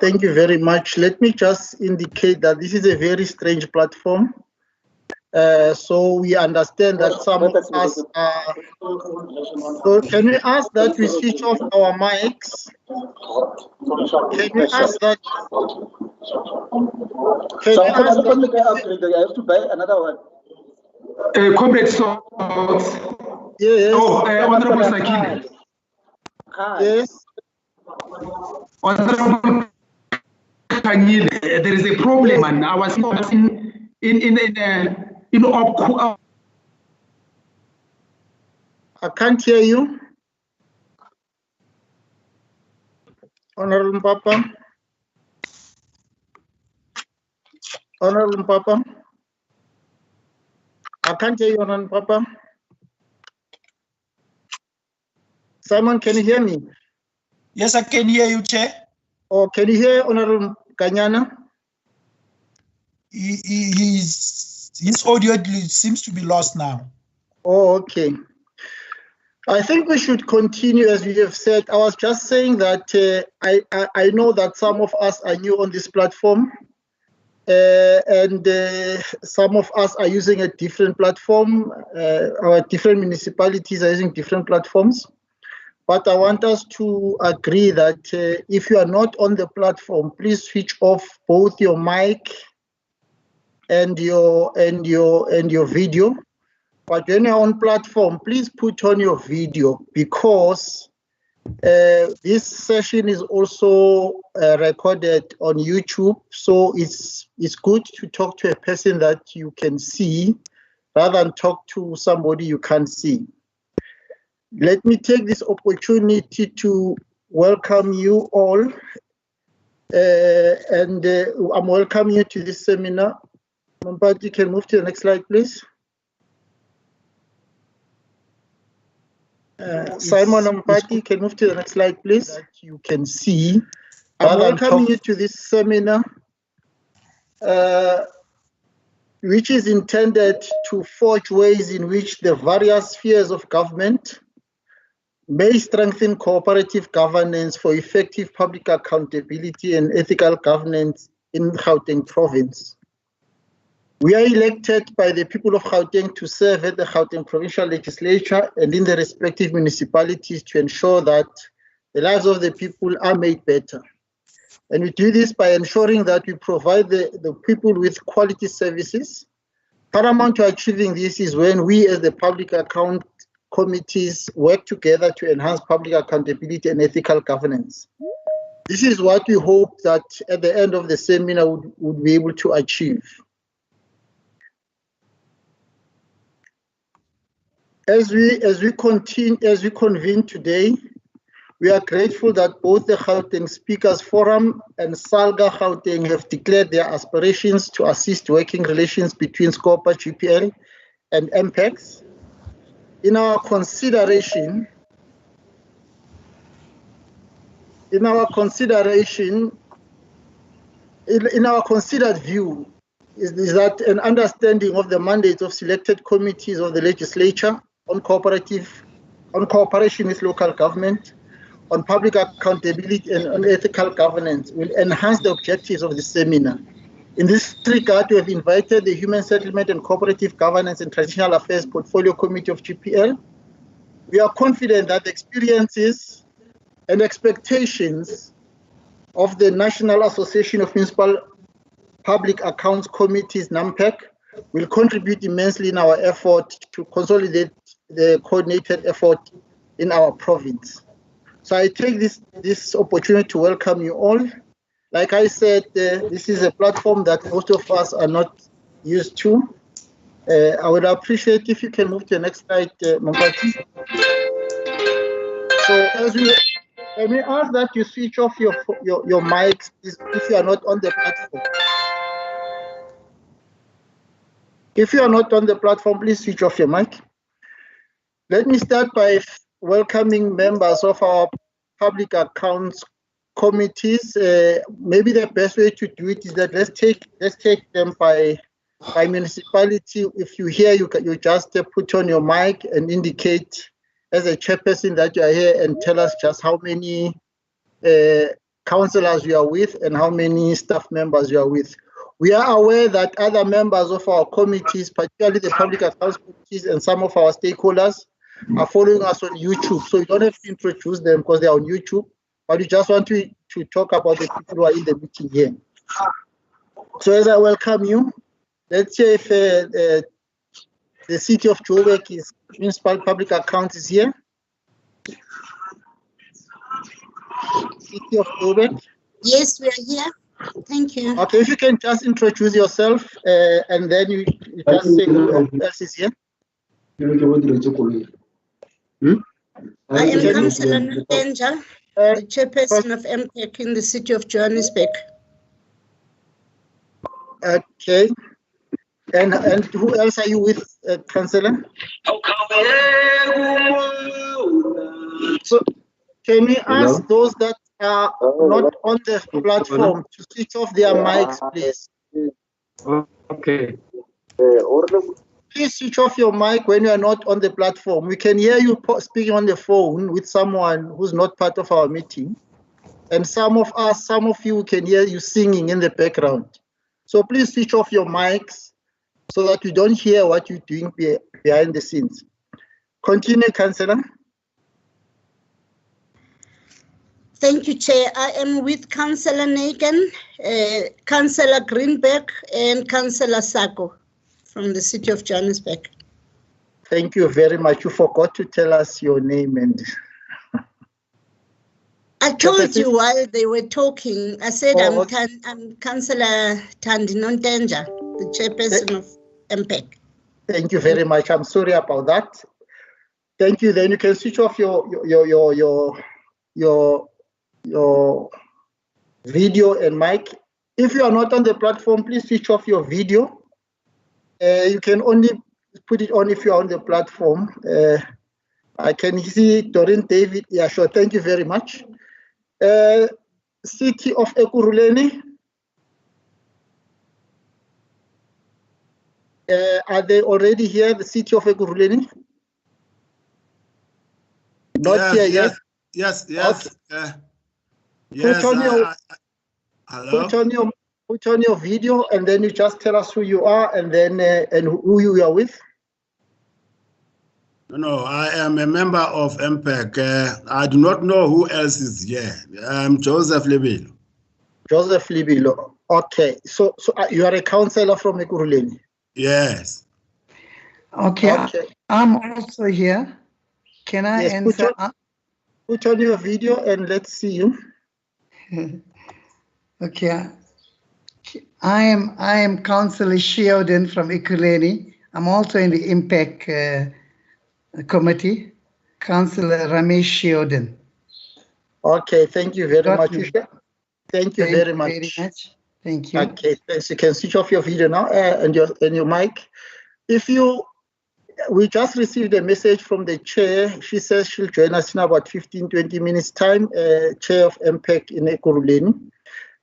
Thank you very much. Let me just indicate that this is a very strange platform. So we understand that some of us are. So can we ask that we switch off our mics? Can we ask that? Can we ask that? I have to buy another one. Comrade Salt. Yes. Oh, Honorable Sakile. Yes. Honorable Kanyile, there is a problem, and I was in I can't hear you. Honorable Papa. Honorable Papa. I can't hear you, Honorable Papa. Simon, can you hear me? Yes, I can hear you, Chair. Or can you hear Honorable Kanyana? His audio seems to be lost now. Oh, okay. I think we should continue as we have said. I was just saying that I know that some of us are new on this platform, and some of us are using a different platform. Our different municipalities are using different platforms. But I want us to agree that if you are not on the platform, please switch off both your mic and your video. But when you're on platform, please put on your video, because this session is also recorded on YouTube. So it's good to talk to a person that you can see rather than talk to somebody you can't see. Let me take this opportunity to welcome you all, and I'm welcoming you to this seminar. But you can move to the next slide, please. Simon Mpati, can move to the next slide, please. That you can see. I'm welcoming you to this seminar, which is intended to forge ways in which the various spheres of government may strengthen cooperative governance for effective public accountability and ethical governance in Gauteng province. We are elected by the people of Gauteng to serve at the Gauteng Provincial Legislature and in the respective municipalities to ensure that the lives of the people are made better. And we do this by ensuring that we provide the people with quality services. Paramount to achieving this is when we as the public account committees work together to enhance public accountability and ethical governance. This is what we hope that at the end of the seminar would be able to achieve. As we convene today, we are grateful that both the Gauteng Speakers Forum and SALGA Gauteng have declared their aspirations to assist working relations between SCOPA, GPL, and MPEX. In our considered view is that an understanding of the mandates of selected committees of the legislature on cooperation with local government, on public accountability and on ethical governance will enhance the objectives of the seminar. In this regard, we have invited the Human Settlement and Cooperative Governance and Traditional Affairs Portfolio Committee of GPL. We are confident that the experiences and expectations of the National Association of Municipal Public Accounts Committees, NAMPEC, will contribute immensely in our effort to consolidate the coordinated effort in our province. So I take this opportunity to welcome you all. Like I said, this is a platform that most of us are not used to. I would appreciate if you can move to the next slide, Mongati. So can we ask that you switch off your mics if you are not on the platform. If you are not on the platform, please switch off your mic. Let me start by welcoming members of our public accounts committees. Maybe the best way to do it is that let's take them by municipality. If you hear, you just put on your mic and indicate as a chairperson that you are here and tell us just how many councillors you are with and how many staff members you are with. We are aware that other members of our committees, particularly the public accounts committees and some of our stakeholders, are following us on YouTube. So you don't have to introduce them because they are on YouTube, but we just want to talk about the people who are in the meeting here. So as I welcome you, let's say if the City of Joburg is Municipal Public Accounts is here. City of Joburg. Yes, we are here. Thank you. Okay, if you can just introduce yourself and then you just say who else is here. I am Councillor Ntenja, the chairperson of MPEC in the City of Johannesburg. Okay. And who else are you with, Councillor? So can we ask those that are not on the platform to switch off their mics, please? Okay. Please switch off your mic when you are not on the platform. We can hear you speaking on the phone with someone who's not part of our meeting. And some of you can hear you singing in the background. So please switch off your mics so that we don't hear what you're doing behind the scenes. Continue, Councillor. Thank you, Chair. I am with Councillor Nagan, Councillor Greenberg, and Councillor Sako from the City of Johannesburg. Thank you very much. You forgot to tell us your name and. I told you while they were talking. I said I'm Councillor Thandi Nontenja, the chairperson of MPEC. Thank you very much. I'm sorry about that. Thank you. Then you can switch off your video and mic. If you are not on the platform, please switch off your video. You can only put it on if you are on the platform. I can see Doreen David. Yeah, sure. Thank you very much. City of Ekurhuleni. Are they already here, the City of Ekurhuleni? Not here yet? Yes. Okay. Yes. Hello? Put on your video and then you just tell us who you are and then and who you are with. No, I am a member of MPEC. I do not know who else is here. I'm Joseph Libilo. Joseph Libilo. Okay. So you are a councillor from Ekurhuleni? Yes. Okay. I'm also here. Can I answer? Put on your video and let's see you. Okay. I am Councillor Shioden from Ekurhuleni. I'm also in the Impact Committee. Councillor Ramesh Shioden. Okay, thank you very much. Thank you very much. Thank you. Okay, so you can switch off your video now and your mic. We just received a message from the chair. She says she'll join us in about 15-20 minutes time, chair of MPEC in Ekurhuleni.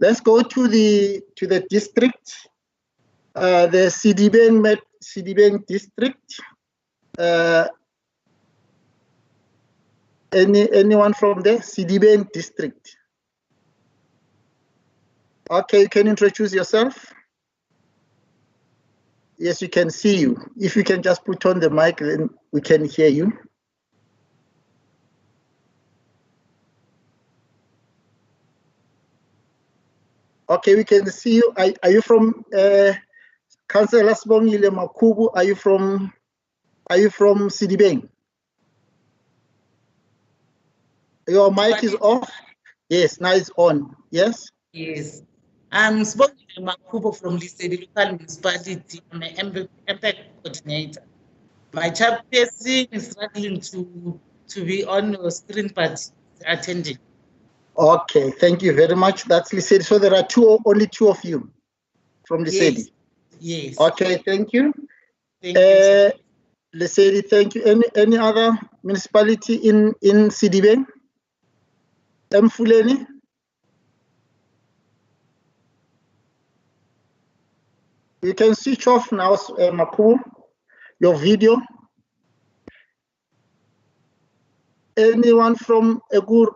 Let's go to the district, the Sidibeng district. Anyone from the Sidibeng district? Okay, you can introduce yourself. Yes, we can see you. If you can just put on the mic, then we can hear you. Okay, we can see you. Are you from Councillor Sibongile Makubu? Are you from Sidibeng? Your mic is off. Yes, now it's on. Yes. Yes. I'm Sibongile Makubu from Lesedi Local Municipality. I'm an MPEC coordinator. My chairperson is struggling to be on your screen, but attending. Okay, thank you very much. That's Lesedi. So there are only two of you from Lesedi. Yes. Okay, thank you. Thank you. Lesedi, thank you. Any other municipality in Sidibeng? Mfuleni? You can switch off now, Makubu, your video. Anyone from Egur?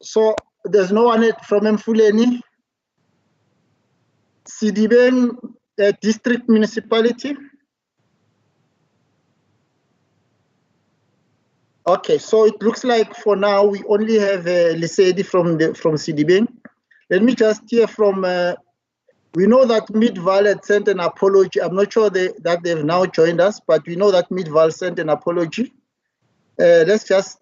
So there's no one from Mfuleni. Sidibeng district municipality. Okay, so it looks like for now we only have Lesedi from Sidibeng. Let me just hear from. We know that Midval had sent an apology. I'm not sure that they've now joined us, but we know that Midval sent an apology. Let's just,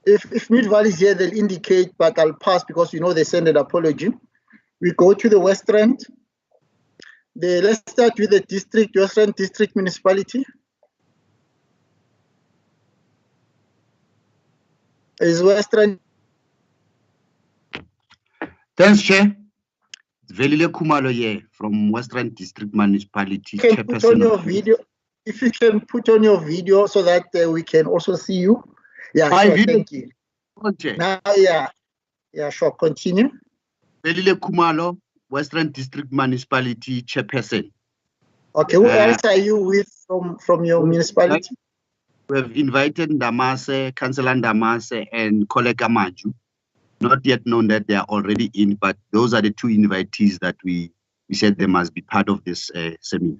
if Midval is here, they'll indicate, but I'll pass because they sent an apology. We go to the West Rand. Let's start with the West Rand district municipality. Is West Rand? Thanks, Chair. Velile Kumalo here from Western District Municipality. You can put on your video. If you can put on your video so that we can also see you. Yeah, sure, thank you. Okay. Now, yeah, sure. Continue. Velile Kumalo, Western District Municipality Chairperson. Okay, who else are you with from your municipality? We have invited Ndamase, Councillor Ndamase, and Koleka Maju. Not yet known that they are already in, but those are the two invitees that we said they must be part of this seminar.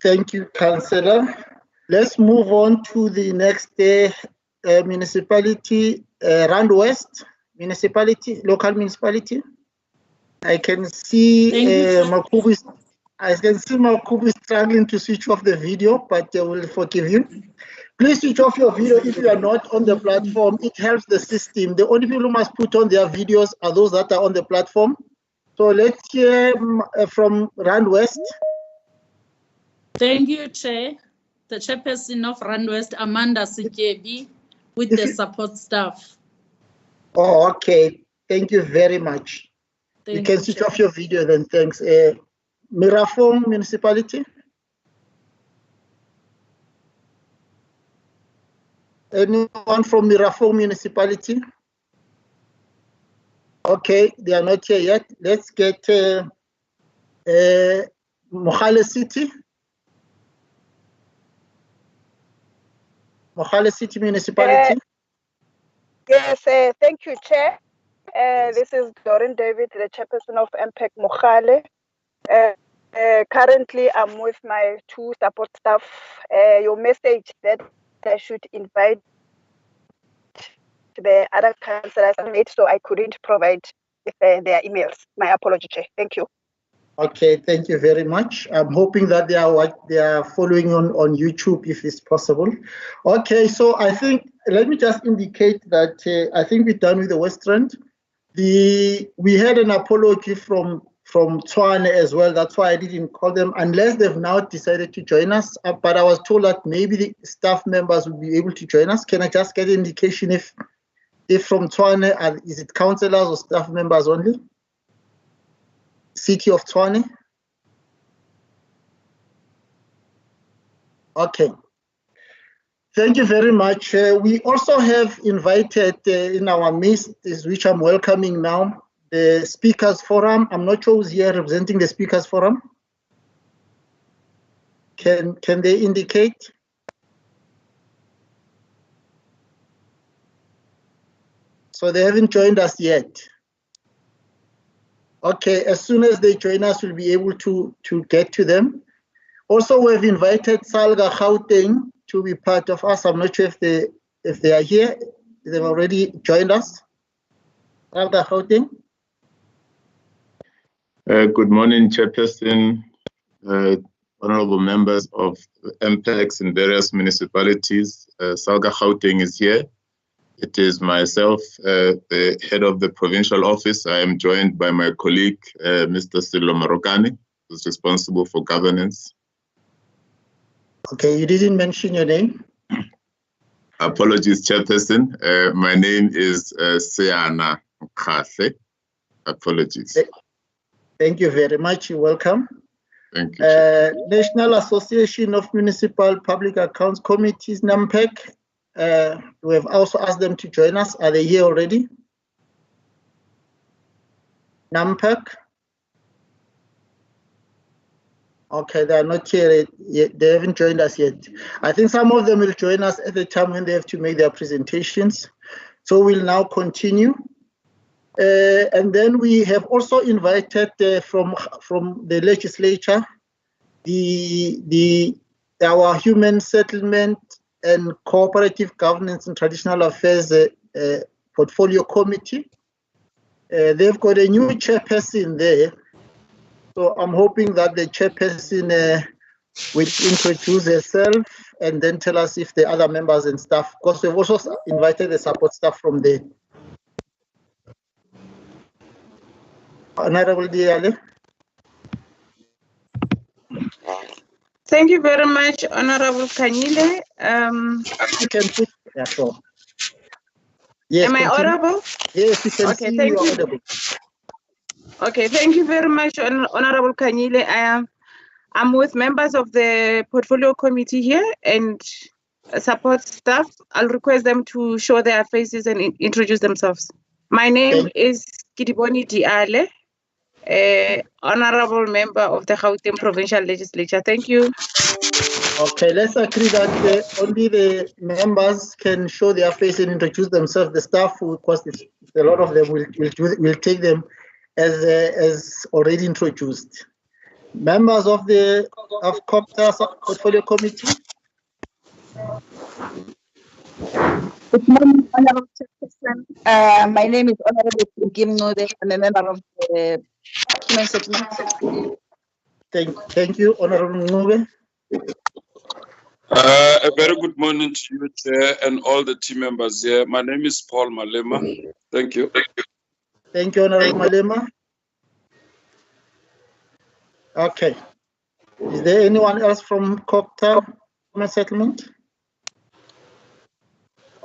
Thank you, Councillor. Let's move on to the next municipality, Rand West municipality, local municipality. I can see Makubu. I can see Makubu struggling to switch off the video, but I will forgive you. Please switch off your video if you are not on the platform. It helps the system. The only people who must put on their videos are those that are on the platform. So let's hear from Rand West. Thank you, Chair. The chairperson of Rand West, Amanda Sikebi, with the support staff. Oh, okay. Thank you very much. You can switch off your video then. Thanks. Mirafong municipality. Anyone from Mirafong municipality? Okay, they are not here yet. Let's get Mohale City. Mohale City municipality. Yes, thank you, Chair. This is Doreen David, the chairperson of MPEC Mohale. Currently, I'm with my two support staff. Your message that I should invite the other councillors made, so I couldn't provide their emails. My apology, Chair. Thank you. Okay, thank you very much. I'm hoping that they are following on YouTube if it's possible. Okay, so I think let me just indicate that I think we're done with the West Rand. We had an apology from Tshwane as well. That's why I didn't call them unless they've now decided to join us. But I was told that maybe the staff members will be able to join us. Can I just get an indication if from Tshwane, is it councillors or staff members only? City of Tshwane. Okay. Thank you very much. We also have invited in our midst, which I'm welcoming now, the Speakers Forum. I'm not sure who's here representing the Speakers Forum. Can they indicate? So they haven't joined us yet. Okay, as soon as they join us, we'll be able to get to them. Also, we've invited SALGA Gauteng to be part of us. I'm not sure if they are here. They've already joined us. SALGA Gauteng. Good morning, Chairperson, honorable members of MPECs in various municipalities. SALGA Gauteng is here. It is myself, the head of the provincial office. I am joined by my colleague, Mr. Silo Marokani, who's responsible for governance. Okay, you didn't mention your name. Apologies, Chairperson. My name is Seana Mkhahle. Apologies. Thank you very much. You're welcome. Thank you. National Association of Municipal Public Accounts Committees, NAMPEC. We have also asked them to join us. Are they here already? NAMPEC? Okay, they are not here yet. They haven't joined us yet. I think some of them will join us at the time when they have to make their presentations. So we'll now continue. And then we have also invited from the legislature our human settlement and cooperative governance and traditional affairs portfolio committee. They've got a new chairperson there. So I'm hoping that the chairperson will introduce herself and then tell us if the other members and staff, because we've also invited the support staff from there. Honorable Diale. Thank you very much, Honorable Kanyile. You can put, yeah, sure. Yes, am I audible? Yes, you can okay, see thank you are you. audible. Okay, thank you very much, Honorable Kanyile. I'm with members of the portfolio committee here and support staff. I'll request them to show their faces and introduce themselves. My name is Kidiboni Diale, honorable member of the Gauteng Provincial Legislature. Thank you. Okay, let's agree that only the members can show their face and introduce themselves. The staff, because a lot of them will take them as already introduced. Members of the COPTA portfolio committee. Good morning, Honorable Chairperson. My name is Honorable Kim Node. I'm a member of the Human Settlement. Thank you, Honorable Nube. A very good morning to you, Chair, and all the team members here. My name is Paul Malema. Thank you. Thank you, Honorable Malema. Okay. Is there anyone else from COPTA Settlement?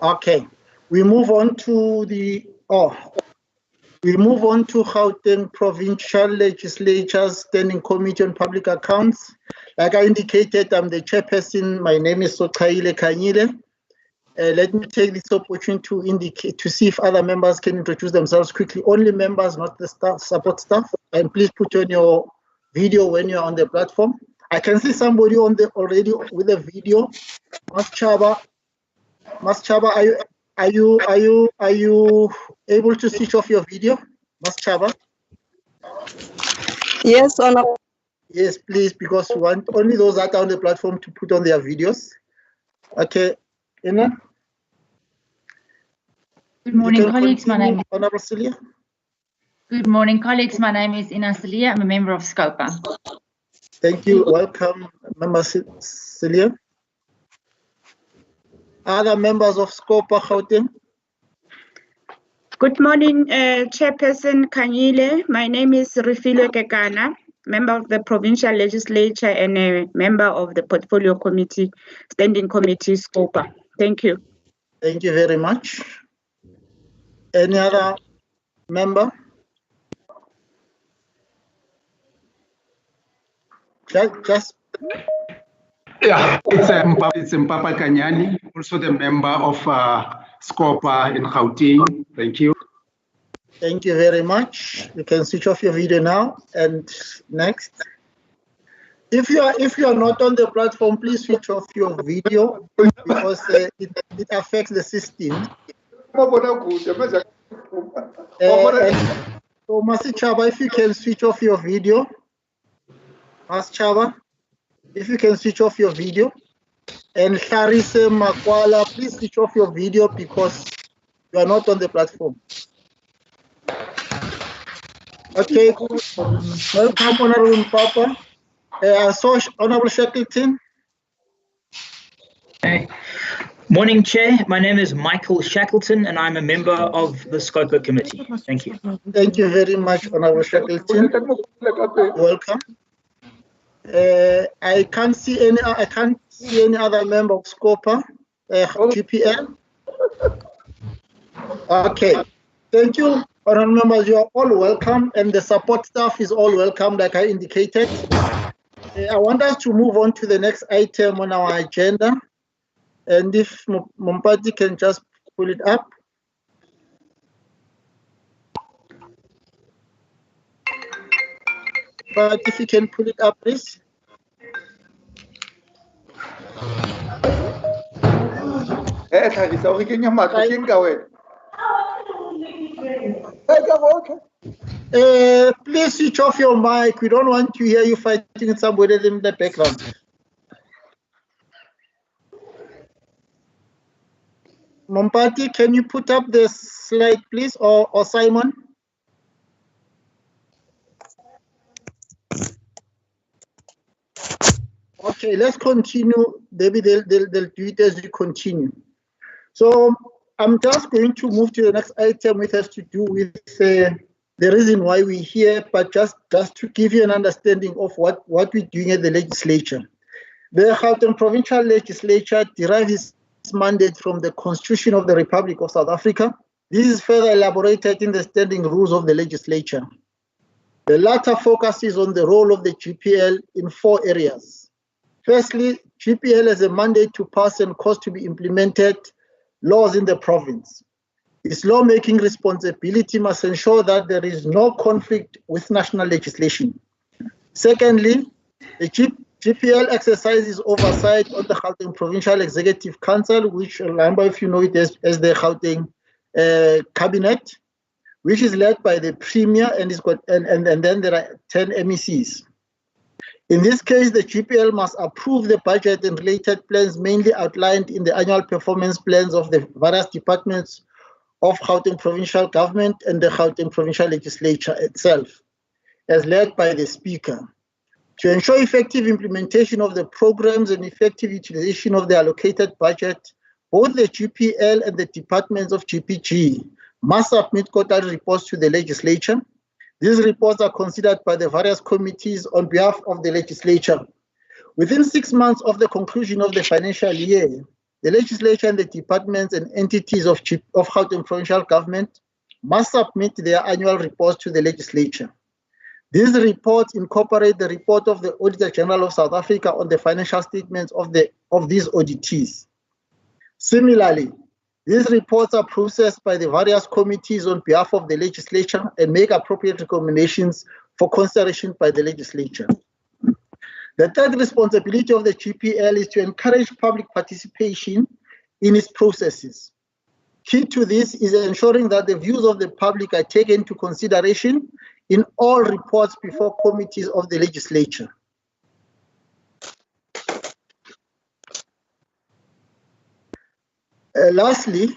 Okay. We move on to Gauteng Provincial Legislature's Standing Committee on Public Accounts. Like I indicated, I'm the chairperson. My name is Sokaile Kanyile. Let me take this opportunity to see if other members can introduce themselves quickly. Only members, not the staff, support staff. And please put on your video when you're on the platform. I can see somebody already with a video. Maschaba, are you able to switch off your video, Maschaba? Yes, Honor. Yes, please, because we want only those that are on the platform to put on their videos. Okay, Ina? Good morning, colleagues. My name is Honorable Celia. Good morning, colleagues. My name is Ina Celia. I'm a member of SCOPA. Thank you. Welcome, Member Celia. Other members of SCOPA, Gauteng? Good morning, Chairperson Kanyile. My name is Refilwe Kekana, member of the Provincial Legislature and a member of the Portfolio Committee, Standing Committee, SCOPA. Thank you. Thank you very much. Any other member? Just yeah, it's Mpapa Kanyani, also the member of SCOPA in Gauteng. Thank you. Thank you very much. You can switch off your video now. And next, if you are not on the platform, please switch off your video because it affects the system. So Masichaba, if you can switch off your video. Masichaba, if you can switch off your video. And Clarice Makwala, please switch off your video because you are not on the platform. Okay, welcome, Honorable Papa. So, Honorable Shackleton. Morning, Chair. My name is Michael Shackleton, and I'm a member of the SCOPA committee. Thank you. Thank you very much, Honorable Shackleton. Welcome. I can't see any other member of SCOPA, GPL. Okay. Thank you. Honorable members, you are all welcome, and the support staff is all welcome, like I indicated. I want us to move on to the next item on our agenda, and if Mompati can just pull it up. But if you can pull it up, please. Please switch off your mic. We don't want to hear you fighting with somebody in the background. Mompati, can you put up the slide, please, or Simon? Okay, let's continue. Maybe they'll do it as we continue. So I'm just going to move to the next item, which has to do with the reason why we're here, but just to give you an understanding of what we're doing at the legislature. The Gauteng Provincial Legislature derives its mandate from the Constitution of the Republic of South Africa. This is further elaborated in the standing rules of the legislature. The latter focuses on the role of the GPL in 4 areas. Firstly, GPL has a mandate to pass and cause to be implemented laws in the province. Its lawmaking responsibility must ensure that there is no conflict with national legislation. Secondly, the GPL exercises oversight on the Gauteng Provincial Executive Council, which, remember, if you know it as the Gauteng Cabinet, which is led by the Premier, and then there are 10 MECs. In this case, the GPL must approve the budget and related plans mainly outlined in the annual performance plans of the various departments of Gauteng Provincial Government and the Gauteng Provincial Legislature itself, as led by the Speaker. To ensure effective implementation of the programs and effective utilization of the allocated budget, both the GPL and the departments of GPG must submit quarterly reports to the legislature. These reports are considered by the various committees on behalf of the legislature. Within 6 months of the conclusion of the financial year, the legislature and the departments and entities of Gauteng Provincial Government must submit their annual reports to the legislature. These reports incorporate the report of the Auditor General of South Africa on the financial statements of these auditees. Similarly, these reports are processed by the various committees on behalf of the legislature and make appropriate recommendations for consideration by the legislature. The third responsibility of the GPL is to encourage public participation in its processes. Key to this is ensuring that the views of the public are taken into consideration in all reports before committees of the legislature. Lastly,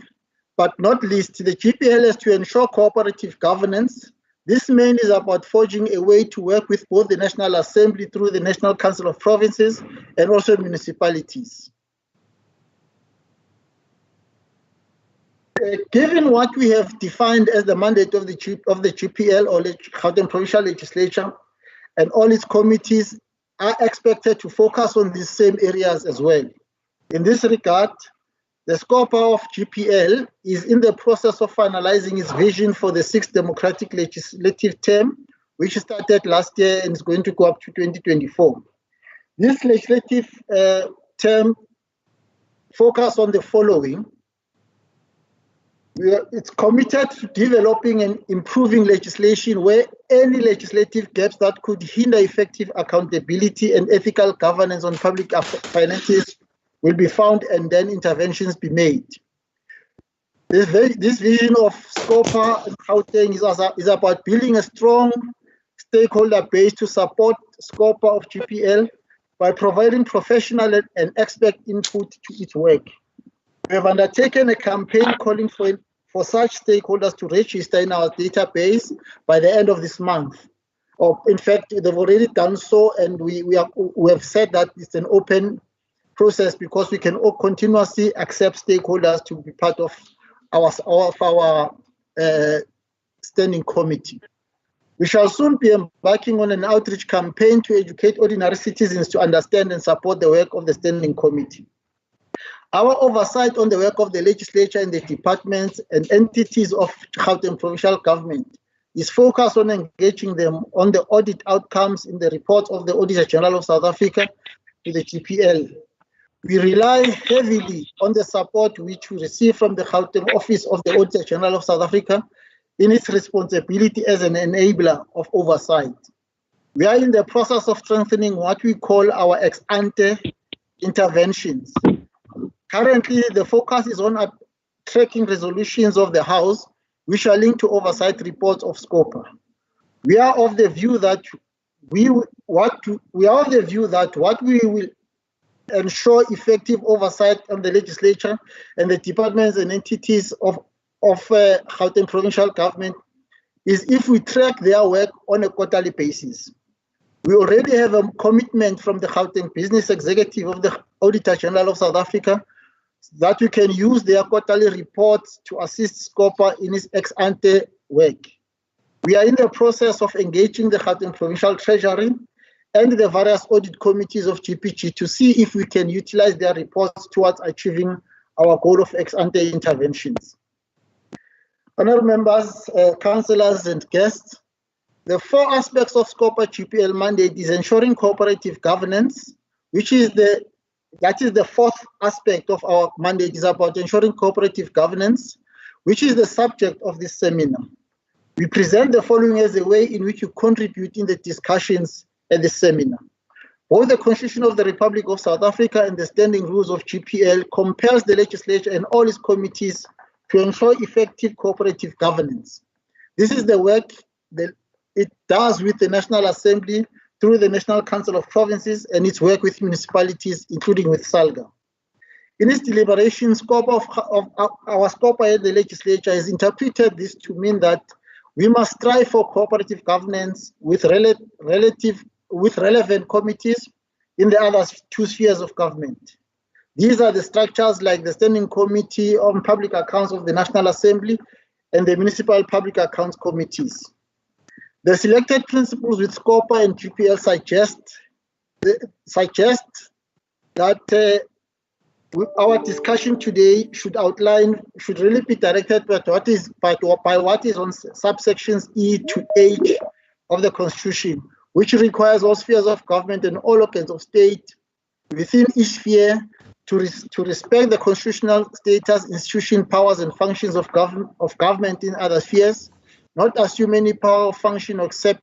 but not least, the GPL has to ensure cooperative governance. This mainly is about forging a way to work with both the National Assembly through the National Council of Provinces and also municipalities. Given what we have defined as the mandate of the GPL or Gauteng Provincial Legislature, and all its committees are expected to focus on these same areas as well. In this regard, the SCOPA of GPL is in the process of finalizing its vision for the 6th democratic legislative term, which started last year and is going to go up to 2024. This legislative term focuses on the following. It's committed to developing and improving legislation where any legislative gaps that could hinder effective accountability and ethical governance on public finances will be found and then interventions be made. This vision of SCOPA and Gauteng is about building a strong stakeholder base to support SCOPA of GPL by providing professional and expert input to its work. We have undertaken a campaign calling for such stakeholders to register in our database by the end of this month. Or in fact, they've already done so, and we have said that it's an open process because we can all continuously accept stakeholders to be part of our standing committee. We shall soon be embarking on an outreach campaign to educate ordinary citizens to understand and support the work of the standing committee. Our oversight on the work of the legislature and the departments and entities of Gauteng Provincial Government is focused on engaging them on the audit outcomes in the reports of the Auditor General of South Africa to the GPL. We rely heavily on the support which we receive from the Gauteng Office of the Auditor General of South Africa in its responsibility as an enabler of oversight. We are in the process of strengthening what we call our ex-ante interventions. Currently, the focus is on tracking resolutions of the House which are linked to oversight reports of SCOPA. We are of the view that what we will ensure effective oversight of the legislature and the departments and entities of Gauteng provincial government is if we track their work on a quarterly basis. We already have a commitment from the Gauteng Business Executive of the Auditor General of South Africa that we can use their quarterly reports to assist SCOPA in its ex-ante work. We are in the process of engaging the Gauteng Provincial Treasury and the various audit committees of GPG to see if we can utilize their reports towards achieving our goal of ex-ante interventions. Honourable members, councillors and guests, the 4 aspects of SCOPA GPL mandate is ensuring cooperative governance, that is the 4th aspect of our mandate, is about ensuring cooperative governance, which is the subject of this seminar. We present the following as a way in which you contribute in the discussions at the seminar. Both the Constitution of the Republic of South Africa and the standing rules of GPL compels the legislature and all its committees to ensure effective cooperative governance. This is the work that it does with the National Assembly through the National Council of Provinces and its work with municipalities, including with SALGA. In its deliberation, our SCOPA at the legislature has interpreted this to mean that we must strive for cooperative governance with relevant committees in the other 2 spheres of government. These are the structures like the Standing Committee on Public Accounts of the National Assembly and the Municipal Public Accounts Committees. The selected principles with SCOPA and GPL suggest that our discussion today should really be directed by what is on subsections E to H of the Constitution, which requires all spheres of government and all organs of state within each sphere to respect the constitutional status, institution, powers, and functions of government in other spheres, not assume any power or function except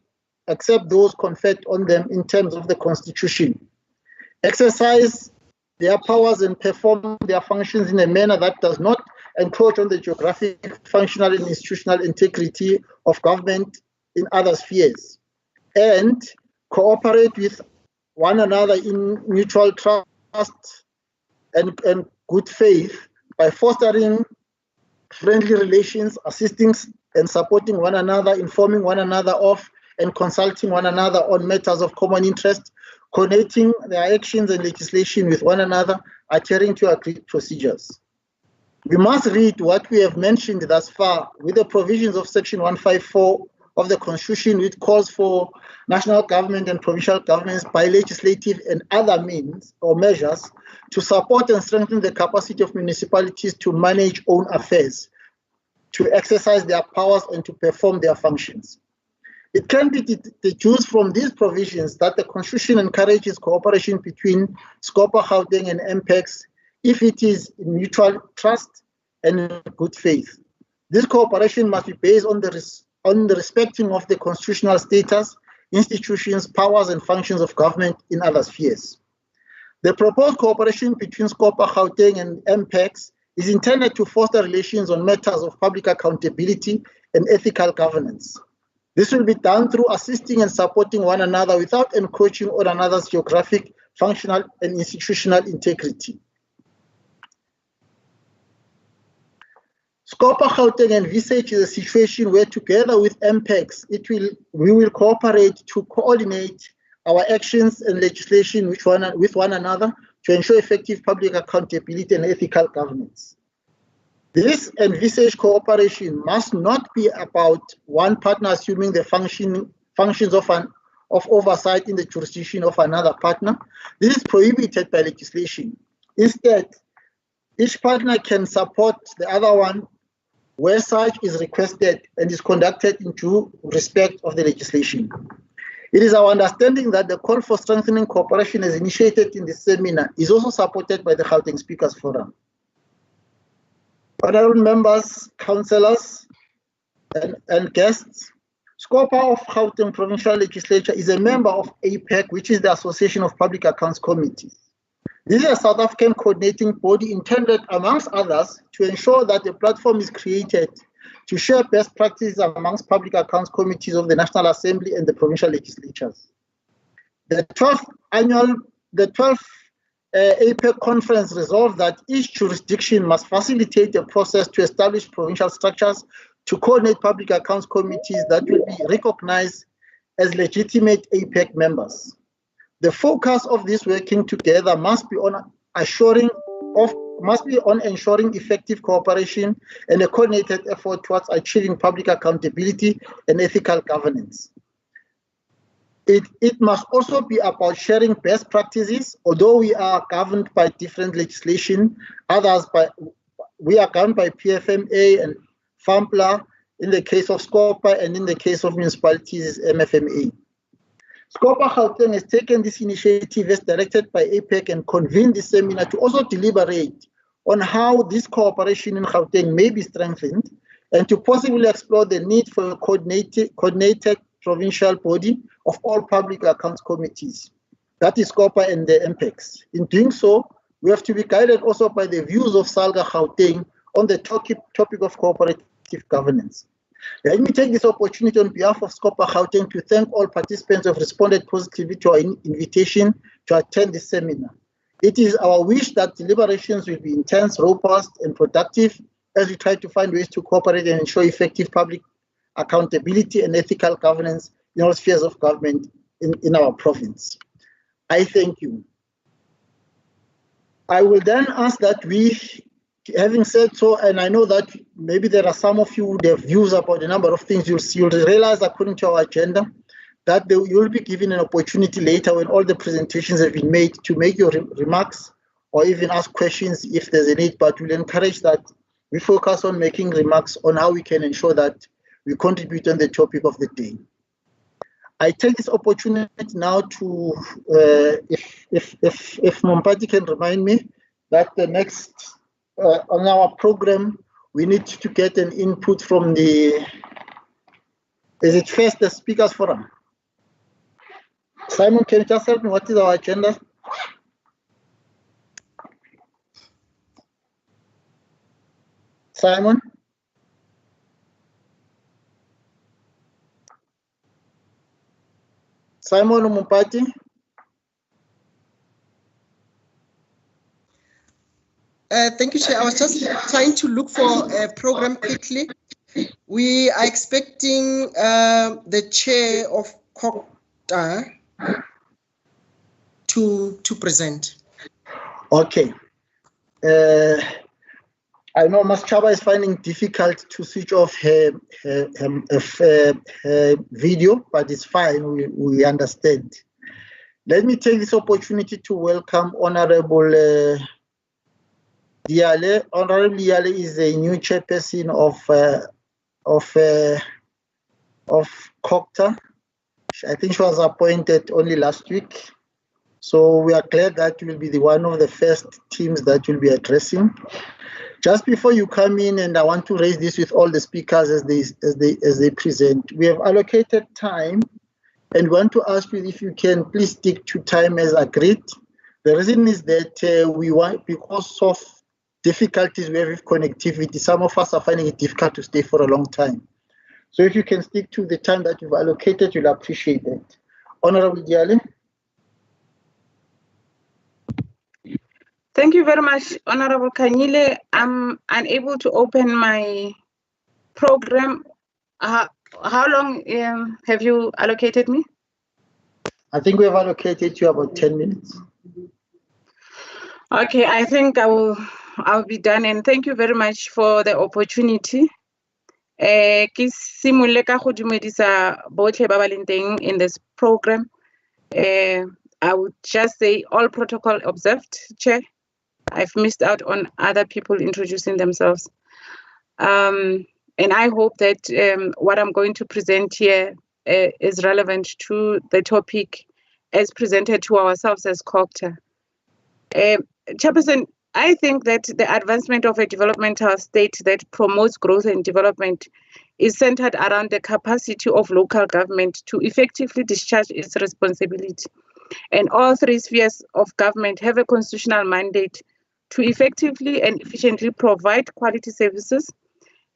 those conferred on them in terms of the Constitution, exercise their powers and perform their functions in a manner that does not encroach on the geographic, functional, and institutional integrity of government in other spheres, and cooperate with one another in mutual trust and good faith by fostering friendly relations, assisting and supporting one another, informing one another of and consulting one another on matters of common interest, coordinating their actions and legislation with one another, adhering to agreed procedures. We must read what we have mentioned thus far with the provisions of Section 154 of the Constitution, which calls for national government and provincial governments by legislative and other means or measures to support and strengthen the capacity of municipalities to manage own affairs, to exercise their powers and to perform their functions. It can be deduced from these provisions that the Constitution encourages cooperation between SCOPA, Gauteng, and MPEX if it is in mutual trust and in good faith. This cooperation must be based on the respecting of the constitutional status, institutions, powers, and functions of government in other spheres. The proposed cooperation between SCOPA, Gauteng, and MPEX is intended to foster relations on matters of public accountability and ethical governance. This will be done through assisting and supporting one another without encroaching on another's geographic, functional, and institutional integrity. SCOPA, Gauteng, envisages a situation where, together with MPEX, we will cooperate to coordinate our actions and legislation with one another to ensure effective public accountability and ethical governance. This envisaged cooperation must not be about one partner assuming the functions of oversight in the jurisdiction of another partner. This is prohibited by legislation. Instead, each partner can support the other one where such is requested and is conducted in due respect of the legislation. It is our understanding that the call for strengthening cooperation as initiated in this seminar is also supported by the Gauteng Speakers Forum. Honourable members, councillors, and guests, SCOPA of Gauteng Provincial Legislature is a member of APEC, which is the Association of Public Accounts Committees. This is a South African coordinating body intended, amongst others, to ensure that a platform is created to share best practices amongst public accounts committees of the National Assembly and the provincial legislatures. The 12th APEC conference resolved that each jurisdiction must facilitate a process to establish provincial structures to coordinate public accounts committees that will be recognized as legitimate APEC members. The focus of this working together must be on ensuring effective cooperation and a coordinated effort towards achieving public accountability and ethical governance. It must also be about sharing best practices. Although we are governed by different legislation, we are governed by PFMA and FAMPLA in the case of SCOPA, and in the case of municipalities, MFMA. SCOPA Gauteng has taken this initiative as directed by APEC and convened this seminar to also deliberate on how this cooperation in Gauteng may be strengthened and to possibly explore the need for a coordinated provincial body of all public accounts committees. That is SCOPA and the MPECs. In doing so, we have to be guided also by the views of SALGA Gauteng on the topic of cooperative governance. Let me take this opportunity on behalf of SCOPA Gauteng to thank all participants who have responded positively to our invitation to attend this seminar. It is our wish that deliberations will be intense, robust, and productive as we try to find ways to cooperate and ensure effective public accountability and ethical governance in all spheres of government in our province. I thank you. I will then ask that we, having said so, and I know that maybe there are some of you who have views about a number of things, you'll realize according to our agenda that you'll be given an opportunity later when all the presentations have been made to make your remarks or even ask questions if there's a need, but we'll encourage that we focus on making remarks on how we can ensure that we contribute on the topic of the day. I take this opportunity now to, if Mompati can remind me that the next, on our program, we need to get an input from the, is it first the Speakers Forum? Simon, can you just help me? What is our agenda? Simon? Simon Mumpati? Thank you, Chair. I was just trying to look for a program quickly. We are expecting the chair of COOPTA to present. Okay. I know Ms. Chaba is finding it difficult to switch off her video, but it's fine, we understand. Let me take this opportunity to welcome Honorable Diale. Honorable Diale is a new chairperson of COOPTA. I think she was appointed only last week. So we are glad that will be one of the first teams that will be addressing. Just before you come in, and I want to raise this with all the speakers as they present, we have allocated time, and we want to ask you if you can please stick to time as agreed. The reason is that because of difficulties we have with connectivity, some of us are finding it difficult to stay for a long time. So if you can stick to the time that you've allocated, you'll appreciate it. Honorable Diale. Thank you very much, Honorable Kanyile. I'm unable to open my program. How long have you allocated me? I think we have allocated you about 10 minutes. Okay, I think I'll be done, and thank you very much for the opportunity. Ke simolole ka go dumedisa botlhe ba ba leng teng in this program. I would just say all protocol observed, Chair. I've missed out on other people introducing themselves. And I hope that what I'm going to present here is relevant to the topic as presented to ourselves as COOPTA. Chairperson, I think that the advancement of a developmental state that promotes growth and development is centered around the capacity of local government to effectively discharge its responsibility. And all three spheres of government have a constitutional mandate to effectively and efficiently provide quality services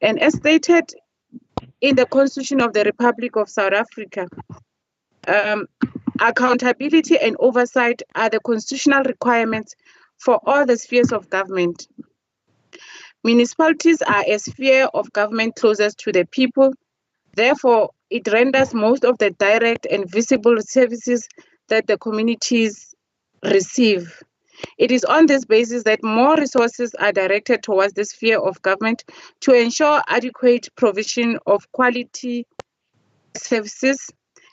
And as stated in the Constitution of the Republic of South Africa, accountability and oversight are the constitutional requirements for all the spheres of government. Municipalities are a sphere of government closest to the people. Therefore, it renders most of the direct and visible services that the communities receive. It is on this basis that more resources are directed towards this sphere of government to ensure adequate provision of quality services.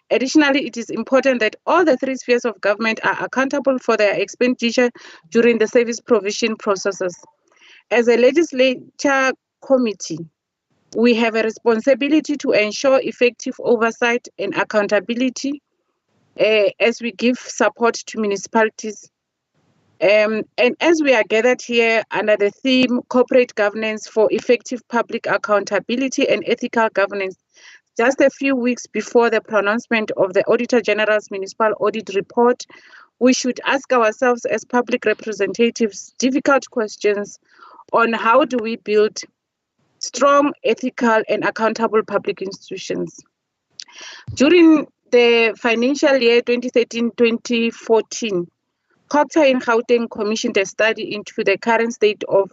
Additionally, it is important that all the three spheres of government are accountable for their expenditure during the service provision processes. As a legislature committee, we have a responsibility to ensure effective oversight and accountability as we give support to municipalities. And as we are gathered here under the theme Corporate Governance for Effective Public Accountability and Ethical Governance, just a few weeks before the pronouncement of the Auditor General's Municipal Audit Report, we should ask ourselves as public representatives difficult questions on how do we build strong, ethical, and accountable public institutions. During the financial year 2013-2014, COCTA in Gauteng commissioned a study into the current state of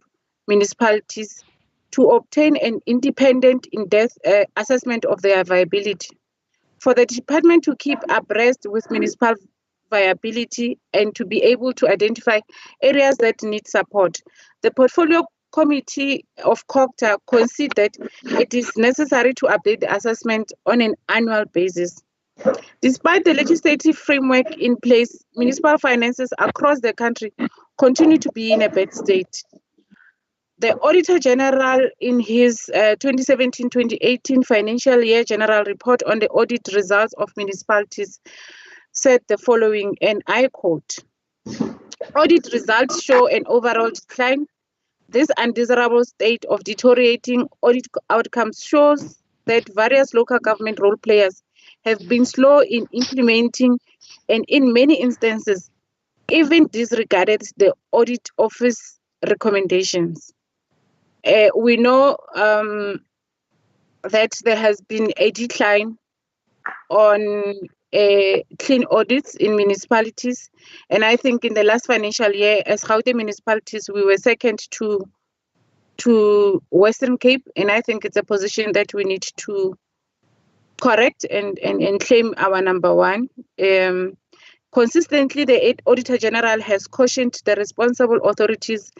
municipalities to obtain an independent in-depth assessment of their viability. For the department to keep abreast with municipal viability and to be able to identify areas that need support, the Portfolio Committee of COCTA considered it is necessary to update the assessment on an annual basis. Despite the legislative framework in place, municipal finances across the country continue to be in a bad state. The Auditor General, in his 2017-2018 financial year general report on the audit results of municipalities, said the following, and I quote, "Audit results show an overall decline. This undesirable state of deteriorating audit outcomes shows that various local government role players have been slow in implementing and in many instances even disregarded the audit office recommendations." We know that there has been a decline on clean audits in municipalities, and I think in the last financial year, as Gauteng municipalities, we were second to Western Cape, and I think it's a position that we need to correct and claim our number one. Consistently, the Auditor General has cautioned the responsible authorities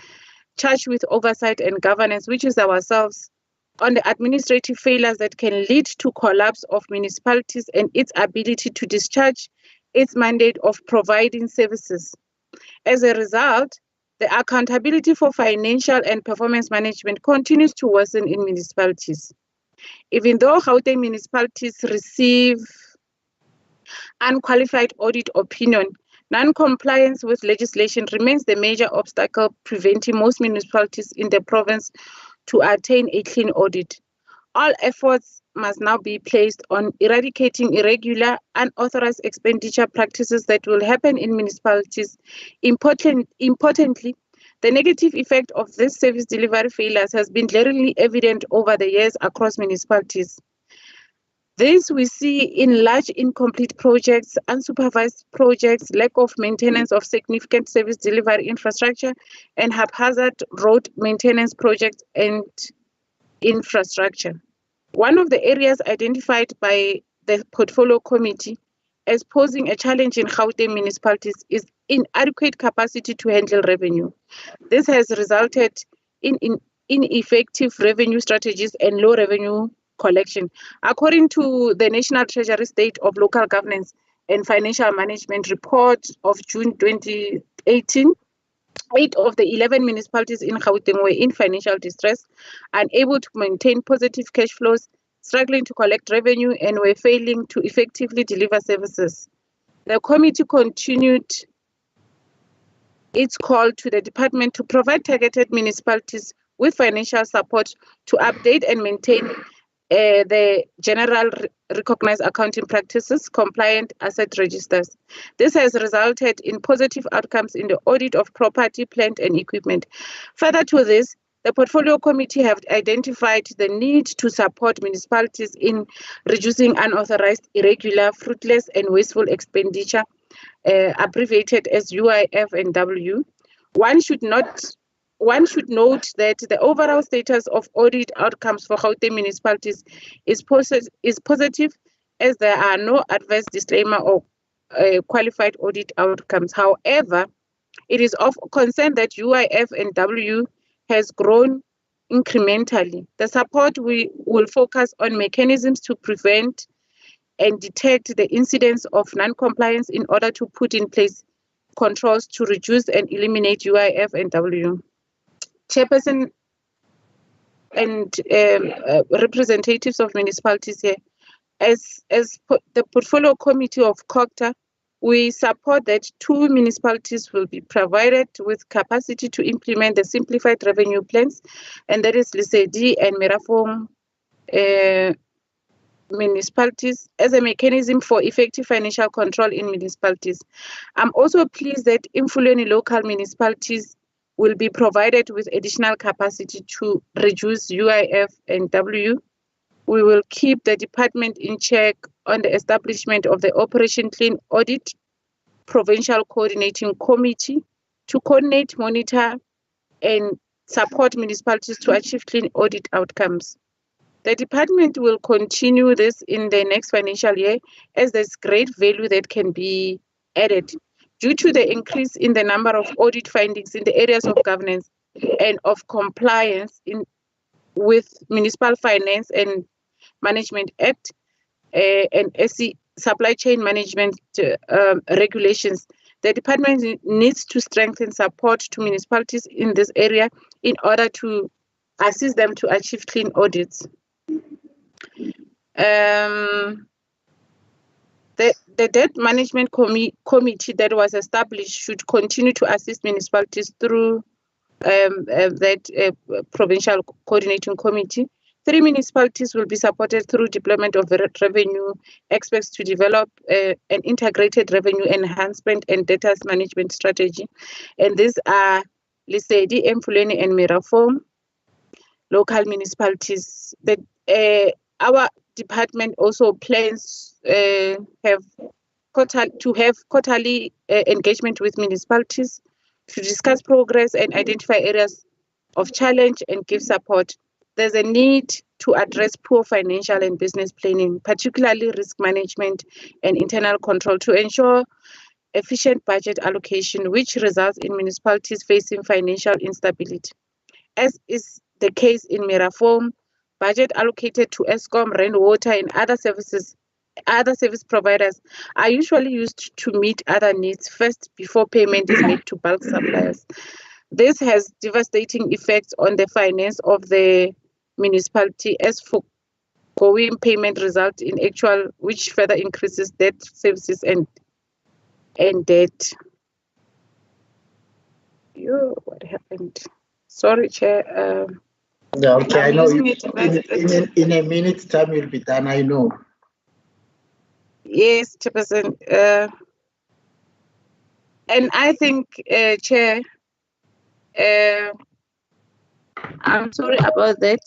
charged with oversight and governance, which is ourselves, on the administrative failures that can lead to collapse of municipalities and its ability to discharge its mandate of providing services. As a result, the accountability for financial and performance management continues to worsen in municipalities. Even though Gauteng municipalities receive unqualified audit opinion, non-compliance with legislation remains the major obstacle preventing most municipalities in the province to attain a clean audit. All efforts must now be placed on eradicating irregular, unauthorized expenditure practices that will happen in municipalities. Importantly, the negative effect of this service delivery failures has been glaringly evident over the years across municipalities. This we see in large incomplete projects, unsupervised projects, lack of maintenance of significant service delivery infrastructure, and haphazard road maintenance projects and infrastructure. One of the areas identified by the Portfolio Committee as posing a challenge in Gauteng municipalities is inadequate capacity to handle revenue. This has resulted in ineffective revenue strategies and low revenue collection. According to the National Treasury State of Local Governance and Financial Management Report of June 2018, 8 of the 11 municipalities in Gauteng were in financial distress, unable to maintain positive cash flows, struggling to collect revenue, and were failing to effectively deliver services. The committee continued its call to the department to provide targeted municipalities with financial support to update and maintain the general recognized accounting practices, compliant asset registers. This has resulted in positive outcomes in the audit of property, plant, and equipment. Further to this, The Portfolio Committee have identified the need to support municipalities in reducing unauthorized, irregular, fruitless, and wasteful expenditure, abbreviated as UIF and W. One should note that the overall status of audit outcomes for Gauteng municipalities is positive, as there are no adverse disclaimer or qualified audit outcomes. However, it is of concern that UIF and W has grown incrementally. The support will focus on mechanisms to prevent and detect the incidence of non-compliance in order to put in place controls to reduce and eliminate UIF and W. Chairperson and representatives of municipalities here, as the Portfolio Committee of COGTA, we support that 2 municipalities will be provided with capacity to implement the simplified revenue plans, and that is Lesedi and Merafong municipalities, as a mechanism for effective financial control in municipalities. I'm also pleased that Imfuleni local municipalities will be provided with additional capacity to reduce UIF and W. We will keep the department in check on the establishment of the Operation Clean Audit Provincial Coordinating Committee to coordinate, monitor, and support municipalities to achieve clean audit outcomes. The department will continue this in the next financial year, as there's great value that can be added due to the increase in the number of audit findings in the areas of governance and of compliance with Municipal Finance and Management Act and SC Supply Chain Management regulations. The department needs to strengthen support to municipalities in this area in order to assist them to achieve clean audits. The debt management committee that was established should continue to assist municipalities through that provincial coordinating committee. 3 municipalities will be supported through deployment of revenue experts to develop an integrated revenue enhancement and data management strategy. And these are Lesedi, Mfuleni, and Merafong local municipalities. Our department also plans to have quarterly engagement with municipalities to discuss progress and identify areas of challenge and give support. There's a need to address poor financial and business planning, particularly risk management and internal control, to ensure efficient budget allocation, which results in municipalities facing financial instability. As is the case in Merafong, budget allocated to ESCOM, rainwater, and other service providers are usually used to meet other needs first before payment is made to bulk suppliers. This has devastating effects on the finance of the municipality, as foregoing payment results in actual, which further increases debt services and debt. What happened? Sorry, Chair. Yeah, okay, I know. In a minute's time, you'll be done, I know. Yes, Chairperson. And I think, Chair, I'm sorry about that.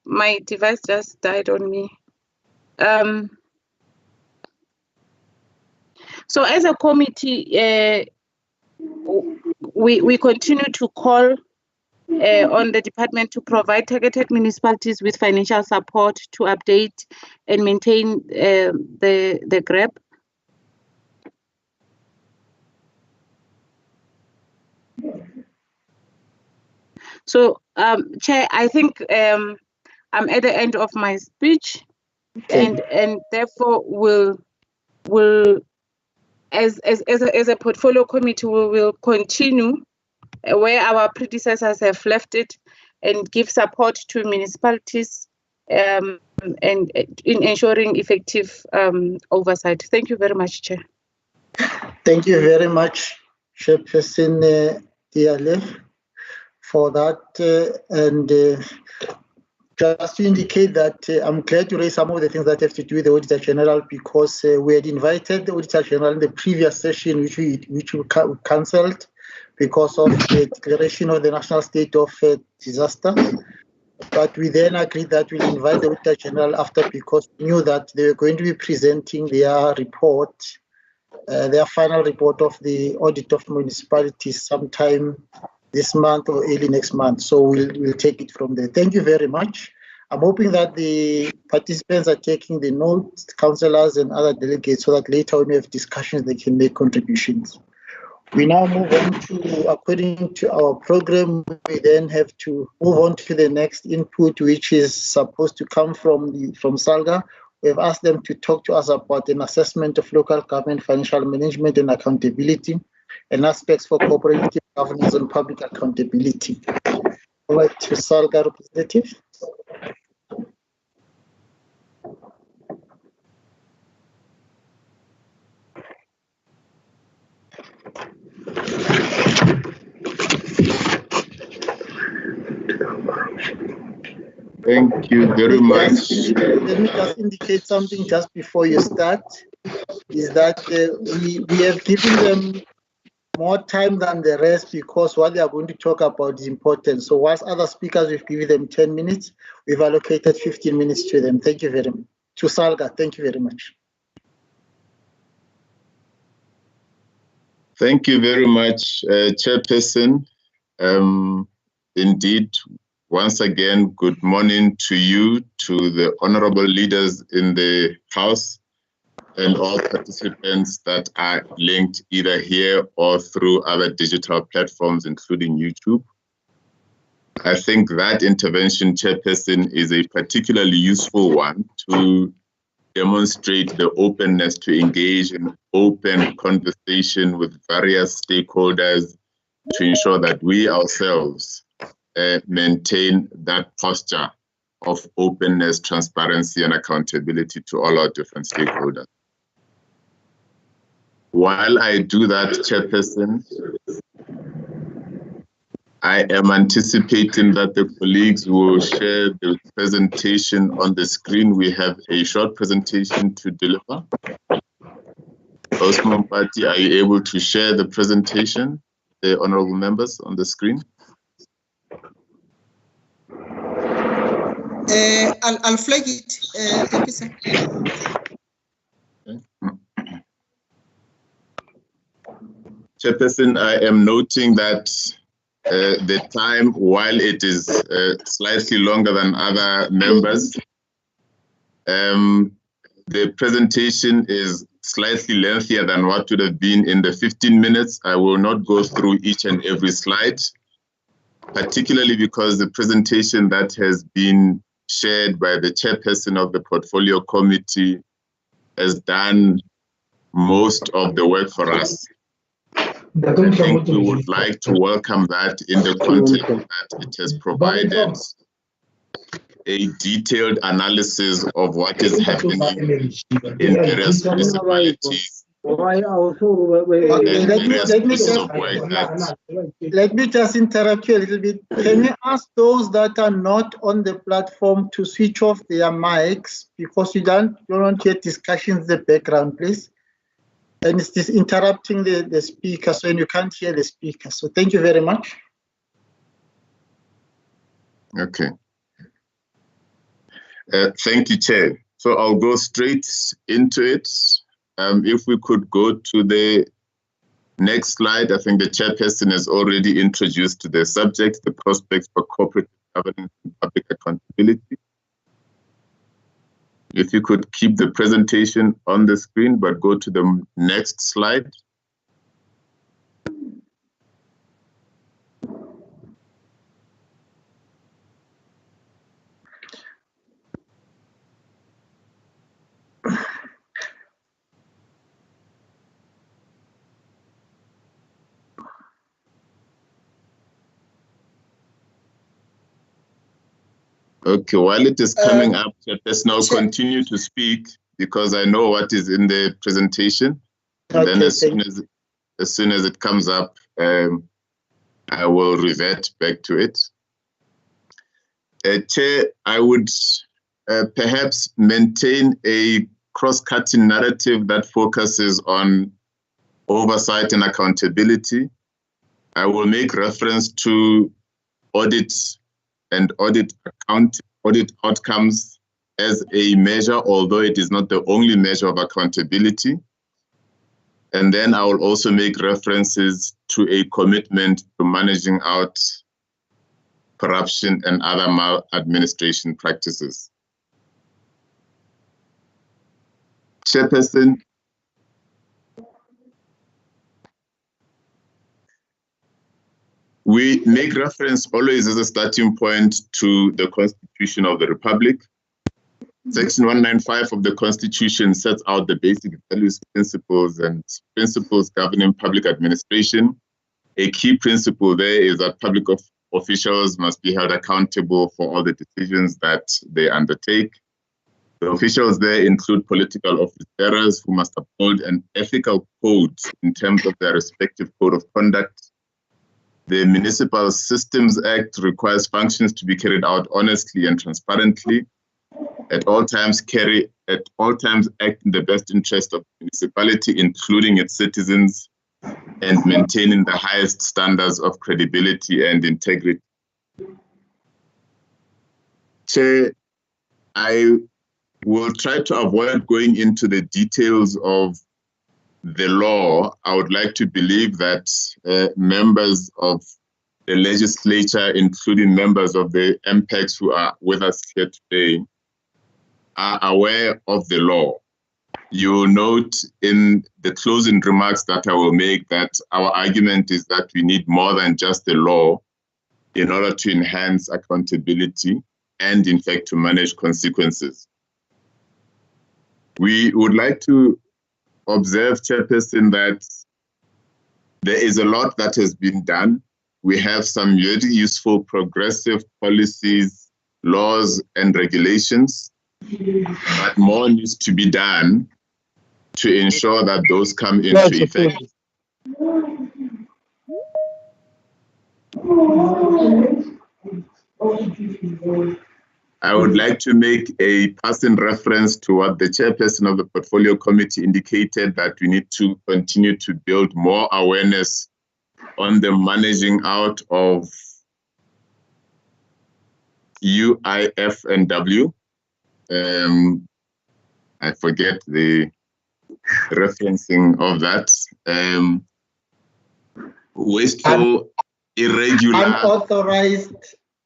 My device just died on me. So as a committee, we continue to call on the department to provide targeted municipalities with financial support to update and maintain the GRAP. So, Chair, I think I'm at the end of my speech, and therefore will as a portfolio committee, we will continue where our predecessors have left it and give support to municipalities and in ensuring effective oversight. Thank you very much, Chair. Thank you very much, Chairperson Diale, for that. And just to indicate that I'm glad to raise some of the things that have to do with the Auditor General, because we had invited the Auditor General in the previous session, which we cancelled, because of the declaration of the national state of disaster. But we then agreed that we'll invite the Auditor General after, because we knew that they were going to be presenting their report, their final report of the audit of municipalities sometime this month or early next month. So we'll take it from there. Thank you very much. I'm hoping that the participants are taking the notes, councillors and other delegates, so that later when we have discussions, they can make contributions. We now move on to, according to our program, we then have to move on to the next input, which is supposed to come from SALGA. We've asked them to talk to us about an assessment of local government financial management and accountability and aspects for cooperative governance and public accountability. Over to SALGA representative. Thank you very much. Let me just indicate something just before you start, is that we have given them more time than the rest because what they are going to talk about is important. So whilst other speakers, we've given them 10 minutes, we've allocated 15 minutes to them. Thank you very much. To SALGA, thank you very much. Thank you very much, Chairperson. Indeed, once again, good morning to you, to the honorable leaders in the House, and all participants that are linked either here or through other digital platforms, including YouTube. I think that intervention, Chairperson, is a particularly useful one to demonstrate the openness to engage in open conversation with various stakeholders to ensure that we ourselves maintain that posture of openness, transparency, and accountability to all our different stakeholders. While I do that, Chairperson, I am anticipating that the colleagues will share the presentation on the screen. We have a short presentation to deliver. Osman Party, are you able to share the presentation, the honorable members, on the screen? I'll flag it. Thank you, sir. Chairperson, I am noting that the time, while it is slightly longer than other members, the presentation is slightly lengthier than what would have been in the 15 minutes. I will not go through each and every slide, particularly because the presentation that has been shared by the chairperson of the Portfolio Committee has done most of the work for us. I think we would like to welcome that in the context that it has provided a detailed analysis of what is happening in various municipalities. Let me just interrupt you a little bit. Can you ask those that are not on the platform to switch off their mics because you don't hear discussions in the background, please? And it's this interrupting the speaker, so you can't hear the speaker. So thank you very much. Okay. Thank you, Chair. So I'll go straight into it. If we could go to the next slide, I think the chairperson has already introduced to the subject, the prospects for cooperative governance and public accountability. If you could keep the presentation on the screen, but go to the next slide. Okay, while it is coming up, let's now continue to speak because I know what is in the presentation. And then as soon as it comes up, I will revert back to it. Chair, I would perhaps maintain a cross-cutting narrative that focuses on oversight and accountability. I will make reference to audits and audit outcomes as a measure, although it is not the only measure of accountability. And then I will also make references to a commitment to managing out corruption and other maladministration practices. Chairperson, we make reference always as a starting point to the Constitution of the Republic. Section 195 of the Constitution sets out the basic values, principles, and principles governing public administration. A key principle there is that public officials must be held accountable for all the decisions that they undertake. The officials there include political office bearers who must uphold an ethical code in terms of their respective code of conduct. The Municipal Systems Act requires functions to be carried out honestly and transparently. At all times act in the best interest of the municipality, including its citizens, and maintaining the highest standards of credibility and integrity. Chair, I will try to avoid going into the details of the law. I would like to believe that members of the legislature, including members of the MPECs who are with us here today, are aware of the law. You will note in the closing remarks that I will make that our argument is that we need more than just the law in order to enhance accountability and, in fact, to manage consequences. We would like to observe, Chairperson, that there is a lot that has been done. We have some very useful progressive policies, laws, and regulations, but more needs to be done to ensure that those come into effect. I would like to make a passing reference to what the chairperson of the Portfolio Committee indicated, that we need to continue to build more awareness on the managing out of UIF and W. I forget the referencing of that. Wasteful, irregular. Unauthorized,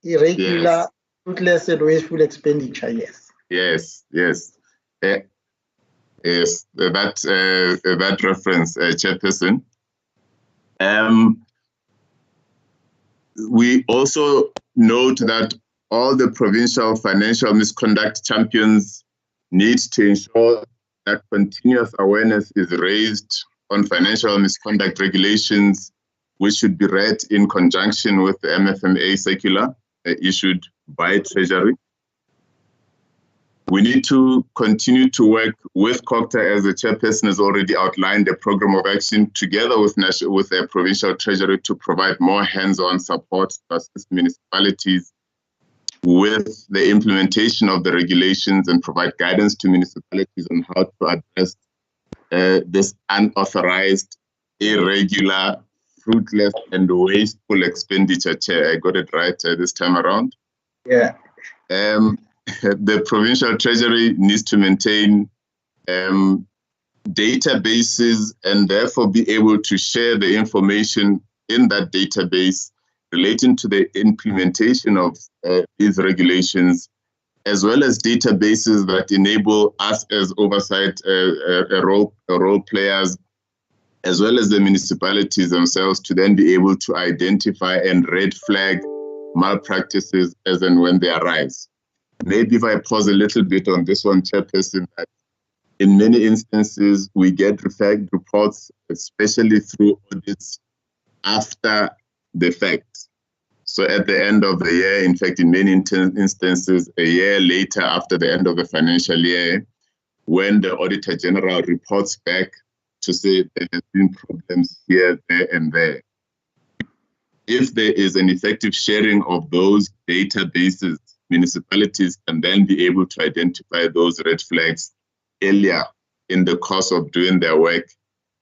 irregular, Yes. fruitless, and wasteful expenditure, yes. Yes, yes. Yes, that reference, Chairperson. We also note that all the provincial financial misconduct champions need to ensure that continuous awareness is raised on financial misconduct regulations, which should be read in conjunction with the MFMA circular issued by Treasury. We need to continue to work with COCTA, as the chairperson has already outlined, a program of action together with the provincial treasury to provide more hands-on support to assist municipalities with the implementation of the regulations and provide guidance to municipalities on how to address this unauthorized, irregular, fruitless, and wasteful expenditure. Chair, I got it right this time around. Yeah. The provincial treasury needs to maintain databases and therefore be able to share the information in that database relating to the implementation of these regulations, as well as databases that enable us as oversight role players, as well as the municipalities themselves, to then be able to identify and red flag malpractices as and when they arise. Maybe if I pause a little bit on this one, Chairperson, that in many instances we get reports, especially through audits, after the fact. So at the end of the year, in fact, in many instances, a year later after the end of the financial year, when the Auditor General reports back to say there have been problems here, there, and there. If there is an effective sharing of those databases, municipalities can then be able to identify those red flags earlier in the course of doing their work,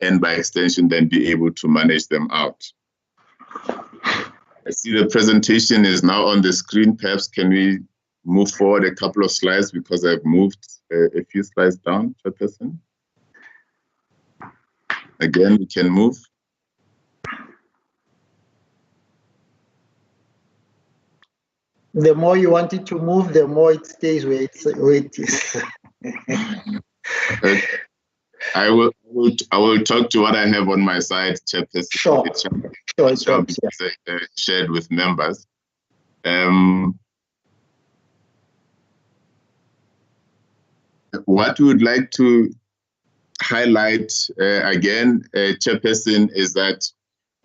and by extension then be able to manage them out. I see the presentation is now on the screen. Perhaps can we move forward a couple of slides because I've moved a few slides down, Chairperson. Again, we can move. The more you want it to move, the more it stays where it is. I will talk to what I have on my side, Chairperson. Sure. It shall be shared with members. What we would like to highlight again, Chairperson, is that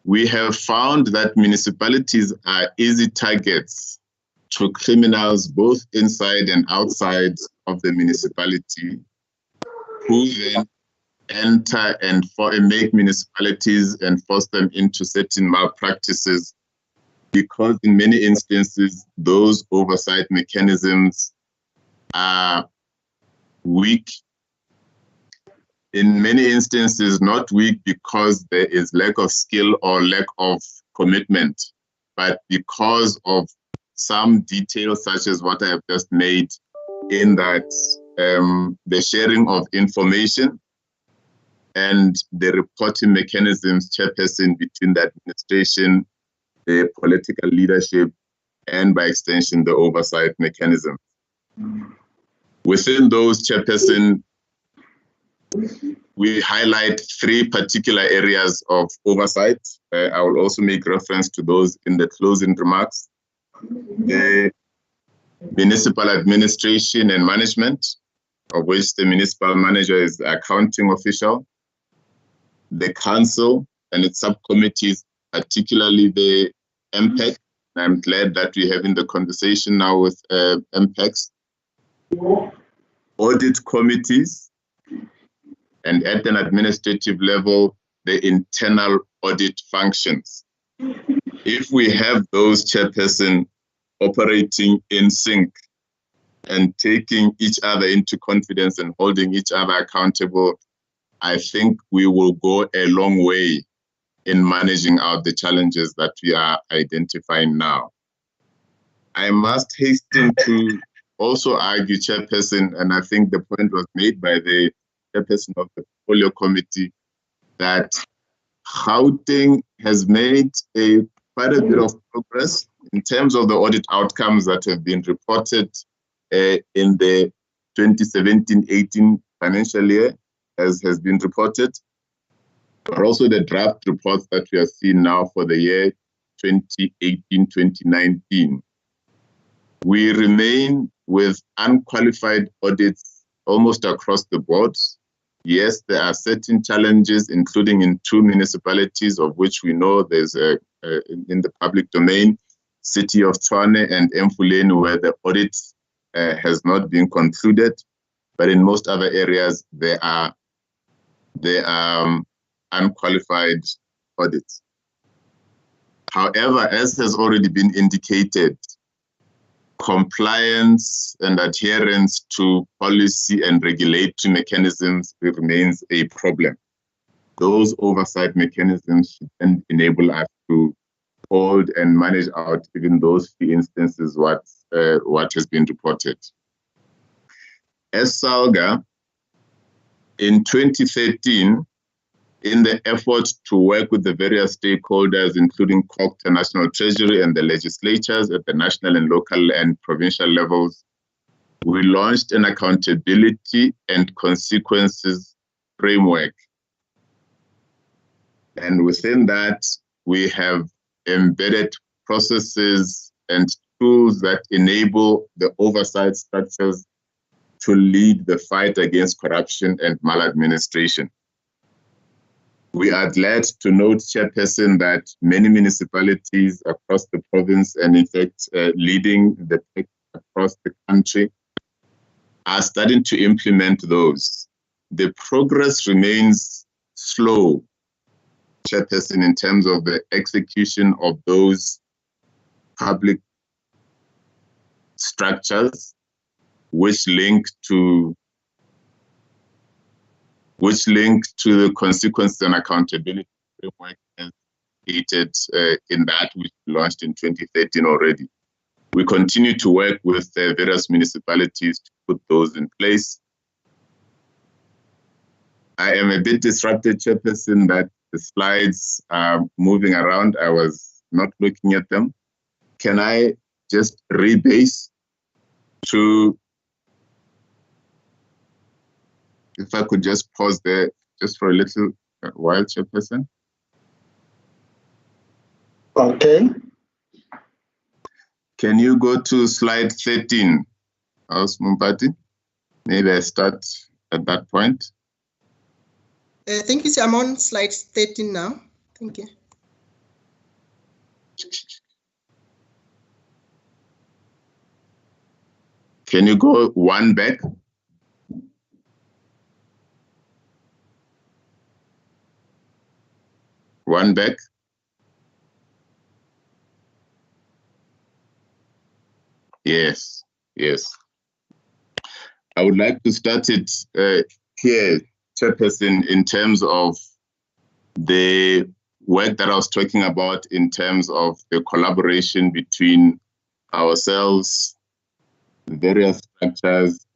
we have found that municipalities are easy targets to criminals both inside and outside of the municipality, who then enter and make municipalities and force them into certain malpractices, because in many instances, those oversight mechanisms are weak. In many instances, not weak because there is lack of skill or lack of commitment, but because of some details such as what I have just made, in that the sharing of information and the reporting mechanisms, Chairperson, between the administration, the political leadership, and by extension, the oversight mechanism. Within those, Chairperson, we highlight 3 particular areas of oversight. I will also make reference to those in the closing remarks. The municipal administration and management, of which the municipal manager is the accounting official, the council and its subcommittees, particularly the MPEC. I'm glad that we're having the conversation now with MPECs, audit committees, and at an administrative level, the internal audit functions. If we have those, Chairperson, operating in sync and taking each other into confidence and holding each other accountable, I think we will go a long way in managing out the challenges that we are identifying now. I must hasten to also argue, Chairperson, and I think the point was made by the Chairperson of the Portfolio Committee, that Gauteng has made quite a bit of progress in terms of the audit outcomes that have been reported in the 2017-18 financial year, as has been reported, but also the draft reports that we are seeing now for the year 2018-2019. We remain with unqualified audits almost across the board. Yes, there are certain challenges, including in 2 municipalities, of which we know there's in the public domain, City of Tshwane and Mfuleni, where the audit has not been concluded. But in most other areas, there are unqualified audits. However, as has already been indicated, compliance and adherence to policy and regulatory mechanisms remains a problem. Those oversight mechanisms should then enable us to hold and manage out even those few instances what has been reported. As SALGA, in 2013, in the effort to work with the various stakeholders, including COCTA, National Treasury, and the legislatures at the national and local and provincial levels, we launched an accountability and consequences framework. And within that, we have embedded processes and tools that enable the oversight structures to lead the fight against corruption and maladministration. We are glad to note, Chairperson, that many municipalities across the province, and in fact, leading the tech across the country, are starting to implement those. The progress remains slow, Chairperson, in terms of the execution of those public structures which link to the consequence and accountability framework as indicated in that which launched in 2013 already. We continue to work with various municipalities to put those in place. I am a bit disrupted, Chairperson, that the slides are moving around. I was not looking at them. Can I just rebase to, if I could just pause there just for a little while, Chairperson? Okay. Can you go to slide 13, House Mumpati? Maybe I start at that point. Thank you, sir. I'm on slide 13 now. Thank you. Can you go one back? One back. Yes, yes. I would like to start it here, Chairperson, in terms of the work that I was talking about in terms of the collaboration between ourselves, various structures,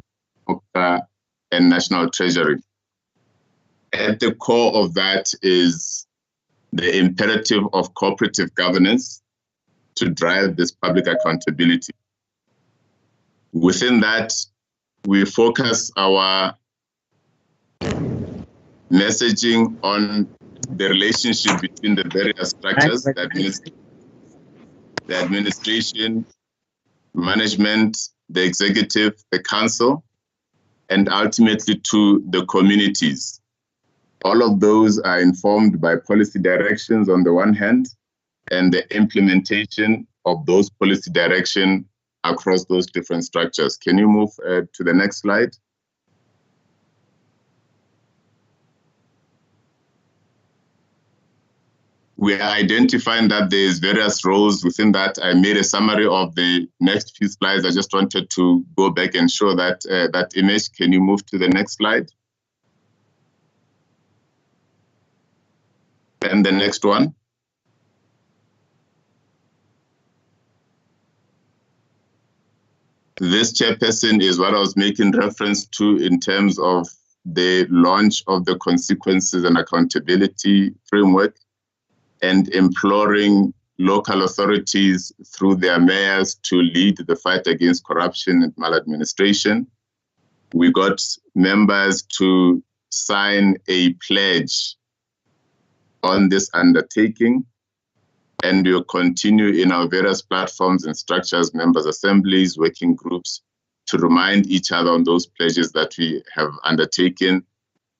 SCOPA, and National Treasury. At the core of that is the imperative of cooperative governance to drive this public accountability. Within that, we focus our messaging on the relationship between the various structures, that means the administration, management, the executive, the council, and ultimately to the communities. All of those are informed by policy directions on the one hand, and the implementation of those policy directions across those different structures. Can you move to the next slide? We are identifying that there's various roles within that. I made a summary of the next few slides. I just wanted to go back and show that, that image. Can you move to the next slide? And the next one. This, Chairperson, is what I was making reference to in terms of the launch of the consequences and accountability framework and imploring local authorities through their mayors to lead the fight against corruption and maladministration. We got members to sign a pledge on this undertaking, and we'll continue in our various platforms and structures, members' assemblies, working groups, to remind each other on those pledges that we have undertaken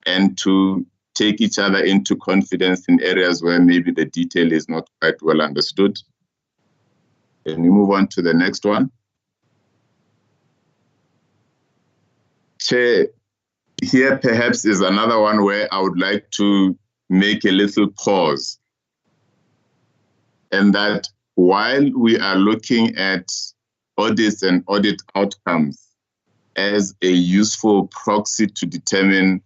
and to take each other into confidence in areas where maybe the detail is not quite well understood. Can we move on to the next one? Chair, here perhaps is another one where I would like to make a little pause. And that while we are looking at audits and audit outcomes as a useful proxy to determine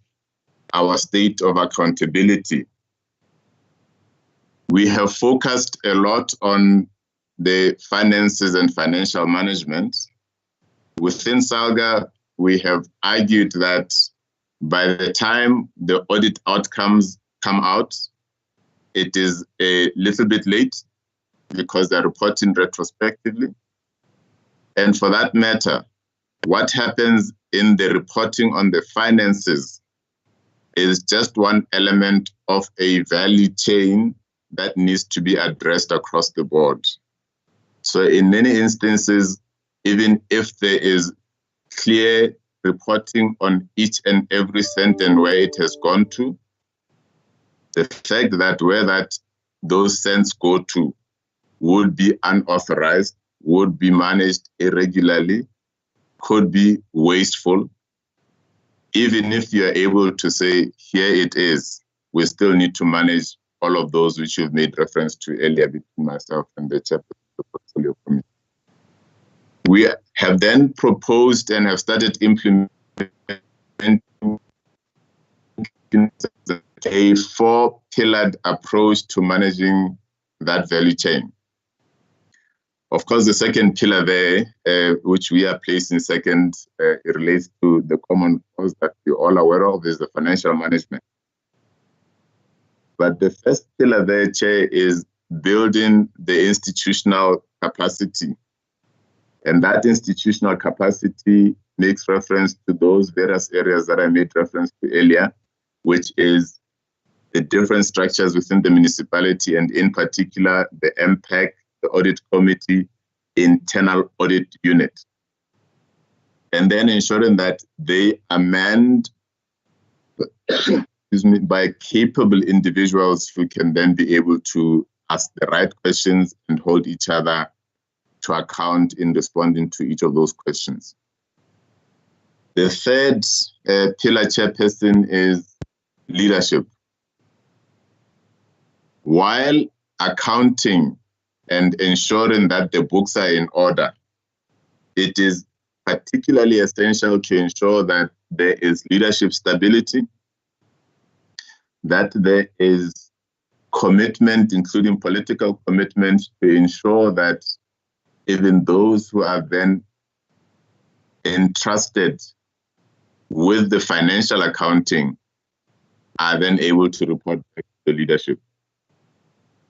our state of accountability, we have focused a lot on the finances and financial management. Within SALGA, we have argued that by the time the audit outcomes come out, it is a little bit late because they're reporting retrospectively. And for that matter, what happens in the reporting on the finances is just one element of a value chain that needs to be addressed across the board. So in many instances, even if there is clear reporting on each and every cent and where it has gone to, the fact that where that those cents go to would be unauthorized, would be managed irregularly, could be wasteful. Even if you are able to say, here it is, we still need to manage all of those which you've made reference to earlier between myself and the chairperson of the portfolio committee. We have then proposed and have started implementing a four-pillared approach to managing that value chain. Of course, the second pillar there, which we are placing second, it relates to the common cause that you're all aware of, is the financial management. But the first pillar there, Chair, is building the institutional capacity. And that institutional capacity makes reference to those various areas that I made reference to earlier, which is the different structures within the municipality, and in particular, the MPAC, the audit committee, internal audit unit. And then ensuring that they are manned by capable individuals who can then be able to ask the right questions and hold each other to account in responding to each of those questions. The third pillar, Chairperson, is leadership. While accounting and ensuring that the books are in order, it is particularly essential to ensure that there is leadership stability, that there is commitment, including political commitment, to ensure that even those who are then entrusted with the financial accounting are then able to report back to the leadership.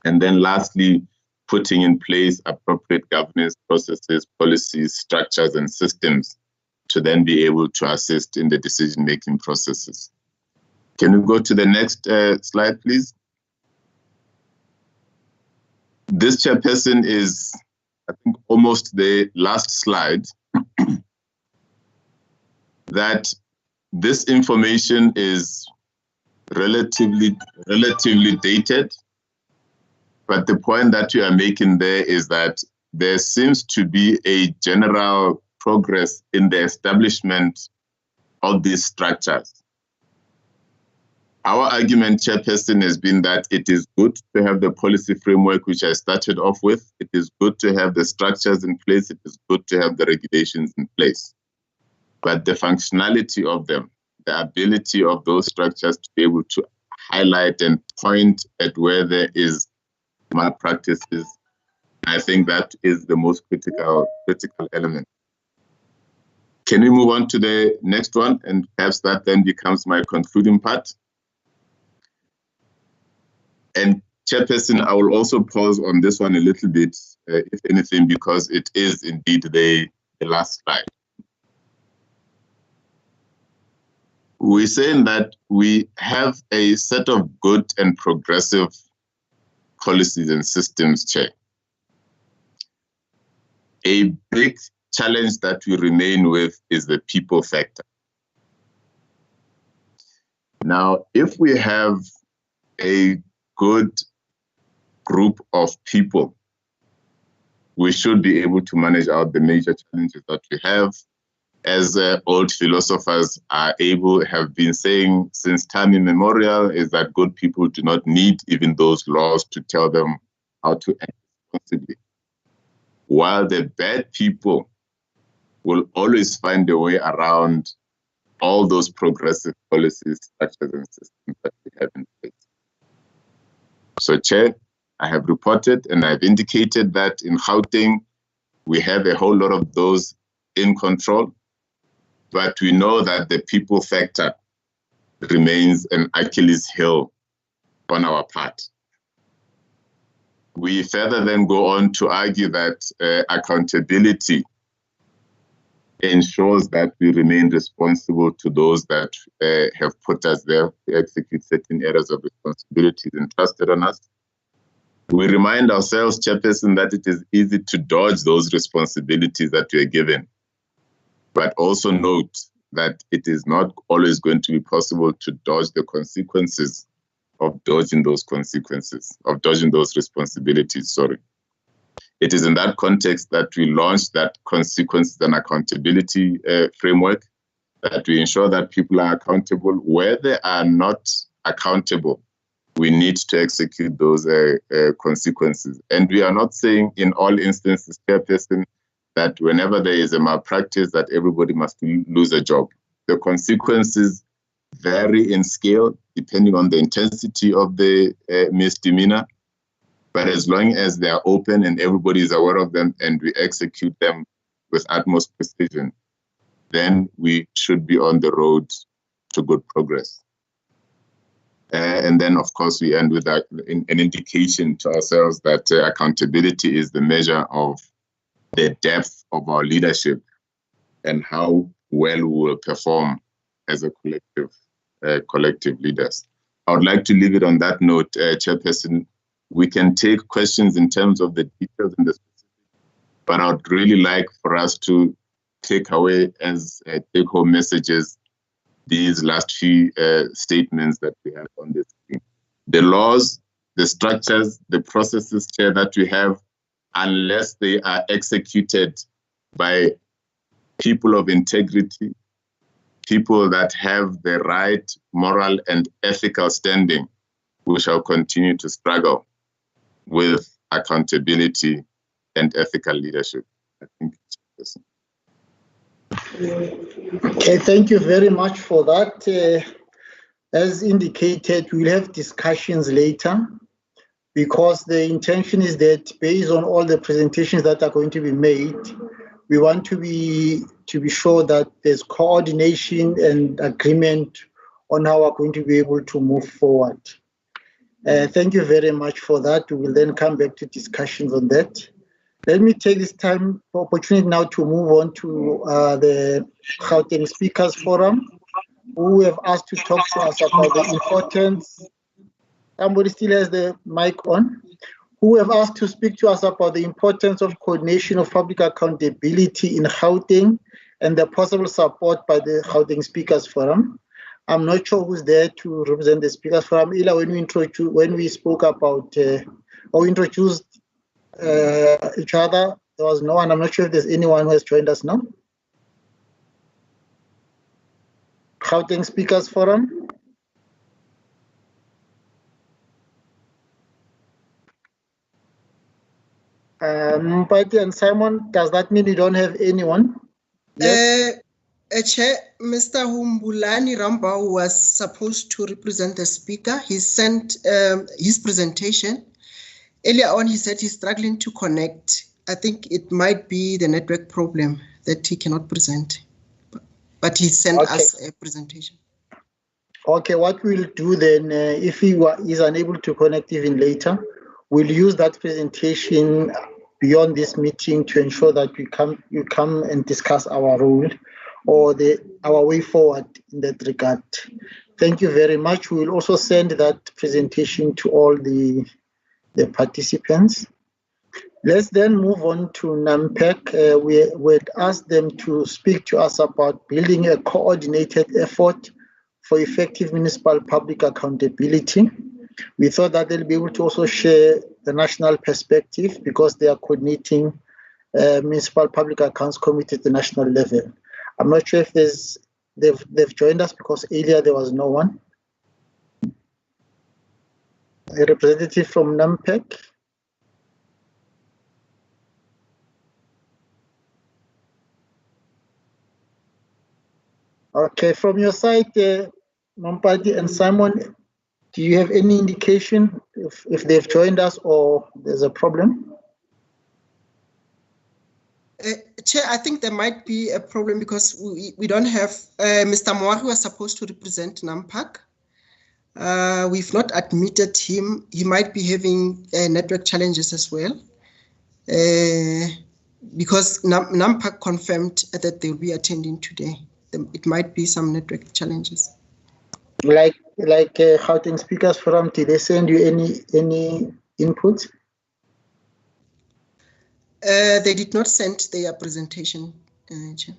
And then lastly, putting in place appropriate governance processes, policies, structures, and systems to then be able to assist in the decision-making processes. Can we go to the next slide, please? This, Chairperson, is, I think, almost the last slide. That this information is relatively dated, but the point that you are making there is that there seems to be a general progress in the establishment of these structures. Our argument, Chairperson, has been that it is good to have the policy framework, which I started off with. It is good to have the structures in place. It is good to have the regulations in place. But the functionality of them, the ability of those structures to be able to highlight and point at where there is malpractices, I think that is the most critical element. Can we move on to the next one? And perhaps that then becomes my concluding part. And Chairperson, I will also pause on this one a little bit, if anything, because it is indeed the last slide. We're saying that we have a set of good and progressive policies and systems, Chair. A big challenge that we remain with is the people factor. Now, if we have a good group of people, we should be able to manage out the major challenges that we have. As old philosophers have been saying since time immemorial, is that good people do not need even those laws to tell them how to act responsibly. While the bad people will always find a way around all those progressive policies, structures, and systems that we have in place. So, Chair, I have reported and I've indicated that in Gauteng, we have a whole lot of those in control. But we know that the people factor remains an Achilles heel on our part. We further then go on to argue that accountability ensures that we remain responsible to those that have put us there to execute certain areas of responsibilities entrusted on us. We remind ourselves, Chairperson, that it is easy to dodge those responsibilities that we are given. But also note that it is not always going to be possible to dodge the consequences of dodging those responsibilities, sorry. It is in that context that we launched that consequences and accountability framework, that we ensure that people are accountable. Where they are not accountable, we need to execute those consequences. And we are not saying in all instances, Chairperson, that whenever there is a malpractice that everybody must lose a job. The consequences vary in scale depending on the intensity of the misdemeanor. But as long as they are open and everybody is aware of them and we execute them with utmost precision, then we should be on the road to good progress. And then, of course, we end with an indication to ourselves that accountability is the measure of the depth of our leadership and how well we will perform as a collective leaders. I would like to leave it on that note, Chairperson. We can take questions in terms of the details and the specifics, but I would really like for us to take away as take-home messages these last few statements that we have on this screen. The laws, the structures, the processes, Chair, that we have, unless they are executed by people of integrity, people that have the right moral and ethical standing, we shall continue to struggle with accountability and ethical leadership. I think. Okay, thank you very much for that. As indicated, we'll have discussions later because the intention is that based on all the presentations that are going to be made, we want to be sure that there's coordination and agreement on how we're going to be able to move forward. Thank you very much for that. We will then come back to discussions on that. Let me take this opportunity now to move on to the Gauteng Speakers Forum, who have asked to talk to us about the importance. Somebody still has the mic on. Who have asked to speak to us about the importance of coordination of public accountability in Gauteng and the possible support by the Gauteng Speakers Forum. I'm not sure who's there to represent the Speakers Forum. Ila, when we spoke about or introduced each other, there was no one. I'm not sure if there's anyone who has joined us now. Gauteng Speakers Forum. Mpati and Simon, does that mean you don't have anyone? Yes. Chair, Mr. Humbulani Ramba was supposed to represent the speaker. He sent his presentation. Earlier on, he said he's struggling to connect. I think it might be the network problem that he cannot present. But he sent us a presentation. Okay, what we'll do then, if he is unable to connect even later, we'll use that presentation beyond this meeting to ensure that you come and discuss our role or our way forward in that regard. Thank you very much. We will also send that presentation to all the participants. Let's then move on to NAMPEC. We would ask them to speak to us about building a coordinated effort for effective municipal public accountability. We thought that they'll be able to also share the national perspective because they are coordinating Municipal Public Accounts Committee at the national level. I'm not sure if they've joined us because earlier there was no one. A representative from NAMPEC. Okay, from your side, Mampati and Simon, do you have any indication if they've joined us or there's a problem? Chair, I think there might be a problem because we don't have Mr. Moa, who was supposed to represent NAMPAC. We've not admitted him. He might be having network challenges as well. Because NAMPAC confirmed that they'll be attending today. It might be some network challenges. Like Gauteng Speakers Forum, did they send you any input? They did not send their presentation, Chair.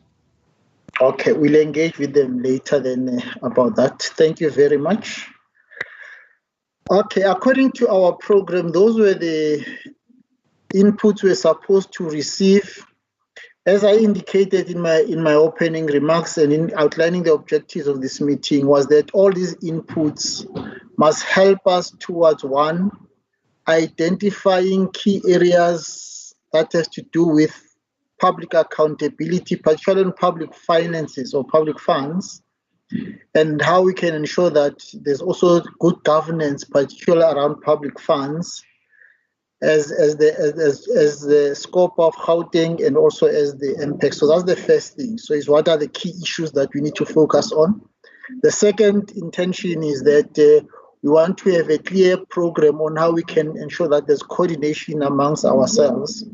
Okay, we'll engage with them later then about that. Thank you very much. Okay, according to our program, those were the inputs we're supposed to receive. As I indicated in my opening remarks and in outlining the objectives of this meeting, was that all these inputs must help us towards one, identifying key areas that has to do with public accountability, particularly in public finances or public funds, and how we can ensure that there's also good governance, particularly around public funds. as the scope of Gauteng and also as the impact. So that's the first thing. So it's what are the key issues that we need to focus on. The second intention is that we want to have a clear program on how we can ensure that there's coordination amongst ourselves.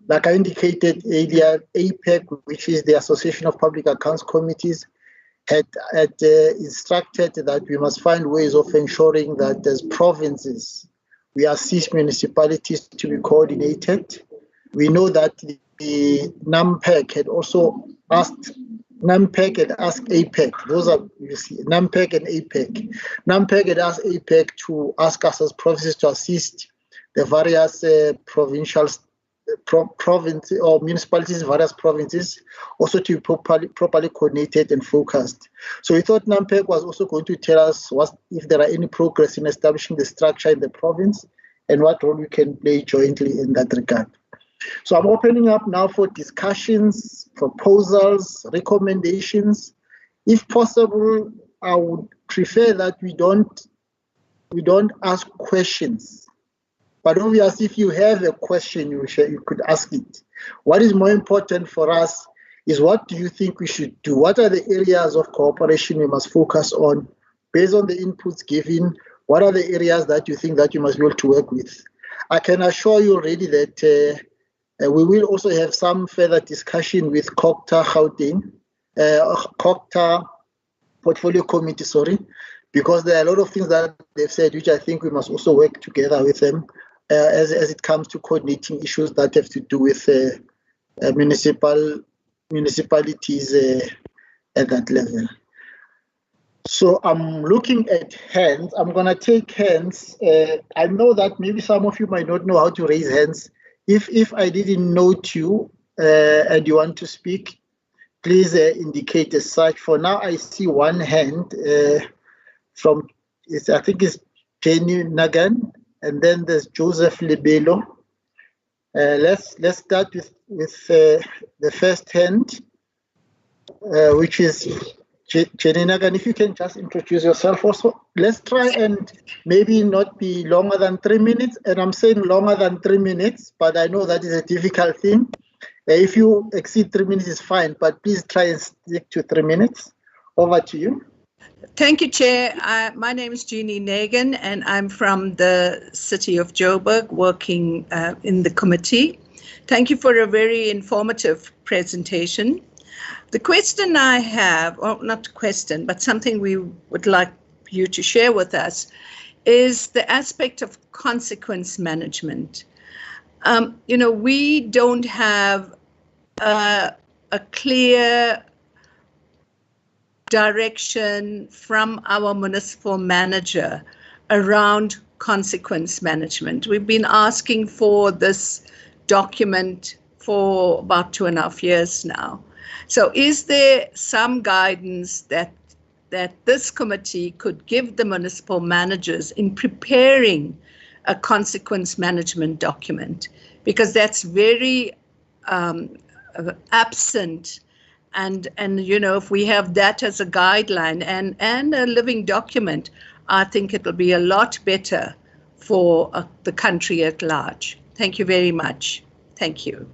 Like I indicated earlier, APEC, which is the Association of Public Accounts Committees, had instructed that we must find ways of ensuring that as provinces, we assist municipalities to be coordinated. We know that the NAMPEC had also asked, NAMPEC had asked APEC, those are, you see, NAMPEC and APEC. NAMPEC had asked APEC to ask us as provinces to assist the various provincial province or municipalities, various provinces, also to be properly coordinated and focused. So we thought NAMPEC was also going to tell us if there are any progress in establishing the structure in the province and what role we can play jointly in that regard. So I'm opening up now for discussions, proposals, recommendations. If possible, I would prefer that we don't ask questions. But obviously, if you have a question, you could ask it. What is more important for us is what do you think we should do? What are the areas of cooperation we must focus on? Based on the inputs given, what are the areas that you think that you must be able to work with? I can assure you already that we will also have some further discussion with COCTA Gauteng, COCTA Portfolio Committee, sorry, because there are a lot of things that they've said which I think we must also work together with them. As it comes to coordinating issues that have to do with municipalities at that level. So I'm looking at hands. I'm going to take hands. I know that maybe some of you might not know how to raise hands. If I didn't note you and you want to speak, please indicate as such. For now, I see one hand from, I think it's Jenny Nagan. And then there's Joseph Lebelo. Let's start with the first hand, which is Jenny Nagan. If you can just introduce yourself also. Let's try and maybe not be longer than 3 minutes. And I'm saying longer than 3 minutes, but I know that is a difficult thing. If you exceed 3 minutes, it's fine, but please try and stick to 3 minutes. Over to you. Thank you, Chair. My name is Jeannie Nagan, and I'm from the city of Joburg, working in the committee. Thank you for a very informative presentation. The question I have, or not question, but something we would like you to share with us, is the aspect of consequence management. We don't have a clear direction from our municipal manager around consequence management. We've been asking for this document for about 2.5 years now. So is there some guidance that this committee could give the municipal managers in preparing a consequence management document? Because that's very absent. And if we have that as a guideline and a living document, I think it'll be a lot better for the country at large. Thank you very much. Thank you.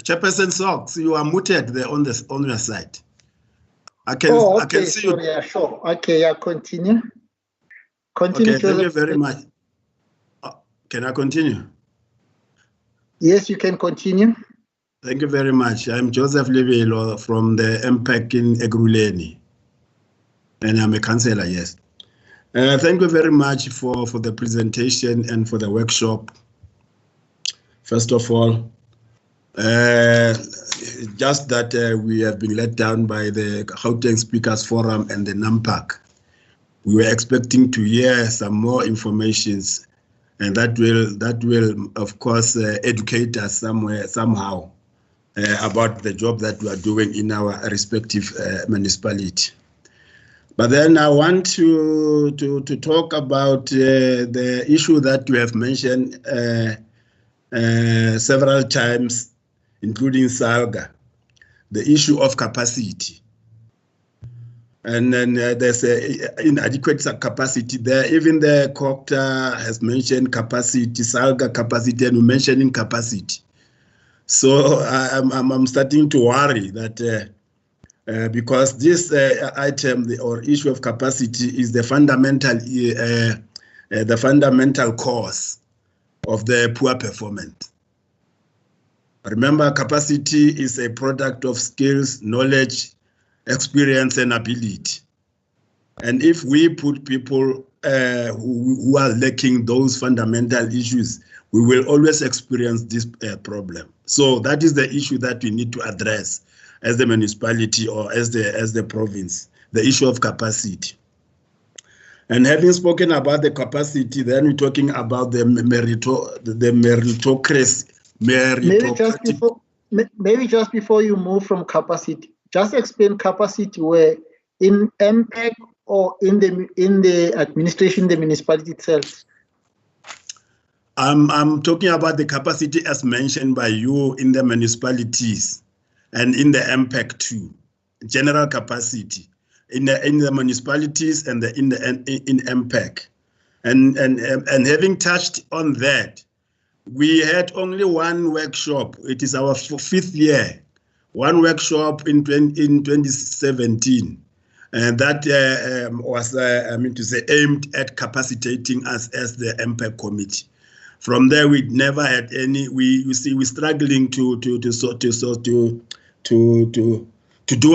Chairperson Socks, you are muted there on your side. I can see sorry, you. Yeah, sure. Okay, yeah, continue. Continue. Okay, thank you very much. Can I continue? Yes, you can continue. Thank you very much. I'm Joseph Lebelo from the MPEC in Ekurhuleni, and I'm a councillor, yes. Thank you very much for the presentation and for the workshop. First of all, just that we have been let down by the Gauteng Speakers Forum and the NAMPAC. We were expecting to hear some more informations, and that will of course educate us somehow about the job that we are doing in our respective municipality. But then I want to talk about the issue that you have mentioned several times, including SALGA, the issue of capacity. And then there's inadequate capacity there. Even the COCTA has mentioned capacity, SALGA capacity, and we're mentioning capacity. So I'm starting to worry that because this item or issue of capacity is the fundamental cause of the poor performance. Remember, capacity is a product of skills, knowledge, experience, and ability. And if we put people who are lacking those fundamental issues, we will always experience this problem. So that is the issue that we need to address as the municipality or as the province, the issue of capacity. And having spoken about the capacity, then we're talking about the meritocracy. Maybe just before you move from capacity, just explain capacity where in MPEC or in the administration, the municipality itself. I'm talking about the capacity as mentioned by you in the municipalities and in the MPEC too, general capacity in the municipalities and in MPEC. And having touched on that, we had only one workshop. It is our 5th year. One workshop in 2017, and that was, aimed at capacitating us as the MPEC committee. From there, we never had any. We're struggling to do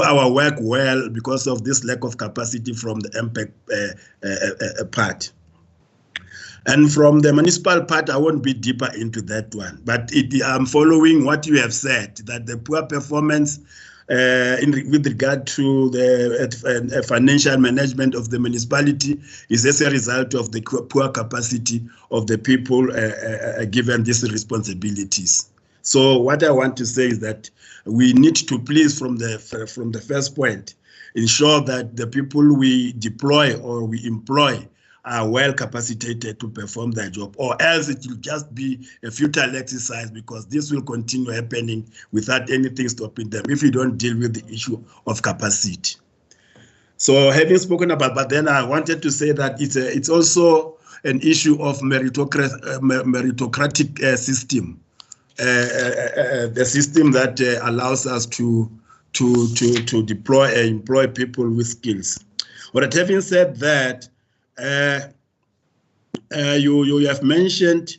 our work well because of this lack of capacity from the MPEC part. And from the municipal part, I won't be deeper into that one. But I'm following what you have said, that the poor performance with regard to the financial management of the municipality is as a result of the poor capacity of the people given these responsibilities. So what I want to say is that we need to please, from the first point, ensure that the people we deploy or we employ are well capacitated to perform their job, or else it will just be a futile exercise, because this will continue happening without anything stopping them if you don't deal with the issue of capacity. So having spoken about, but then I wanted to say that it's also an issue of meritocratic system, the system that allows us to deploy and employ people with skills. But having said that, you have mentioned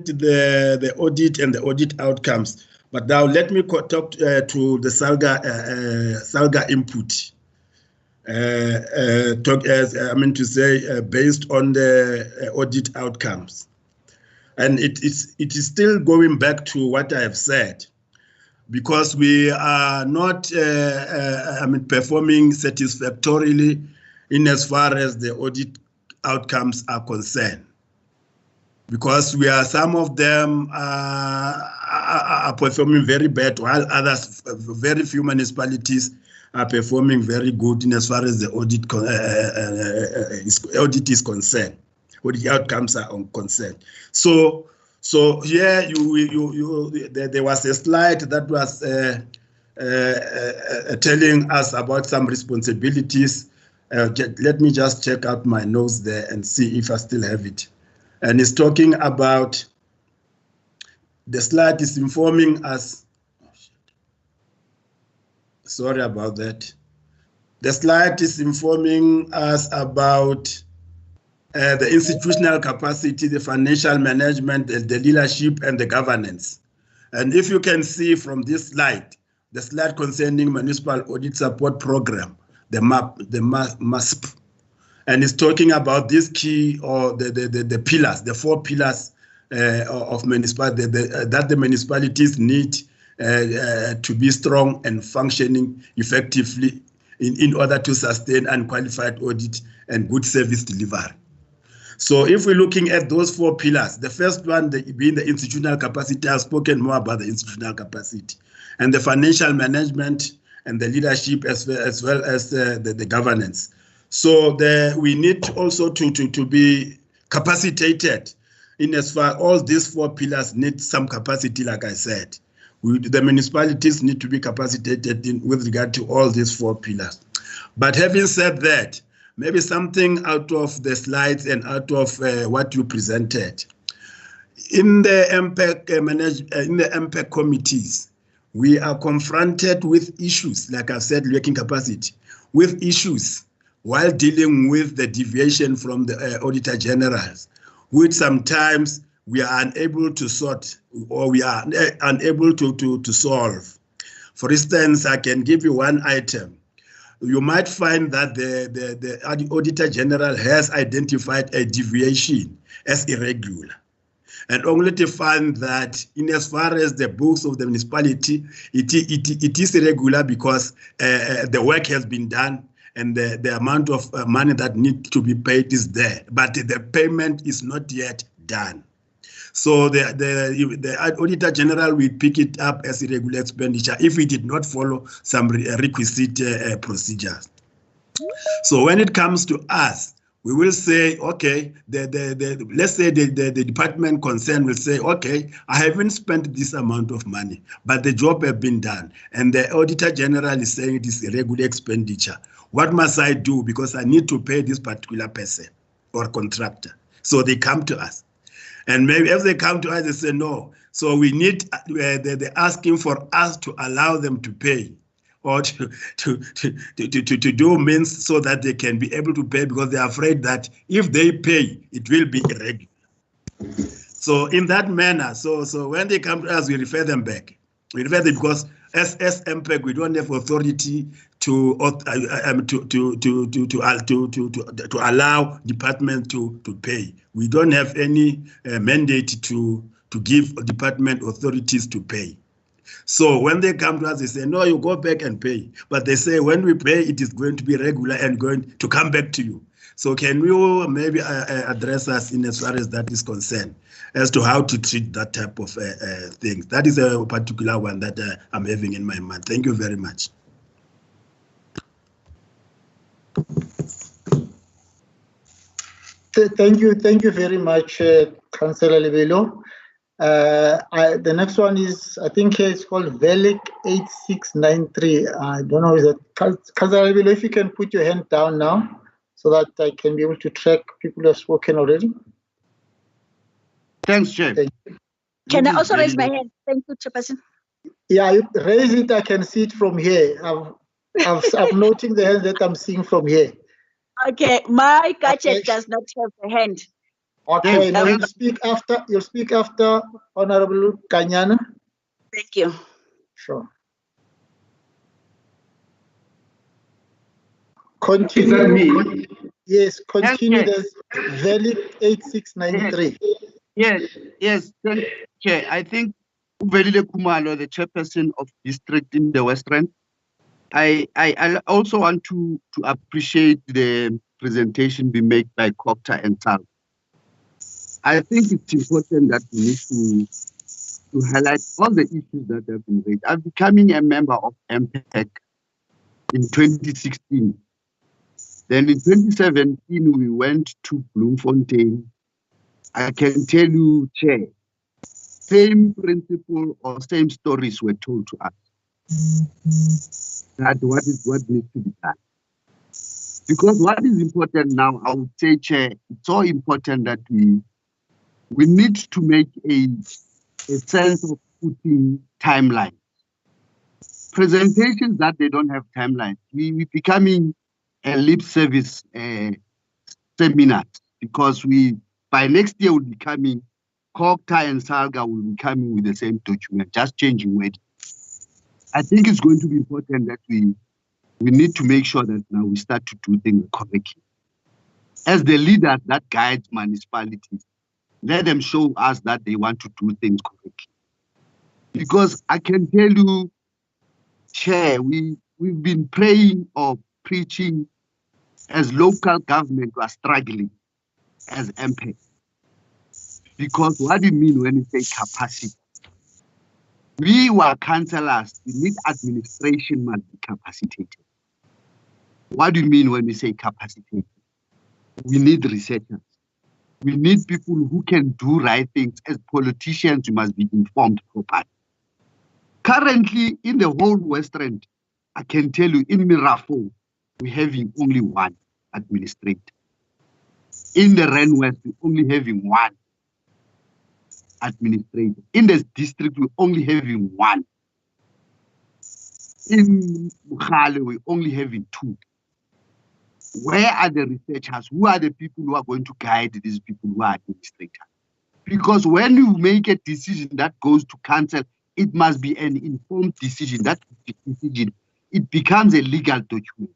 the audit and the audit outcomes, but now let me talk to the SALGA input. Based on the audit outcomes, and it is still going back to what I have said, because we are not performing satisfactorily in as far as the audit outcomes are concerned, because some of them are performing very bad, while others, very few municipalities, are performing very good in as far as the audit is concerned, audit outcomes are concerned. So here there was a slide that was telling us about some responsibilities. Let me just check out my notes there and see if I still have it. And it's talking about, the slide is informing us, sorry about that. The slide is informing us about the institutional capacity, the financial management, the leadership, and the governance. And if you can see from this slide, the slide concerning Municipal Audit Support Program, the MASP, and it's talking about this key, or the pillars, the 4 pillars of municipality that the municipalities need to be strong and functioning effectively in order to sustain unqualified audit and good service delivery. So if we're looking at those 4 pillars, the first one being the institutional capacity, I've spoken more about the institutional capacity, and the financial management and the leadership as well as the governance. So we need also to be capacitated in as far all these 4 pillars need some capacity, like I said. The municipalities need to be capacitated with regard to all these 4 pillars. But having said that, maybe something out of the slides and out of what you presented. In the MPEC committees, we are confronted with issues, like I said, lacking capacity, with issues while dealing with the deviation from the Auditor Generals, which sometimes we are unable to sort or we are unable to solve. For instance, I can give you one item. You might find that the Auditor General has identified a deviation as irregular, and only to find that in as far as the books of the municipality, it is irregular because the work has been done and the amount of money that needs to be paid is there, but the payment is not yet done. So the Auditor General will pick it up as irregular expenditure if it did not follow some requisite procedures. So when it comes to us, we will say, okay, let's say the department concerned will say, okay, I haven't spent this amount of money, but the job has been done. And the Auditor General is saying it is irregular expenditure. What must I do? Because I need to pay this particular person or contractor. So they come to us. And maybe if they come to us, they say no. So we need, they're asking for us to allow them to pay or to do means so that they can be able to pay, because they're afraid that if they pay, it will be irregular. So in that manner, so when they come to us, we refer them back. We refer them because as MPEC, we don't have authority to allow department to pay. We don't have any mandate to give department authorities to pay. So when they come to us, they say, no, you go back and pay. But they say, when we pay, it is going to be regular and going to come back to you. So can you maybe address us in as far as that is concerned, as to how to treat that type of things? That is a particular one that I'm having in my mind. Thank you very much. Thank you very much, Councillor Lebelo. The next one is, I think it's called VELIC 8693. I don't know, is it Councillor Lebelo, if you can put your hand down now so that I can be able to track people who have spoken already. Thanks, Chair. Can I also raise my hand? Thank you, Chairperson. Yeah, you raise it, I can see it from here. I'm noting the hand that I'm seeing from here. Okay, my gadget does not have a hand. Okay, now you'll speak after Honorable Kanyana. Thank you. Sure. Continue. Is that me? Yes, continue. There's VELIC 8693. Yes, Chair. I think Uvelile Kumalo, the chairperson of district in the West Rand, I also want to appreciate the presentation being made by Cooperative and SALGA. I think it's important that we need to highlight all the issues that have been raised. I'm becoming a member of MPEC in 2016. Then in 2017, we went to Bloemfontein. I can tell you, Chair, same principle or same stories were told to us. That what needs to be done. Because what is important now, I would say, Chair, it's so important that we need to make a sense of putting timelines. Presentations that they don't have timelines. We're becoming a lip service seminar, because by next year we'll be coming, Cooperative and SALGA will be coming with the same document, just changing wording. I think it's going to be important that we need to make sure that now we start to do things correctly. As the leader that guides municipalities, let them show us that they want to do things correctly. Because I can tell you, Chair, we've been praying or preaching as local government are struggling as MPEC. Because what do you mean when you say capacity? We were councillors. We need administration must be capacitated. What do you mean when we say capacitated? We need researchers. We need people who can do right things. As politicians, we must be informed properly. Currently, in the whole West End, I can tell you, in Mirafo, we're having only one administrator. In the Rand West, we're only having one administrator. In the district, we're only having one. In Bukhale, we're only having two. Where are the researchers? Who are the people who are going to guide these people who are administrators? Because when you make a decision that goes to council, it must be an informed decision. That decision, it becomes a legal document.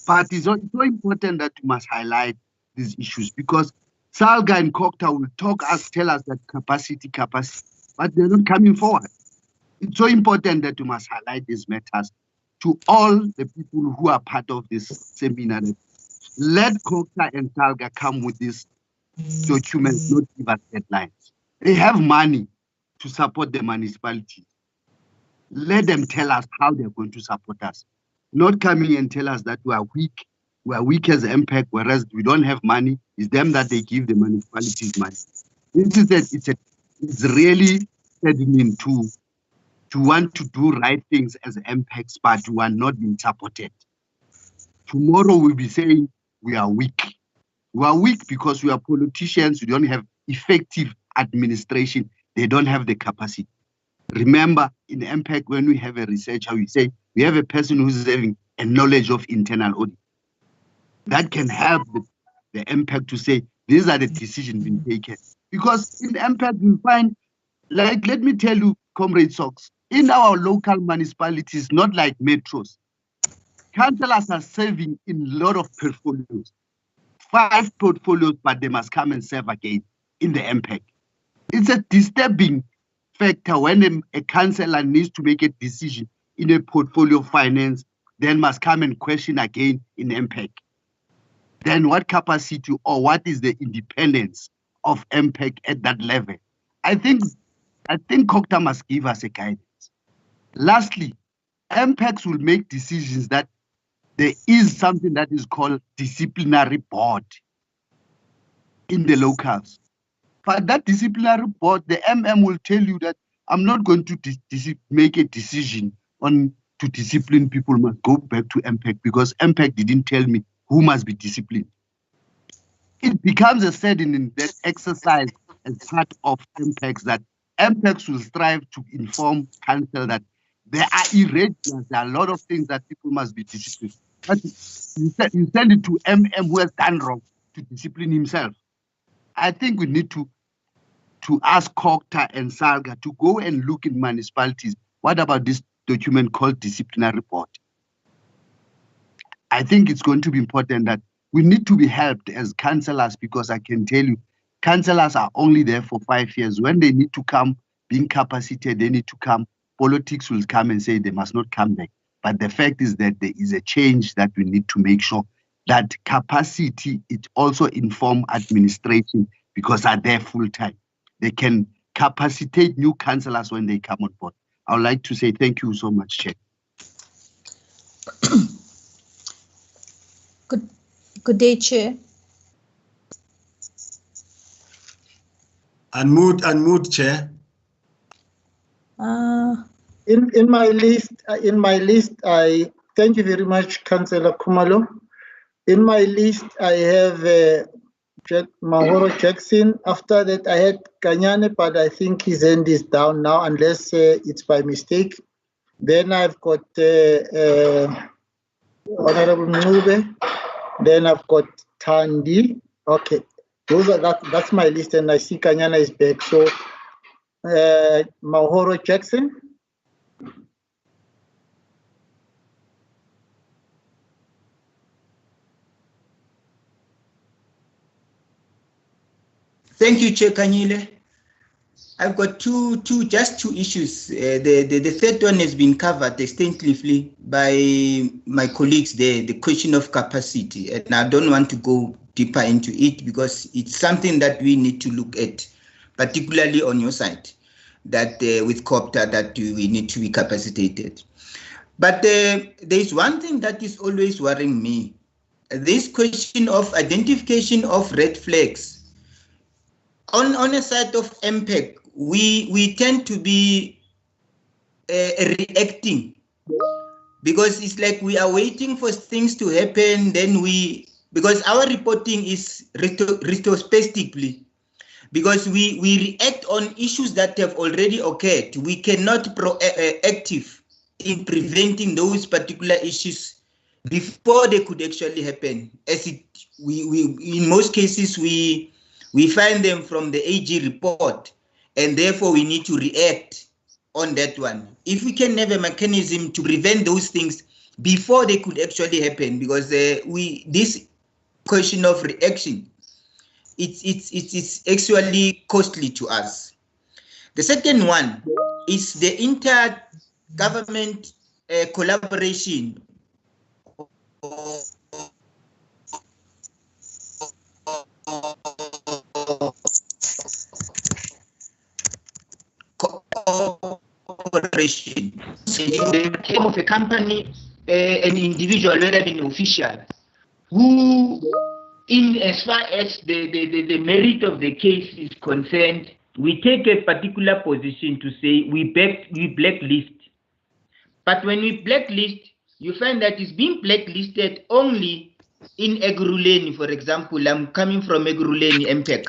But it's so important that we must highlight these issues, because SALGA and COCTA will tell us that capacity, but they're not coming forward. It's so important that we must highlight these matters to all the people who are part of this seminar. Let COCTA and SALGA come with this document, not give us deadlines. They have money to support the municipalities. Let them tell us how they're going to support us. Not coming and tell us that we are weak as MPEC, whereas we don't have money. It's them that they give the municipalities money. It's really saddening to want to do right things as MPECs, but we are not being supported. Tomorrow we'll be saying we are weak. We are weak because we are politicians. We don't have effective administration. They don't have the capacity. Remember, in MPEC, when we have a researcher, we say we have a person who's having a knowledge of internal audit. That can help the MPEC to say, these are the decisions being taken. Because in MPEC, we find, like, let me tell you, Comrade Sox, in our local municipalities, not like metros, councillors are serving in a lot of portfolios. 5 portfolios, but they must come and serve again in the MPEC. It's a disturbing factor when a councillor needs to make a decision in a portfolio of finance, then must come and question again in MPEC. Then what capacity or what is the independence of MPEC at that level? I think COCTA must give us a guidance. Lastly, MPECs will make decisions that there is something that is called disciplinary board in the locals. But that disciplinary board, the MM will tell you that I'm not going to make a decision on to discipline people, must go back to MPEC because MPEC didn't tell me who must be disciplined. It becomes a setting in that exercise as part of MPECs that MPECs will strive to inform council that there are irregulars, there are a lot of things that people must be disciplined. But you send it to MM who has done wrong to discipline himself. I think we need to ask COCTA and SALGA to go and look in municipalities. What about this document called disciplinary report? I think it's going to be important that we need to be helped as councillors, because I can tell you, councillors are only there for 5 years. When they need to come, being capacitated, they need to come. Politics will come and say they must not come back. But the fact is that there is a change that we need to make sure that capacity, it also inform administration, because are there full time. They can capacitate new councillors when they come on board. I would like to say thank you so much, Chair. Good day, Chair. Unmute, Chair. In my list, I thank you very much, Councillor Khumalo. In my list, I have Mahoro Jackson. After that, I had Kanyane, but I think his hand is down now, unless it's by mistake. Then I've got Honorable Mube. Then I've got Tandi. Okay, that's my list, and I see Kanyana is back. So Mahoro Jackson. Thank you, Chair Kanyile. I've got two issues. The third one has been covered extensively by my colleagues there, the question of capacity. And I don't want to go deeper into it because it's something that we need to look at, particularly on your side. that with COPTA that we need to be capacitated. But there is one thing that is always worrying me. This question of identification of red flags. On a side of MPEC, we tend to be reacting, because it's like we are waiting for things to happen, then because our reporting is retrospectively, because we react on issues that have already occurred. We cannot proactive in preventing those particular issues before they could actually happen. In most cases, we find them from the AG report, and therefore we need to react on that one. If we can have a mechanism to prevent those things before they could actually happen, because this question of reaction, it's actually costly to us. The second one is the inter-government collaboration. Cooperation. In the case of a company, an individual, whether an official, who, in as far as the merit of the case is concerned, we take a particular position to say we blacklist. But when we blacklist, you find that it's being blacklisted only in Ekurhuleni, for example. I'm coming from Ekurhuleni, MPEC.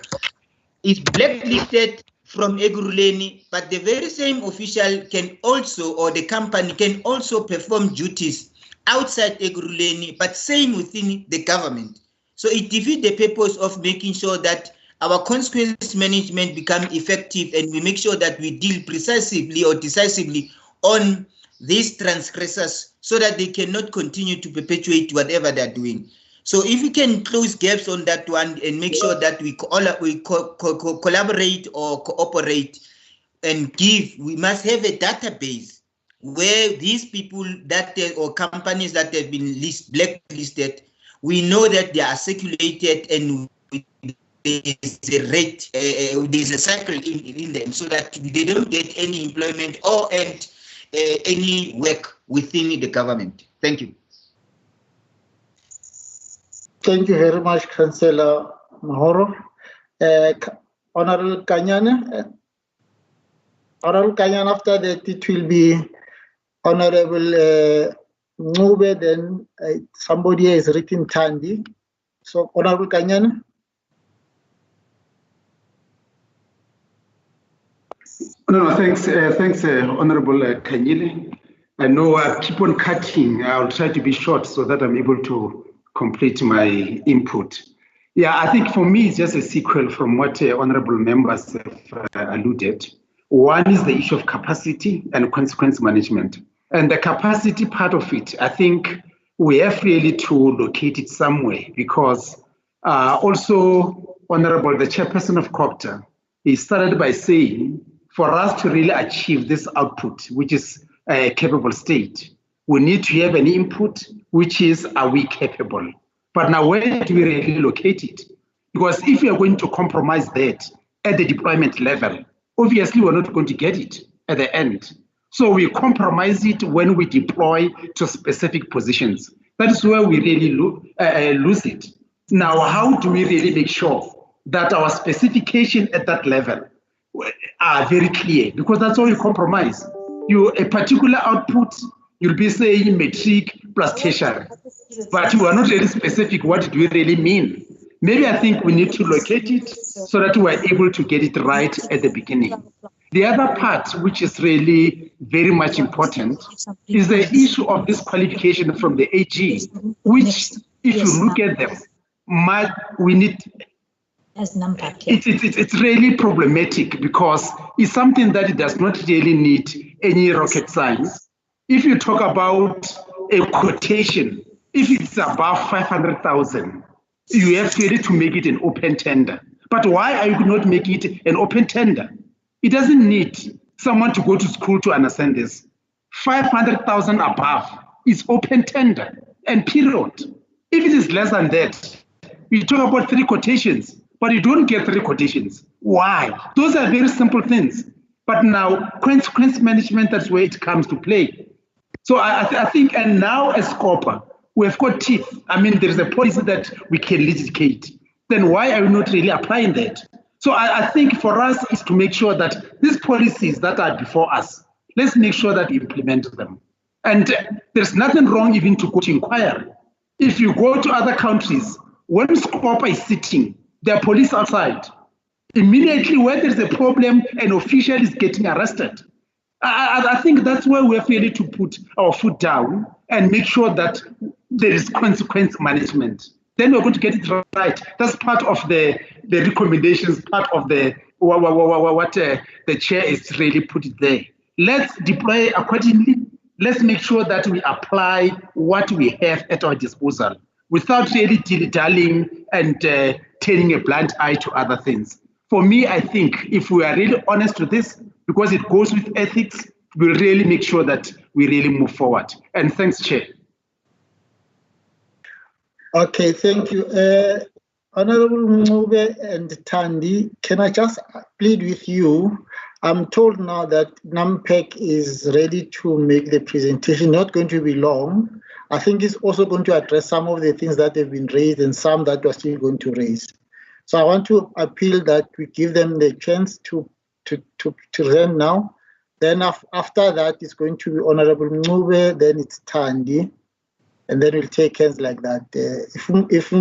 It's blacklisted from Ekurhuleni, but the very same official can also, or the company can also perform duties outside Ekurhuleni, but same within the government. So it defeats the purpose of making sure that our consequence management become effective, and we make sure that we deal precisely or decisively on these transgressors so that they cannot continue to perpetuate whatever they're doing. So if we can close gaps on that one and make sure that we collaborate or cooperate and we must have a database where these people or companies that have been blacklisted, we know that they are circulated and there's a rate, there's a cycle in them, so that they don't get any employment or any work within the government. Thank you. Thank you very much, Councillor Mahoro. Honorable Kanyane. Honorable Kanyane, after that it will be Honorable Ngube, then somebody has written Tandi. So Honorable Kanyane. No, thanks, Honorable Kanyile. I know I keep on cutting. I'll try to be short so that I'm able to complete my input. Yeah, I think for me, it's just a sequel from what honorable members have alluded. One is the issue of capacity and consequence management. And the capacity part of it, I think we have really to locate it somewhere, because also, Honorable, the chairperson of COPTA, he started by saying, for us to really achieve this output, which is a capable state, we need to have an input, which is, are we capable? But now where do we really locate it? Because if we are going to compromise that at the deployment level, obviously we're not going to get it at the end. So we compromise it when we deploy to specific positions. That is where we really lose it. Now, how do we really make sure that our specification at that level are very clear? Because that's how you compromise. A particular output, you'll be saying matric plus tertiary, but you are not really specific. What do we really mean? Maybe I think we need to locate it so that we are able to get it right at the beginning. The other part, which is really very much important, is the issue of this qualification from the AG, which, if you look at them, we need. It's really problematic, because it's something that it does not really need any rocket science. If you talk about a quotation, if it's above 500,000, you have to make it an open tender. But why are you not making it an open tender? It doesn't need someone to go to school to understand this. 500,000 above is open tender, and period. If it is less than that, we talk about 3 quotations, but you don't get 3 quotations. Why? Those are very simple things. But now consequence management, that's where it comes to play. So I think, and now as SCOPA, we've got teeth. I mean, there's a policy that we can litigate. Then why are we not really applying that? So I think for us is to make sure that these policies that are before us, let's make sure that we implement them. And there's nothing wrong even to go to inquiry. If you go to other countries, when SCOPA is sitting, there are police outside. Immediately when there's a problem, an official is getting arrested. I think that's where we have really to put our foot down and make sure that there is consequence management. Then we're going to get it right. That's part of the recommendations, part of the what the chair is really put it there. Let's deploy accordingly. Let's make sure that we apply what we have at our disposal without really dilly-dallying and turning a blind eye to other things. For me, I think if we are really honest with this, because it goes with ethics, we'll really make sure that we really move forward. And thanks, Chair. Okay, thank you. Honorable Mube and Tandi, can I just plead with you? I'm told now that NAMPEC is ready to make the presentation, not going to be long. I think it's also going to address some of the things that have been raised and some that we're still going to raise. So I want to appeal that we give them the chance to present now. Then after that, it's going to be Honorable Mube, then it's Tandi, and then we'll take hands like that. If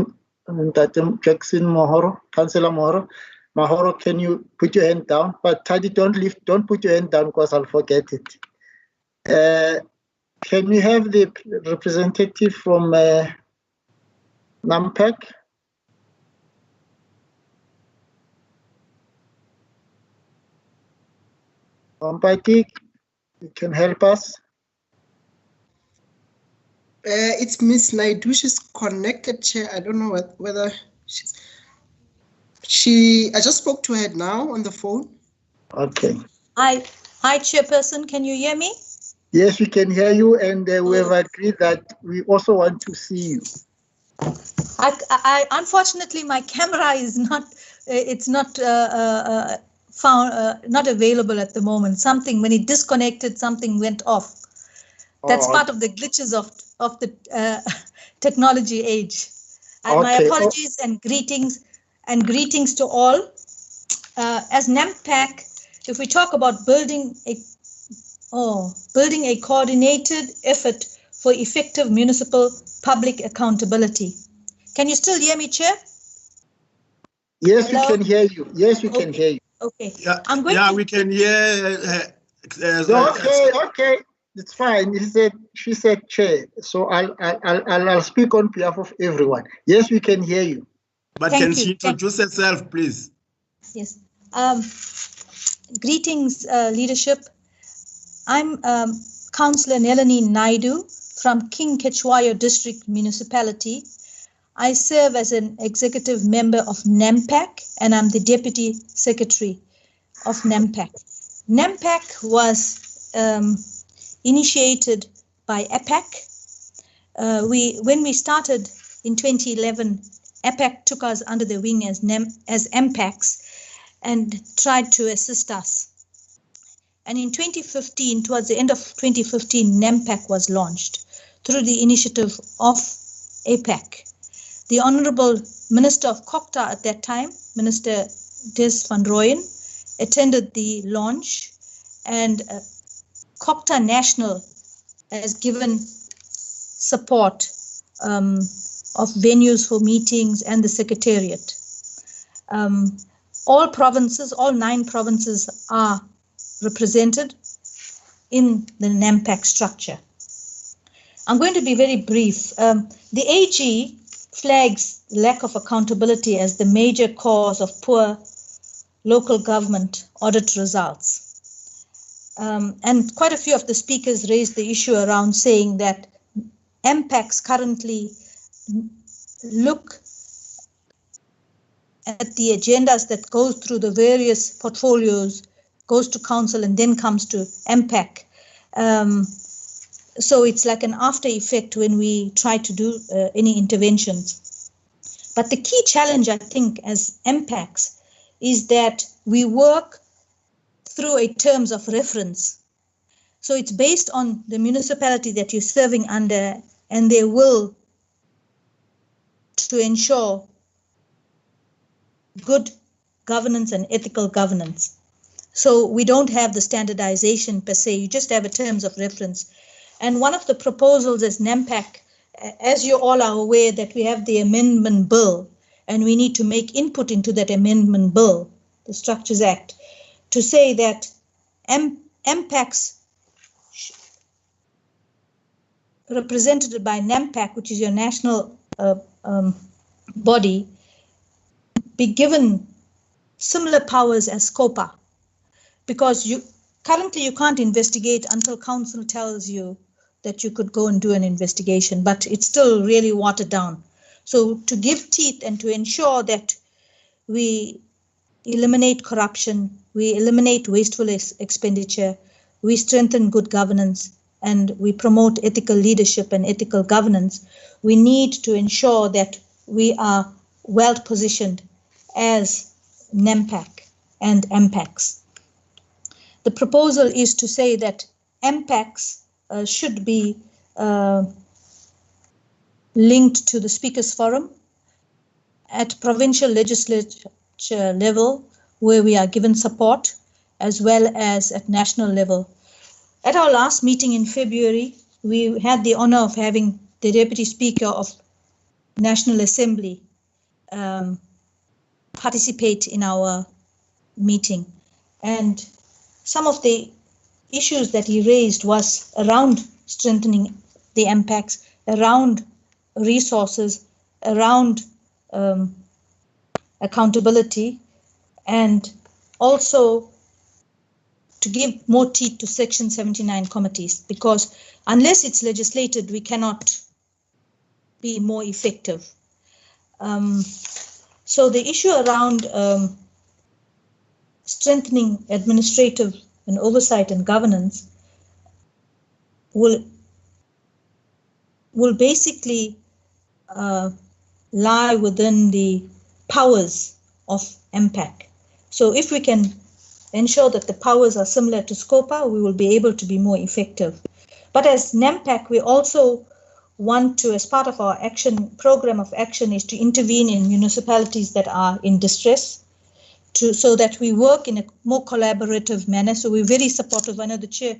Jackson Mohoro, Councillor Mahoro, can you put your hand down? But Tandi, don't put your hand down because I'll forget it. Can we have the representative from NAMPEC? Somebody, you can help us? It's Miss Naidu. She's connected, Chair. I don't know whether she's... I just spoke to her now on the phone. Okay. Hi, Chairperson. Can you hear me? Yes, we can hear you, and we have agreed that we also want to see you. I unfortunately, my camera is not. It's not found. Not available at the moment. Something when it disconnected, something went off. That's part of the glitches of the technology age. My apologies and greetings to all. As NAMPEC, if we talk about building a coordinated effort for effective municipal public accountability. Can you still hear me, Chair? Yes, Hello? We can hear you. Yes, we can hear you. Okay. Yeah, we can hear. Okay. It's fine. She said Chair. So I'll speak on behalf of everyone. Yes, we can hear you. But can she introduce herself, please? Yes. Greetings, leadership. I'm Councillor Nelani Naidu from King Kechwayo District Municipality. I serve as an executive member of NAMPEC, and I'm the Deputy Secretary of NAMPEC. NAMPEC was initiated by APAC. When we started in 2011, APAC took us under the wing as MPACs and tried to assist us. And in 2015, towards the end of 2015, NAMPEC was launched through the initiative of APAC. The Honorable Minister of COCTA at that time, Minister Des van Rooyen, attended the launch, and COCTA National has given support of venues for meetings and the Secretariat. All 9 provinces are represented in the NAMPEC structure. I'm going to be very brief. The AG flags lack of accountability as the major cause of poor local government audit results. And quite a few of the speakers raised the issue around saying that MPACs currently look at the agendas that go through the various portfolios, goes to council and then comes to MPAC. So it's like an after effect when we try to do any interventions. But the key challenge, I think, as MPACs is that we work through a terms of reference. So it's based on the municipality that you're serving under and their will to ensure good governance and ethical governance. So we don't have the standardization per se, you just have a terms of reference. And one of the proposals is NAMPAC, as you all are aware that we have the amendment bill, and we need to make input into that amendment bill, the Structures Act, to say that MPACs represented by NAMPAC, which is your national body, be given similar powers as SCOPA, because currently you can't investigate until council tells you that you could go and do an investigation, but it's still really watered down. So to give teeth and to ensure that we eliminate corruption, we eliminate wasteful expenditure, we strengthen good governance, and we promote ethical leadership and ethical governance, we need to ensure that we are well positioned as NAMPAC and MPACs. The proposal is to say that MPACs should be linked to the Speakers Forum at provincial legislature level, where we are given support, as well as at national level. At our last meeting in February, we had the honor of having the Deputy Speaker of National Assembly participate in our meeting. And some of the issues that he raised was around strengthening the MPACs, around resources, around accountability, and also to give more teeth to Section 79 committees, because unless it's legislated, we cannot be more effective. So the issue around strengthening administrative and oversight and governance will basically lie within the powers of MPAC. So if we can ensure that the powers are similar to SCOPA, we will be able to be more effective. But as NAMPAC, we also want to, as part of our action program of action, is to intervene in municipalities that are in distress, so that we work in a more collaborative manner. So we're very supportive. I know the chair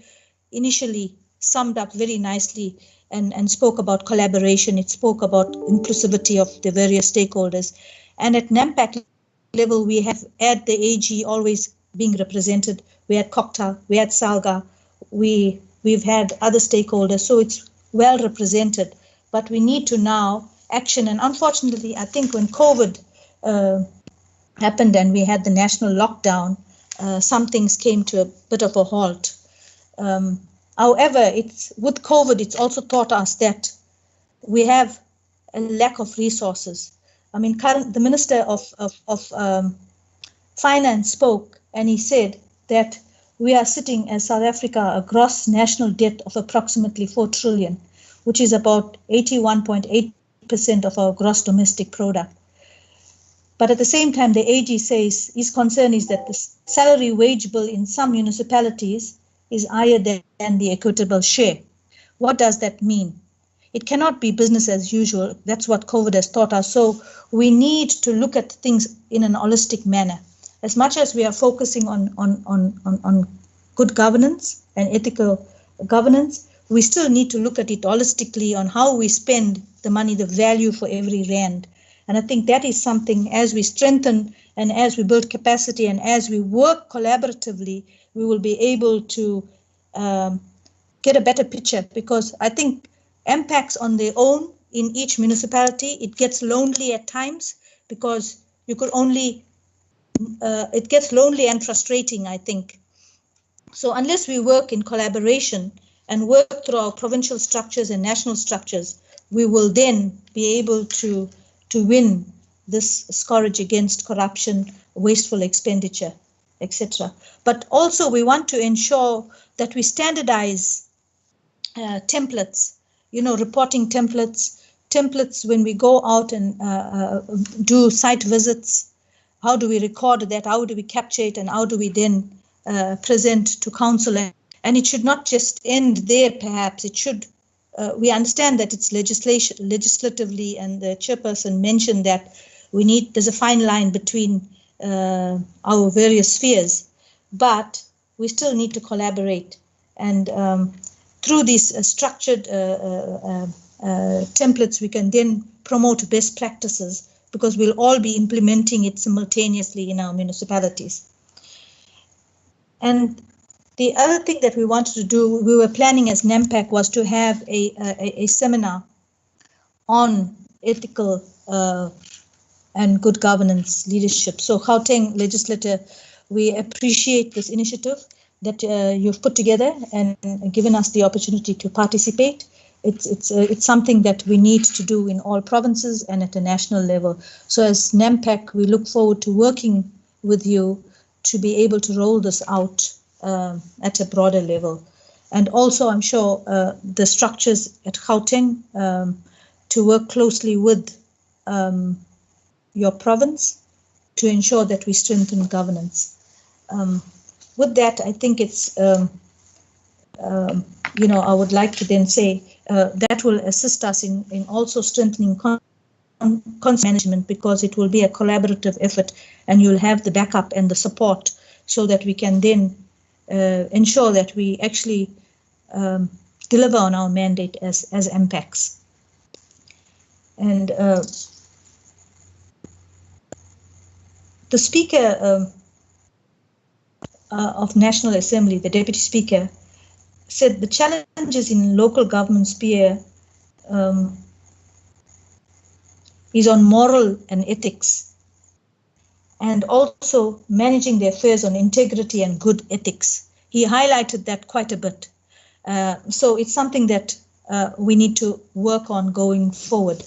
initially summed up very nicely and spoke about collaboration. It spoke about inclusivity of the various stakeholders. And at NAMPAC level, we have had the AG always being represented. We had COCTA, we had SALGA, we've had other stakeholders, so it's well represented. But we need to now action. And unfortunately, I think when COVID happened and we had the national lockdown, some things came to a bit of a halt. However, with COVID, it's also taught us that we have a lack of resources. I mean, the Minister of Finance spoke, and he said that we are sitting as South Africa a gross national debt of approximately 4 trillion, which is about 81.8% of our gross domestic product. But at the same time, the AG says his concern is that the salary wage bill in some municipalities is higher than the equitable share. What does that mean? It cannot be business as usual. That's what COVID has taught us. So we need to look at things in an holistic manner. As much as we are focusing on good governance and ethical governance, we still need to look at it holistically on how we spend the money, the value for every rand. And I think that is something, as we strengthen and as we build capacity and as we work collaboratively, we will be able to get a better picture, because I think MPACs on their own in each municipality, it gets lonely at times, because you could only, it gets lonely and frustrating, I think. So unless we work in collaboration and work through our provincial structures and national structures, we will then be able to win this scourge against corruption, wasteful expenditure, etc. But also we want to ensure that we standardize templates, reporting templates when we go out and do site visits. How do we record that? How do we capture it? And how do we then present to council, and it should not just end there. Perhaps it should. We understand that it's legislatively, and the chairperson mentioned that there's a fine line between our various spheres, but we still need to collaborate, and through these structured templates, we can then promote best practices, because we'll all be implementing it simultaneously in our municipalities. And the other thing that we wanted to do, we were planning as NAMPAC, was to have a seminar on ethical and good governance leadership. So Gauteng Legislature, we appreciate this initiative that you've put together and given us the opportunity to participate. It's something that we need to do in all provinces and at a national level. So as NAMPAC, we look forward to working with you to be able to roll this out at a broader level. And also, I'm sure the structures at Gauteng to work closely with your province to ensure that we strengthen governance. With that, I think it's, I would like to then say that will assist us in also strengthening management, because it will be a collaborative effort, and you'll have the backup and the support so that we can then ensure that we actually deliver on our mandate as MPACs. And the Speaker of National Assembly, the Deputy Speaker, said the challenges in local government sphere is on moral and ethics, and also managing the affairs on integrity and good ethics. He highlighted that quite a bit. So it's something that we need to work on going forward.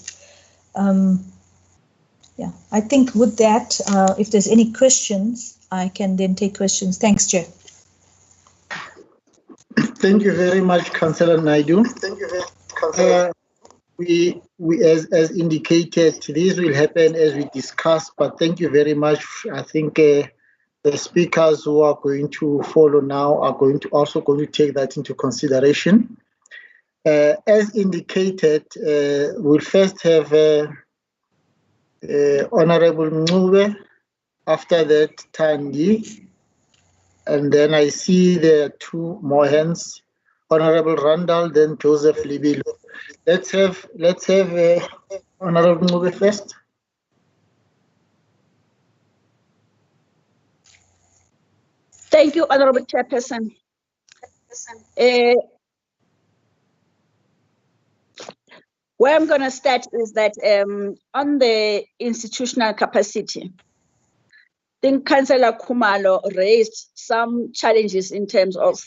Yeah, I think with that, if there's any questions, I can then take questions. Thanks, Chair. Thank you very much, Councillor Naidu. Thank you very much, Councillor. We as indicated, this will happen as we discussed, but thank you very much. I think the speakers who are going to follow now are going to take that into consideration. As indicated, we'll first have Honorable Ncube, after that Tandi, and then I see there are two more hands, Honorable Randall, then Joseph Libilo. Let's have Honorable Ncube first. Thank you, Honorable Chairperson. Where I'm going to start is that on the institutional capacity, I think Councillor Khumalo raised some challenges in terms of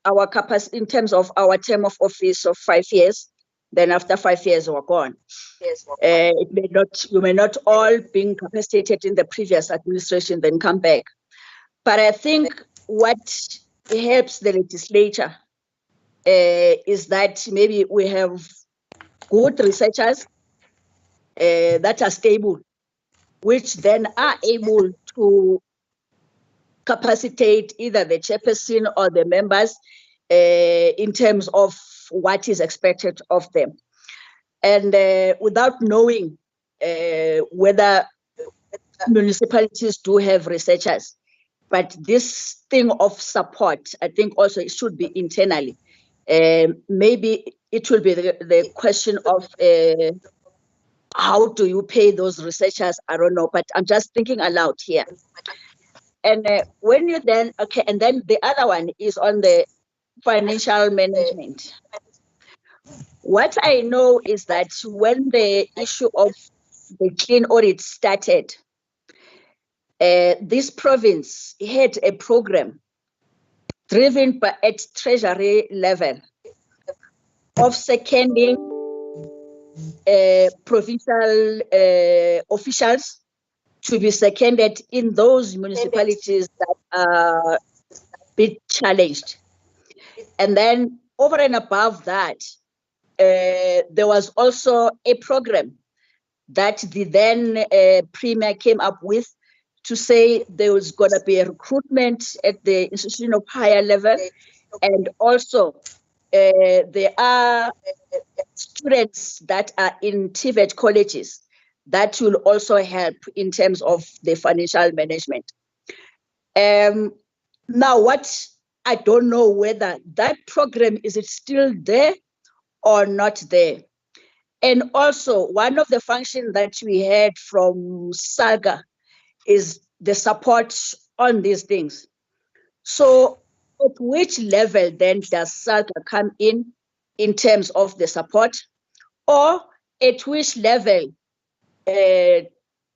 our capacity, in terms of our term of office of 5 years. Then after 5 years, we're gone. We may not all be incapacitated in the previous administration, then come back. But I think what helps the legislature is that maybe we have good researchers that are stable, which then are able to capacitate either the chairperson or the members in terms of what is expected of them. And without knowing whether municipalities do have researchers, but this thing of support, I think also it should be internally. Maybe it will be the question of how do you pay those researchers? I don't know, but I'm just thinking aloud here. And when you then, okay, and then the other one is on the financial management. What I know is that when the issue of the clean audit started, this province had a program driven by at treasury level of seconding provincial officials to be seconded in those municipalities that are a bit challenged. And then over and above that, there was also a program that the then Premier came up with to say there was going to be a recruitment at the institution of higher level, and also there are students that are in TVET colleges that will also help in terms of the financial management. Now, what I don't know whether that program is it still there or not there. And also, one of the functions that we had from SALGA is the support on these things. So at which level then does SALGA come in terms of the support, or at which level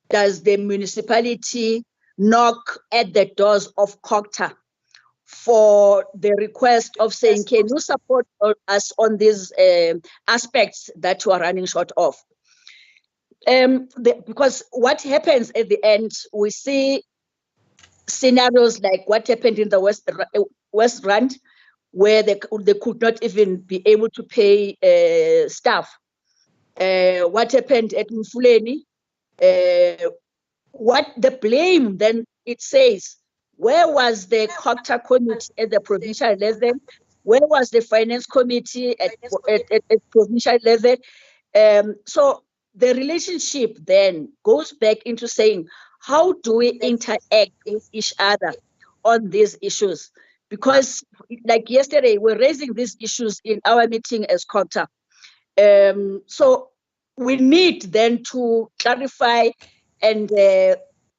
does the municipality knock at the doors of COGTA for the request of saying, can you support us on these aspects that you are running short of? Because what happens at the end, we see scenarios like what happened in the West Rand, where they could not even be able to pay staff. What happened at Mfuleni, what the blame then it says, where was the COGTA committee at the provincial level? Where was the finance committee at provincial level? So the relationship then goes back into saying, how do we interact with each other on these issues? Because like yesterday, we're raising these issues in our meeting as COGTA. So we need then to clarify and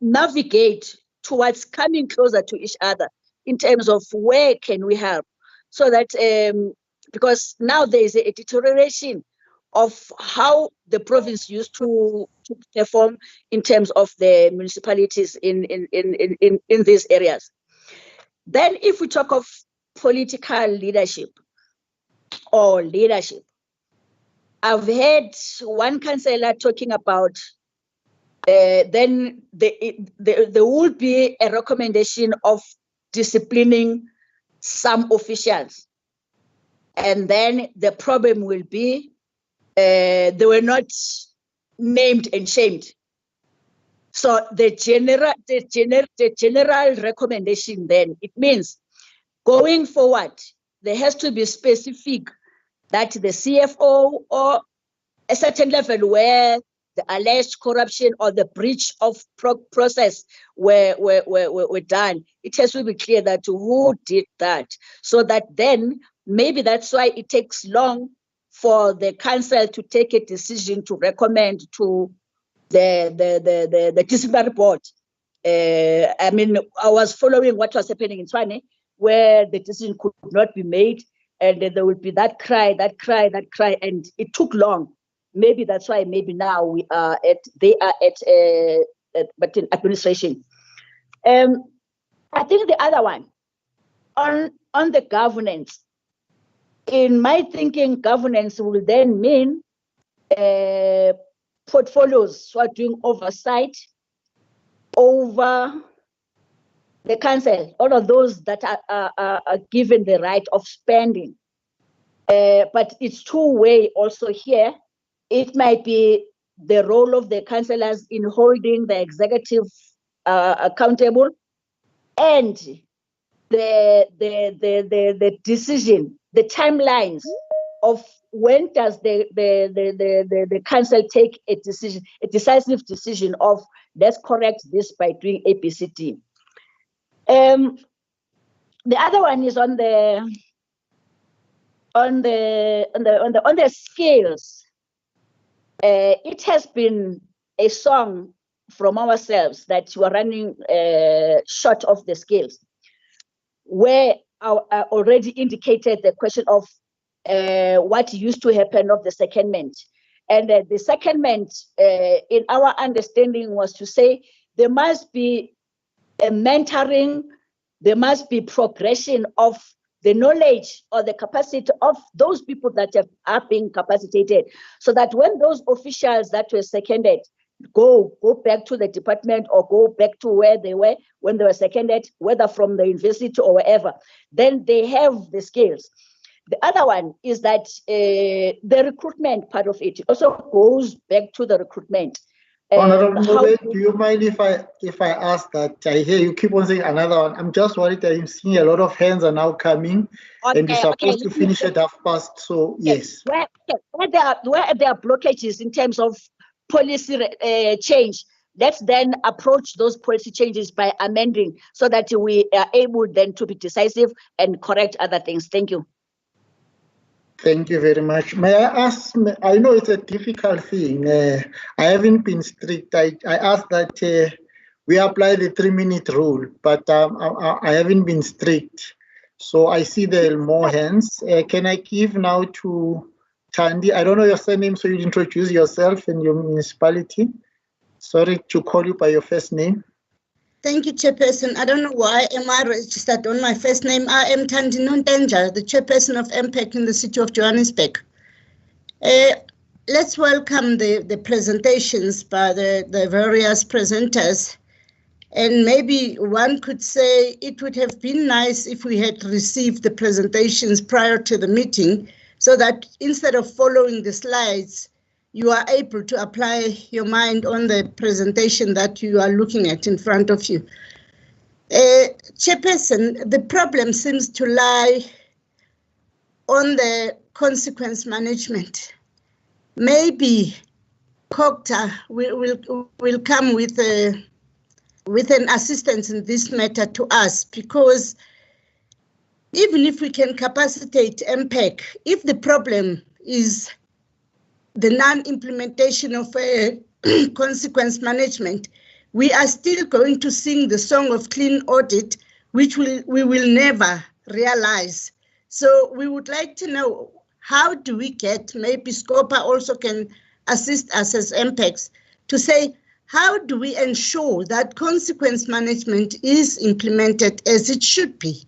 navigate towards coming closer to each other in terms of where can we help, so that because now there is a deterioration of how the province used to perform in terms of the municipalities in these areas. Then if we talk of political leadership or leadership, I've heard one councillor talking about then there would be a recommendation of disciplining some officials. And then the problem will be they were not named and shamed. So the general recommendation then, it means going forward, there has to be specific that the CFO or a certain level where the alleged corruption or the breach of process were done, it has to be clear that who did that, so that then maybe that's why it takes long for the council to take a decision to recommend to the disciplinary board. I mean, I was following what was happening in Tshwane, where the decision could not be made, and there would be that cry, and it took long. Maybe that's why maybe now they are at administration. I think the other one on the governance, in my thinking, governance will then mean portfolios who are doing oversight over the council, all of those that are given the right of spending. But it's two-way also here. It might be the role of the councillors in holding the executive accountable, and the decision, the timelines of when does the council take a decision, a decisive decision of let's correct this by doing ABCD. The other one is on the scales. It has been a song from ourselves that we are running short of the scales, where I already indicated the question of what used to happen of the secondment. And the secondment, in our understanding, was to say there must be a mentoring, there must be progression of the knowledge or the capacity of those people that are being capacitated, so that when those officials that were seconded go back to the department or go back to where they were when they were seconded, whether from the university or wherever, then they have the skills. The other one is that the recruitment part of it also goes back to the recruitment. Honorable Mobe, do you mind if I ask that? I hear you keep on saying another one. I'm just worried that I'm seeing a lot of hands are now coming, and we're supposed to finish at 1:30. So yes. Where there are blockages in terms of policy change, let's then approach those policy changes by amending so that we are able then to be decisive and correct other things. Thank you. Thank you very much. May I ask, I know it's a difficult thing. I haven't been strict. I asked that we apply the 3-minute rule, but I haven't been strict. So I see there are more hands. Can I give now to Thandi? I don't know your surname, so you introduce yourself and your municipality. Sorry to call you by your first name. Thank you, Chairperson. I don't know why am I registered on my first name. I am Thandi Nontenja, the Chairperson of MPEC in the city of Johannesburg. Let's welcome the presentations by the various presenters. And maybe one could say it would have been nice if we had received the presentations prior to the meeting, so that instead of following the slides, you are able to apply your mind on the presentation that you are looking at in front of you. Chairperson, the problem seems to lie on the consequence management. Maybe COGTA will come with an assistance in this matter to us, because even if we can capacitate MPEC, if the problem is the non-implementation of consequence management, we are still going to sing the song of clean audit, which we will never realize. So we would like to know, how do we get, maybe SCOPA also can assist us as MPECs, to say, how do we ensure that consequence management is implemented as it should be?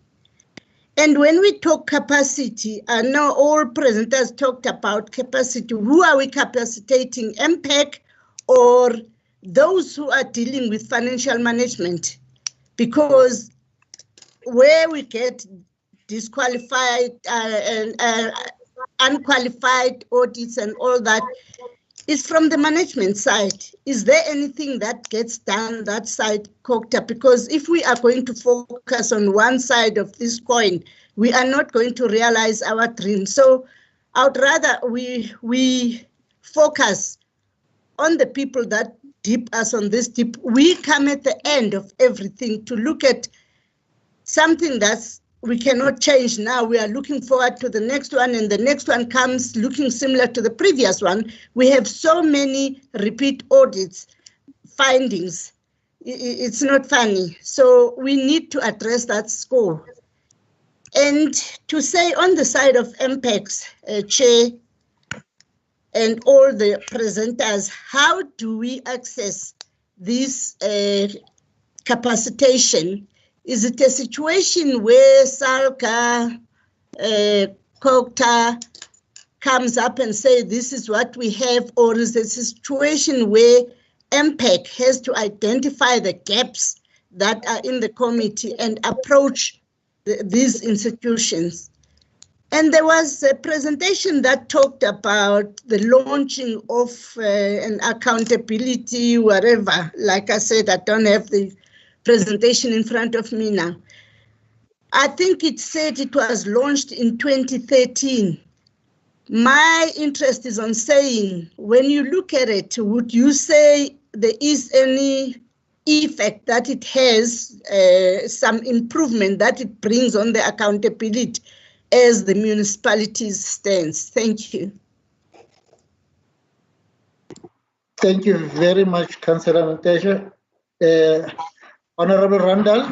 And when we talk capacity, I know all presenters talked about capacity. Who are we capacitating, MPEC or those who are dealing with financial management? Because where we get disqualified and unqualified audits and all that, is from the management side. Is there anything that gets done that side, COGTA? Because if we are going to focus on one side of this coin, we are not going to realize our dream. So I would rather we focus on the people that dip us on this dip. We come at the end of everything to look at something that's we cannot change now. We are looking forward to the next one, and the next one comes looking similar to the previous one. We have so many repeat audits, findings. It's not funny. So we need to address that score. And to say on the side of MPECs, Chair, and all the presenters, how do we access this capacitation? Is it a situation where SALGA, COGTA comes up and say this is what we have, or is it a situation where MPEC has to identify the gaps that are in the committee and approach these institutions? And there was a presentation that talked about the launching of an accountability, whatever. Like I said, I don't have the presentation in front of me now. I think it said it was launched in 2013. My interest is on saying, when you look at it, would you say there is any effect that it has, some improvement that it brings on the accountability as the municipalities stands? Thank you. Thank you very much, Councillor Natasha. Honorable Randall.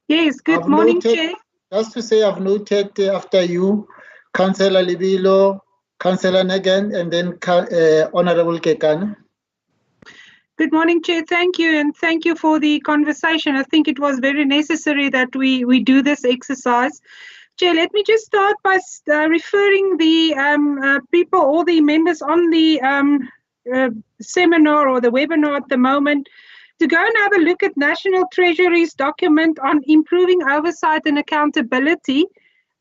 Yes, good morning, Chair. Just to say, I've noted after you, Councillor Libilo, Councillor Negan, and then Honorable Kekana. Good morning, Chair. Thank you, and thank you for the conversation. I think it was very necessary that we do this exercise. Chair, let me just start by referring the people, all the members on the seminar or the webinar at the moment, to go and have a look at National Treasury's document on improving oversight and accountability.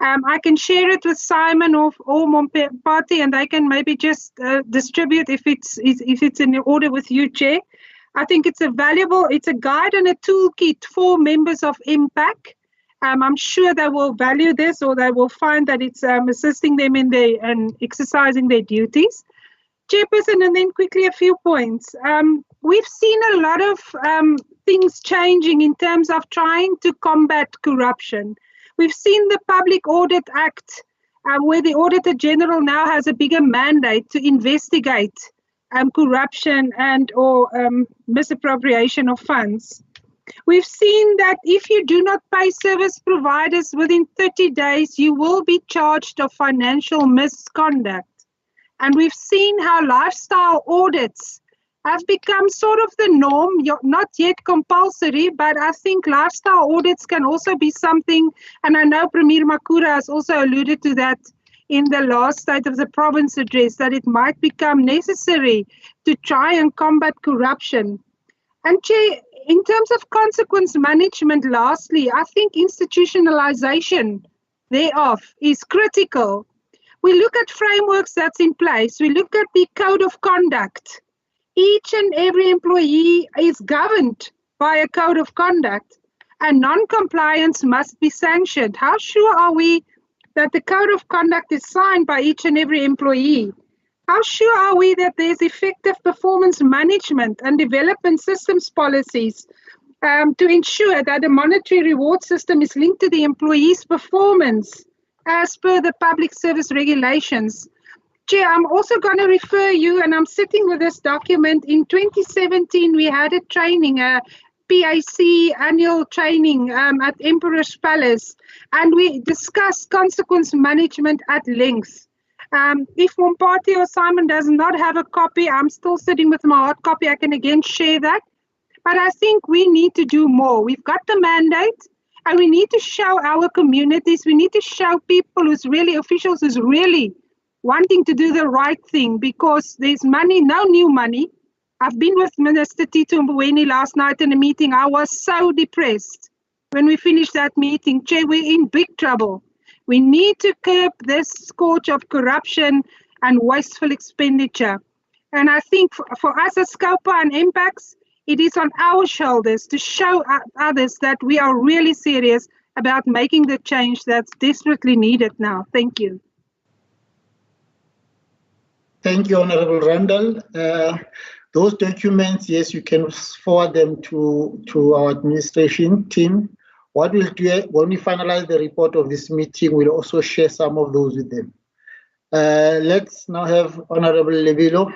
I can share it with Simon or Mompati, and they can maybe just distribute if it's in order with you, Chair. I think it's a guide and a toolkit for members of MPAC. I'm sure they will value this, or they will find that it's assisting them in exercising their duties. Chairperson, and then quickly a few points. We've seen a lot of things changing in terms of trying to combat corruption. We've seen the Public Audit Act, where the Auditor General now has a bigger mandate to investigate corruption and/or misappropriation of funds. We've seen that if you do not pay service providers within 30 days, you will be charged of financial misconduct. And we've seen how lifestyle audits have become sort of the norm, not yet compulsory, but I think lifestyle audits can also be something, and I know Premier Makura has also alluded to that in the last State of the Province address, that it might become necessary to try and combat corruption. And Chair, in terms of consequence management, lastly, I think institutionalization thereof is critical. We look at frameworks that's in place. We look at the code of conduct. Each and every employee is governed by a code of conduct, and non-compliance must be sanctioned. How sure are we that the code of conduct is signed by each and every employee? How sure are we that there's effective performance management and development systems policies to ensure that a monetary reward system is linked to the employee's performance as per the public service regulations? Chair, I'm also going to refer you, and I'm sitting with this document. In 2017, we had a training, a PAC annual training at Emperor's Palace, and we discussed consequence management at length. If Mompati or Simon does not have a copy, I'm still sitting with my hard copy. I can again share that. But I think we need to do more. We've got the mandate, and we need to show our communities, we need to show people officials who's really wanting to do the right thing, because there's money, no new money. I've been with Minister Tito Mboweni last night in a meeting. I was so depressed when we finished that meeting. Chair, we're in big trouble. We need to curb this scourge of corruption and wasteful expenditure. And I think for us as SCOPA and MPACs, it is on our shoulders to show others that we are really serious about making the change that's desperately needed now. Thank you. Thank you, Honorable Randall. Those documents, yes, you can forward them to our administration team. What we'll do when we finalize the report of this meeting, we'll also share some of those with them. Let's now have Honorable Lebelo.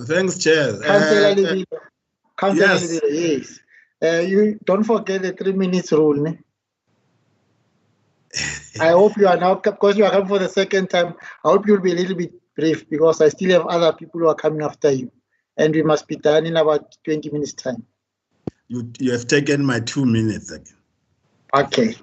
Thanks, Chair. Councillor Lebelo. Councillor Yes. Lebelo, yes. You don't forget the 3 minutes rule. Ne? I hope you are now, because you are coming for the second time, I hope you'll be a little bit brief, because I still have other people who are coming after you, and we must be done in about 20 minutes time. You have taken my 2 minutes again. Okay.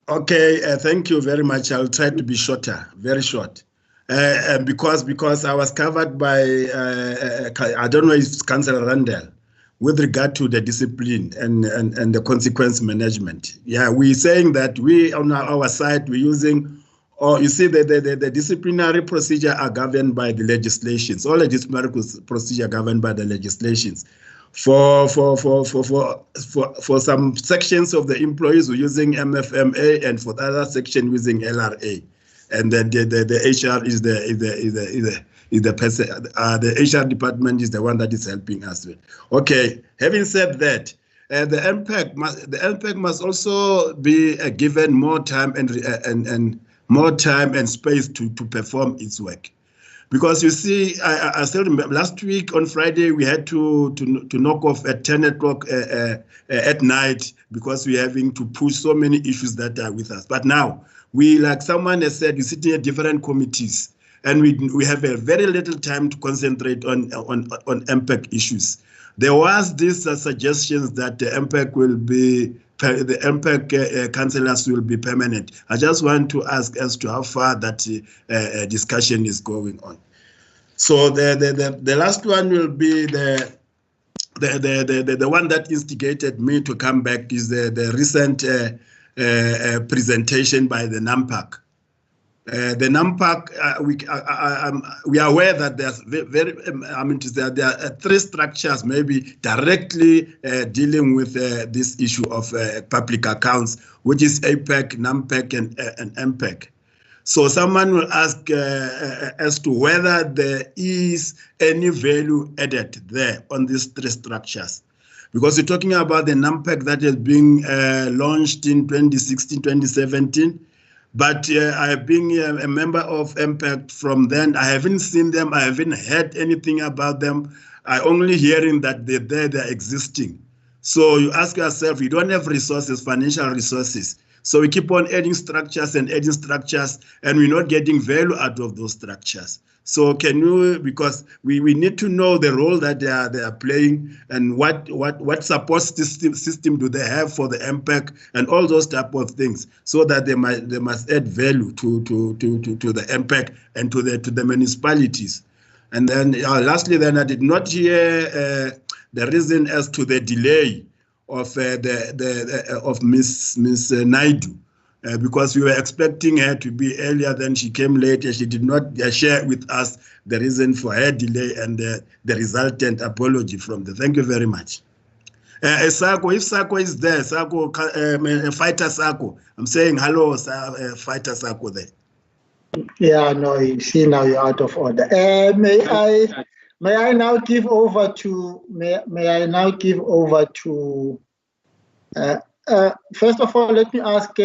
Okay, thank you very much. I'll try to be shorter, very short. Because I was covered by, I don't know if it's Councillor Randall, with regard to the discipline and the consequence management. Yeah, we're saying that we, on our side, we're using, or you see, the disciplinary procedure are governed by the legislations. All the disciplinary procedure are governed by the legislations. For some sections of the employees, we're using MFMA, and for the other section, using LRA. And then the HR is the person, the HR department is the one that is helping us with. Okay, having said that, the MPAC must also be given more time and more time and space to perform its work. Because you see, I still remember last week on Friday, we had to knock off at 10 o'clock at night, because we're having to push so many issues that are with us. But now, we, like someone has said, we sit in different committees, and we have a very little time to concentrate on MPAC issues. There was this suggestions that the MPAC councillors will be permanent. I just want to ask as to how far that discussion is going on. So the last one will be the one that instigated me to come back is the recent presentation by the NAMPAC. The NAMPAC, we are aware that there's there are three structures maybe directly dealing with this issue of public accounts, which is APAC, NAMPAC, and MPAC. So someone will ask as to whether there is any value added there on these three structures. Because we're talking about the NAMPAC that is being launched in 2016, 2017. But being a member of MPAC from then, I haven't seen them. I haven't heard anything about them. I only hearing that they're existing. So you ask yourself, you don't have resources, financial resources. So we keep on adding structures, and we're not getting value out of those structures. So can you, because we need to know the role that they are playing, and what support system do they have for the MPAC and all those type of things, so that they must add value to the MPAC and to the municipalities. And then lastly, then I did not hear the reason as to the delay of of Miss Naidu. Because we were expecting her to be earlier, then she came late and she did not share with us the reason for her delay and the resultant apology from the. Thank you very much. Sako, if Sako is there, Sako, Fighter Sako, I'm saying hello, Fighter Sako there. Yeah, no, you see now you're out of order. May I now give over to first of all, let me ask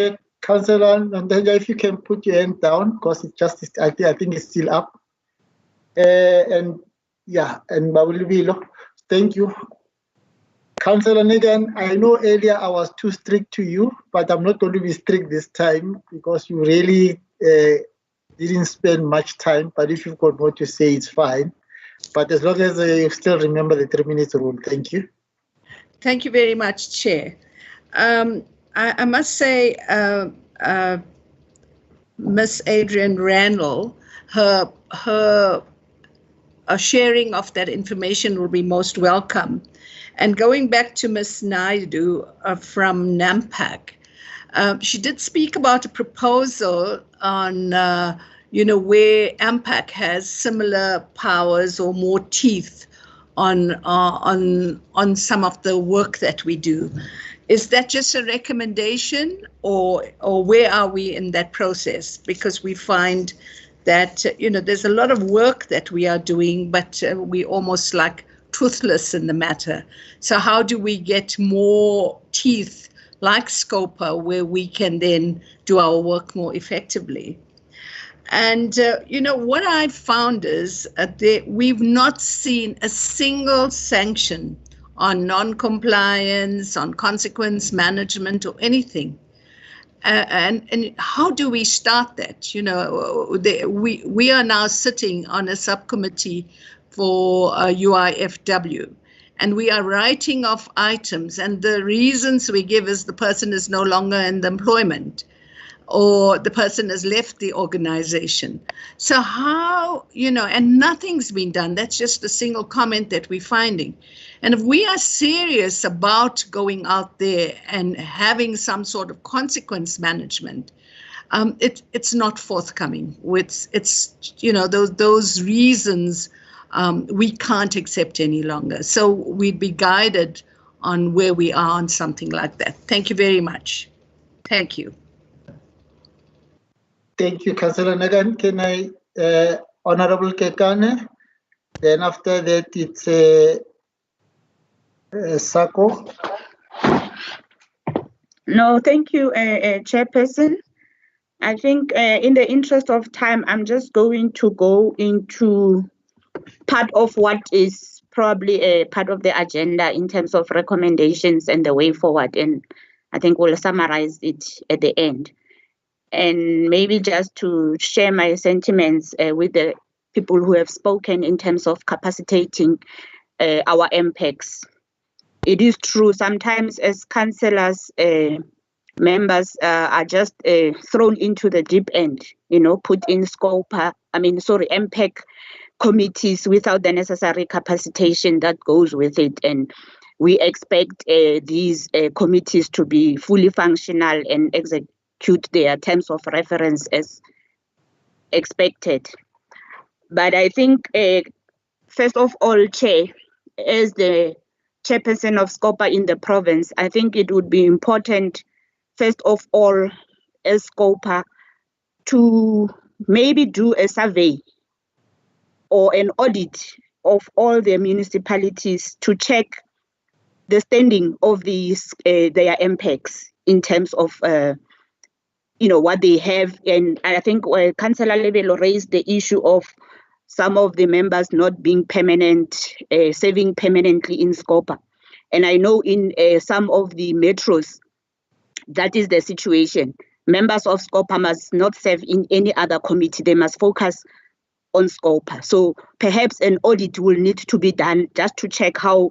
Councillor Ndanjaya, if you can put your hand down, because it just I think it's still up. And Babulubilo, thank you. Councillor Negan, I know earlier I was too strict to you, but I'm not going to be strict this time, because you really didn't spend much time. But if you've got more to say, it's fine. But as long as you still remember the 3-minute rule, thank you. Thank you very much, Chair. I must say, Miss Adrian Randall, her sharing of that information will be most welcome. And going back to Miss Naidu from NAMPAC, she did speak about a proposal on, where AMPAC has similar powers or more teeth on some of the work that we do. Is that just a recommendation, or where are we in that process? Because we find that, there's a lot of work that we are doing, but we almost like toothless in the matter. So how do we get more teeth like SCOPA, where we can then do our work more effectively? And, what I found is that we've not seen a single sanction on non-compliance, on consequence management, or anything. And how do we start that? We are now sitting on a subcommittee for UIFW, and we are writing off items, and the reasons we give is the person is no longer in the employment, or the person has left the organization. So how, and nothing's been done. That's just a single comment that we're finding. And if we are serious about going out there and having some sort of consequence management, it's not forthcoming. It's those reasons we can't accept any longer. So we'd be guided on where we are on something like that. Thank you very much. Thank you. Thank you, Councillor Nagan. Can I, Honorable Kekane? Then after that, it's Sako. No, thank you, Chairperson. I think in the interest of time, I'm just going to go into part of what is probably a part of the agenda in terms of recommendations and the way forward. And I think we'll summarize it at the end. And maybe just to share my sentiments with the people who have spoken in terms of capacitating our MPACs. It is true, sometimes as councillors, members are just thrown into the deep end, put in MPAC committees without the necessary capacitation that goes with it. And we expect these committees to be fully functional and execute their terms of reference as expected. But I think, first of all, Chair, as the chairperson of SCOPA in the province, I think it would be important, first of all, as SCOPA, to maybe do a survey or an audit of all the municipalities to check the standing of these their MPECs in terms of what they have. And I think Councillor Lebelo raised the issue of some of the members not being permanent, serving permanently in SCOPA. And I know in some of the metros, that is the situation. Members of SCOPA must not serve in any other committee. They must focus on SCOPA. So perhaps an audit will need to be done just to check how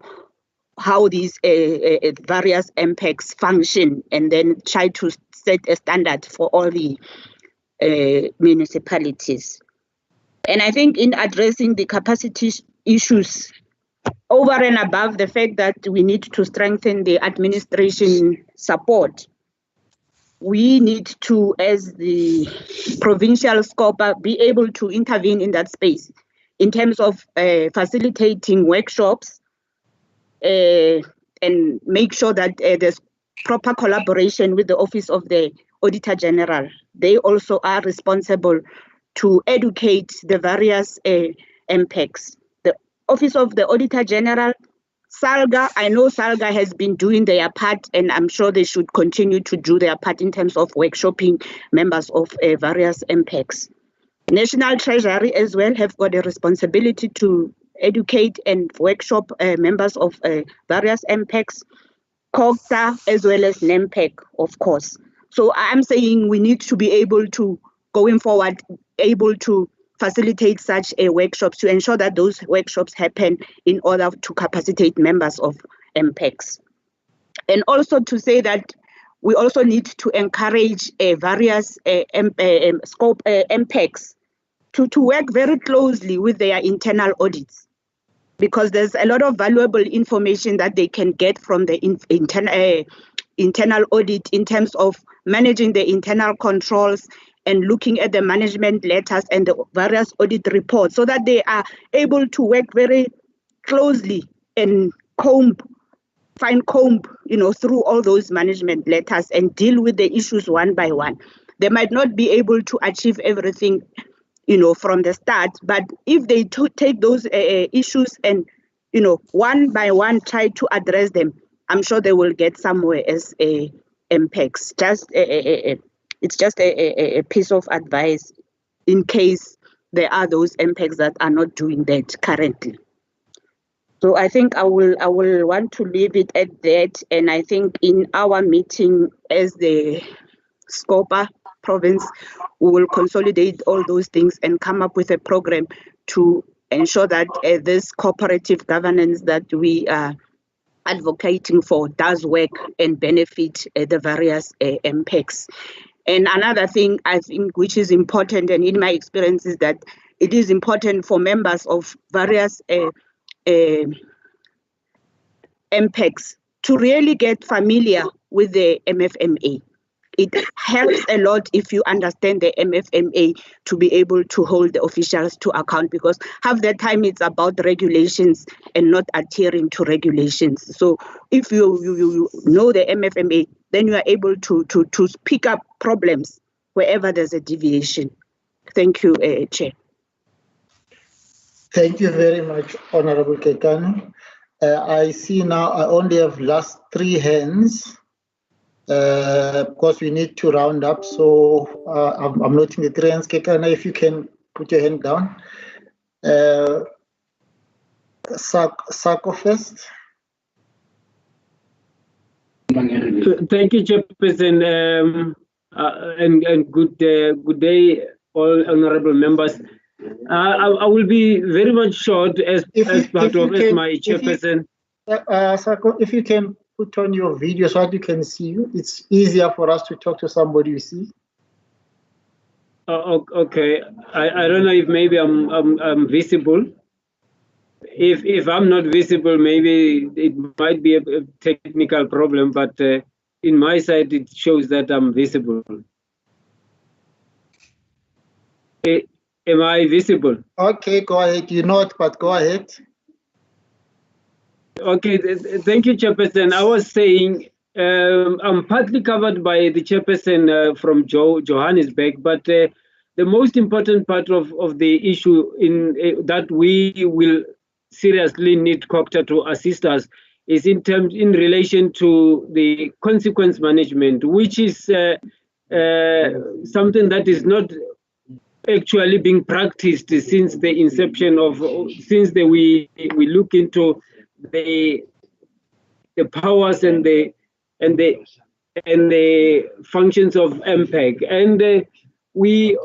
these various MPECs function, and then try to set a standard for all the municipalities. And I think in addressing the capacity issues, over and above the fact that we need to strengthen the administration support, we need to, as the provincial SCOPA, be able to intervene in that space in terms of facilitating workshops and make sure that there's proper collaboration with the Office of the Auditor General. They also are responsible to educate the various MPECs. The Office of the Auditor General, SALGA, I know SALGA has been doing their part, and I'm sure they should continue to do their part in terms of workshopping members of various MPECs. National Treasury as well have got a responsibility to educate and workshop members of various MPECs, COGTA as well as NEMPEC, of course. So I'm saying we need to be able to, going forward, able to facilitate such a workshops to ensure that those workshops happen in order to capacitate members of MPECs. And also to say that we also need to encourage various MPECs to work very closely with their internal audits, because there's a lot of valuable information that they can get from the internal audit in terms of managing the internal controls and looking at the management letters and the various audit reports, so that they are able to work very closely and fine comb, through all those management letters and deal with the issues one by one. They might not be able to achieve everything, from the start, but if they take those issues and, one by one try to address them, I'm sure they will get somewhere as MPECs. It's just a piece of advice in case there are those MPECs that are not doing that currently. So I think I will want to leave it at that. And I think in our meeting as the SCOPA province, we will consolidate all those things and come up with a program to ensure that this cooperative governance that we are advocating for does work and benefit the various MPECs. And another thing I think which is important, and in my experience, is that it is important for members of various MPECs to really get familiar with the MFMA. It helps a lot if you understand the MFMA to be able to hold the officials to account, because half the time it's about regulations and not adhering to regulations. So if you know the MFMA, then you are able to pick up problems wherever there's a deviation. Thank you, Chair. Thank you very much, Honorable Kekana. I see now I only have last 3 hands. Because we need to round up, so I'm noting the 3 hands. Kekana, if you can put your hand down. Sako first. Thank you, Chairperson, and good day, all honourable members. I will be very much short as part of my Chairperson. Sako, if you can put on your video so that you can see you. It's easier for us to talk to somebody you see. Okay, I don't know if maybe I'm visible. if I'm not visible, maybe it might be a technical problem, but in my side, it shows that I'm visible. Am I visible? Okay, go ahead. You're not, but go ahead. Okay, thank you, Chairperson. I was saying I'm partly covered by the Chairperson from Johannesburg, but the most important part of the issue in that we will seriously need COCTA to assist us is in relation to the consequence management, which is something that is not actually being practiced since the inception of we look into the powers and the functions of MPEG, and we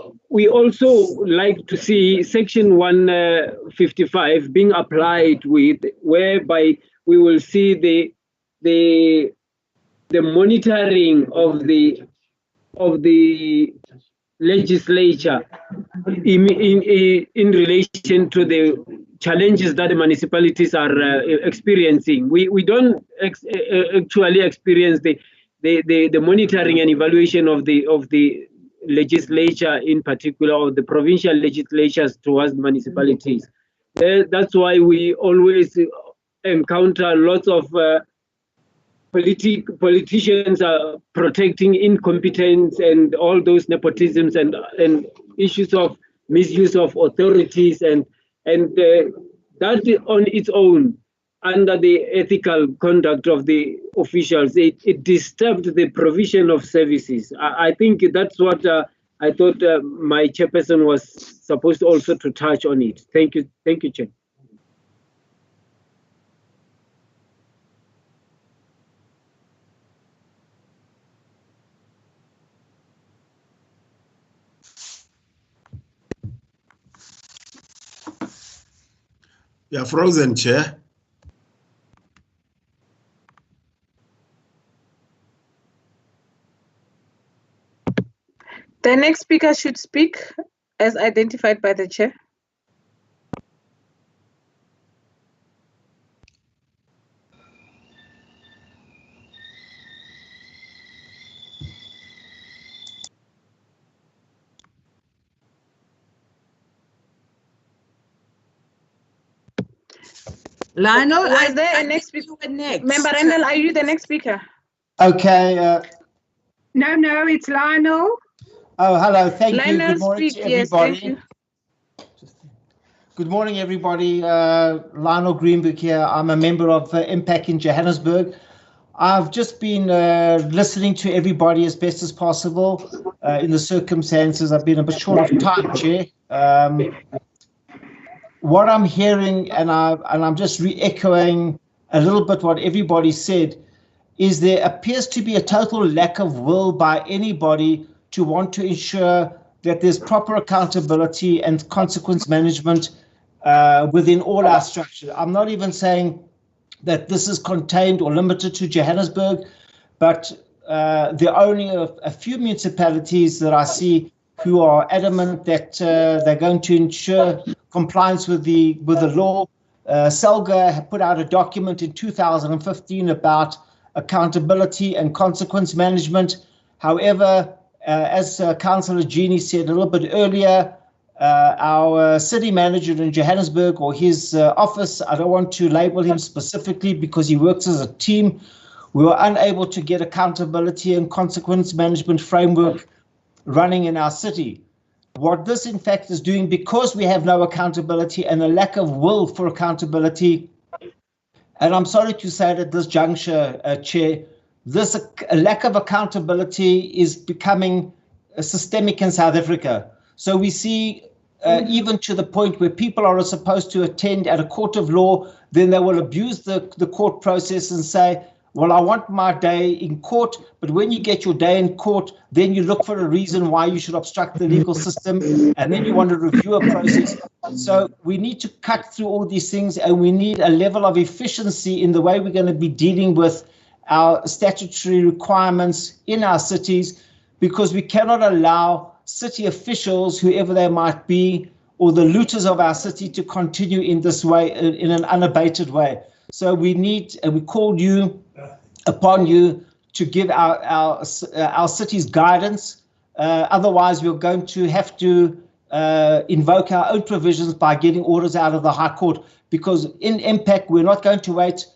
also like to see Section 155 being applied with, whereby we will see the monitoring of the legislature in relation to the challenges that the municipalities are experiencing. We don't actually experience the monitoring and evaluation of the legislature, in particular, or the provincial legislatures towards municipalities. That's why we always encounter lots of politicians are protecting incompetence and all those nepotisms and issues of misuse of authorities, and that on its own, under the ethical conduct of the officials, it disturbed the provision of services. I think that's what I thought my chairperson was supposed also to touch on it. Thank you, Chair. Yeah, frozen, Chair. The next speaker should speak as identified by the chair. Lionel, was there a next speaker? Member Randall, are you the next speaker? Okay. No, it's Lionel. Oh, hello. Thank you. Lionel, Good morning speak. to Yes, everybody. thank you. Good morning, everybody. Lionel Greenberg here. I'm a member of Impact in Johannesburg. I've just been listening to everybody as best as possible in the circumstances. I've been a bit short of time, Chair. What I'm hearing, and I'm just re-echoing a little bit what everybody said, is there appears to be a total lack of will by anybody to want to ensure that there's proper accountability and consequence management within all our structure. I'm not even saying that this is contained or limited to Johannesburg, but there are only a few municipalities that I see who are adamant that they're going to ensure compliance with the law. SALGA put out a document in 2015 about accountability and consequence management. However, as Councillor Jeannie said a little bit earlier, our city manager in Johannesburg, or his office, I don't want to label him specifically because he works as a team, we were unable to get accountability and consequence management framework running in our city. What this in fact is doing, because we have no accountability and a lack of will for accountability, and I'm sorry to say it at this juncture, Chair, this lack of accountability is becoming systemic in South Africa. So we see even to the point where people are supposed to attend at a court of law, then they will abuse the court process and say, well, I want my day in court, but when you get your day in court, then you look for a reason why you should obstruct the legal system, and then you want to review a process. So we need to cut through all these things, and we need a level of efficiency in the way we're going to be dealing with our statutory requirements in our cities, because we cannot allow city officials, whoever they might be, or the looters of our city to continue in this way, in an unabated way. So we need, and we call upon you to give our city's guidance. Otherwise, we're going to have to invoke our own provisions by getting orders out of the High Court, because in impact, we're not going to wait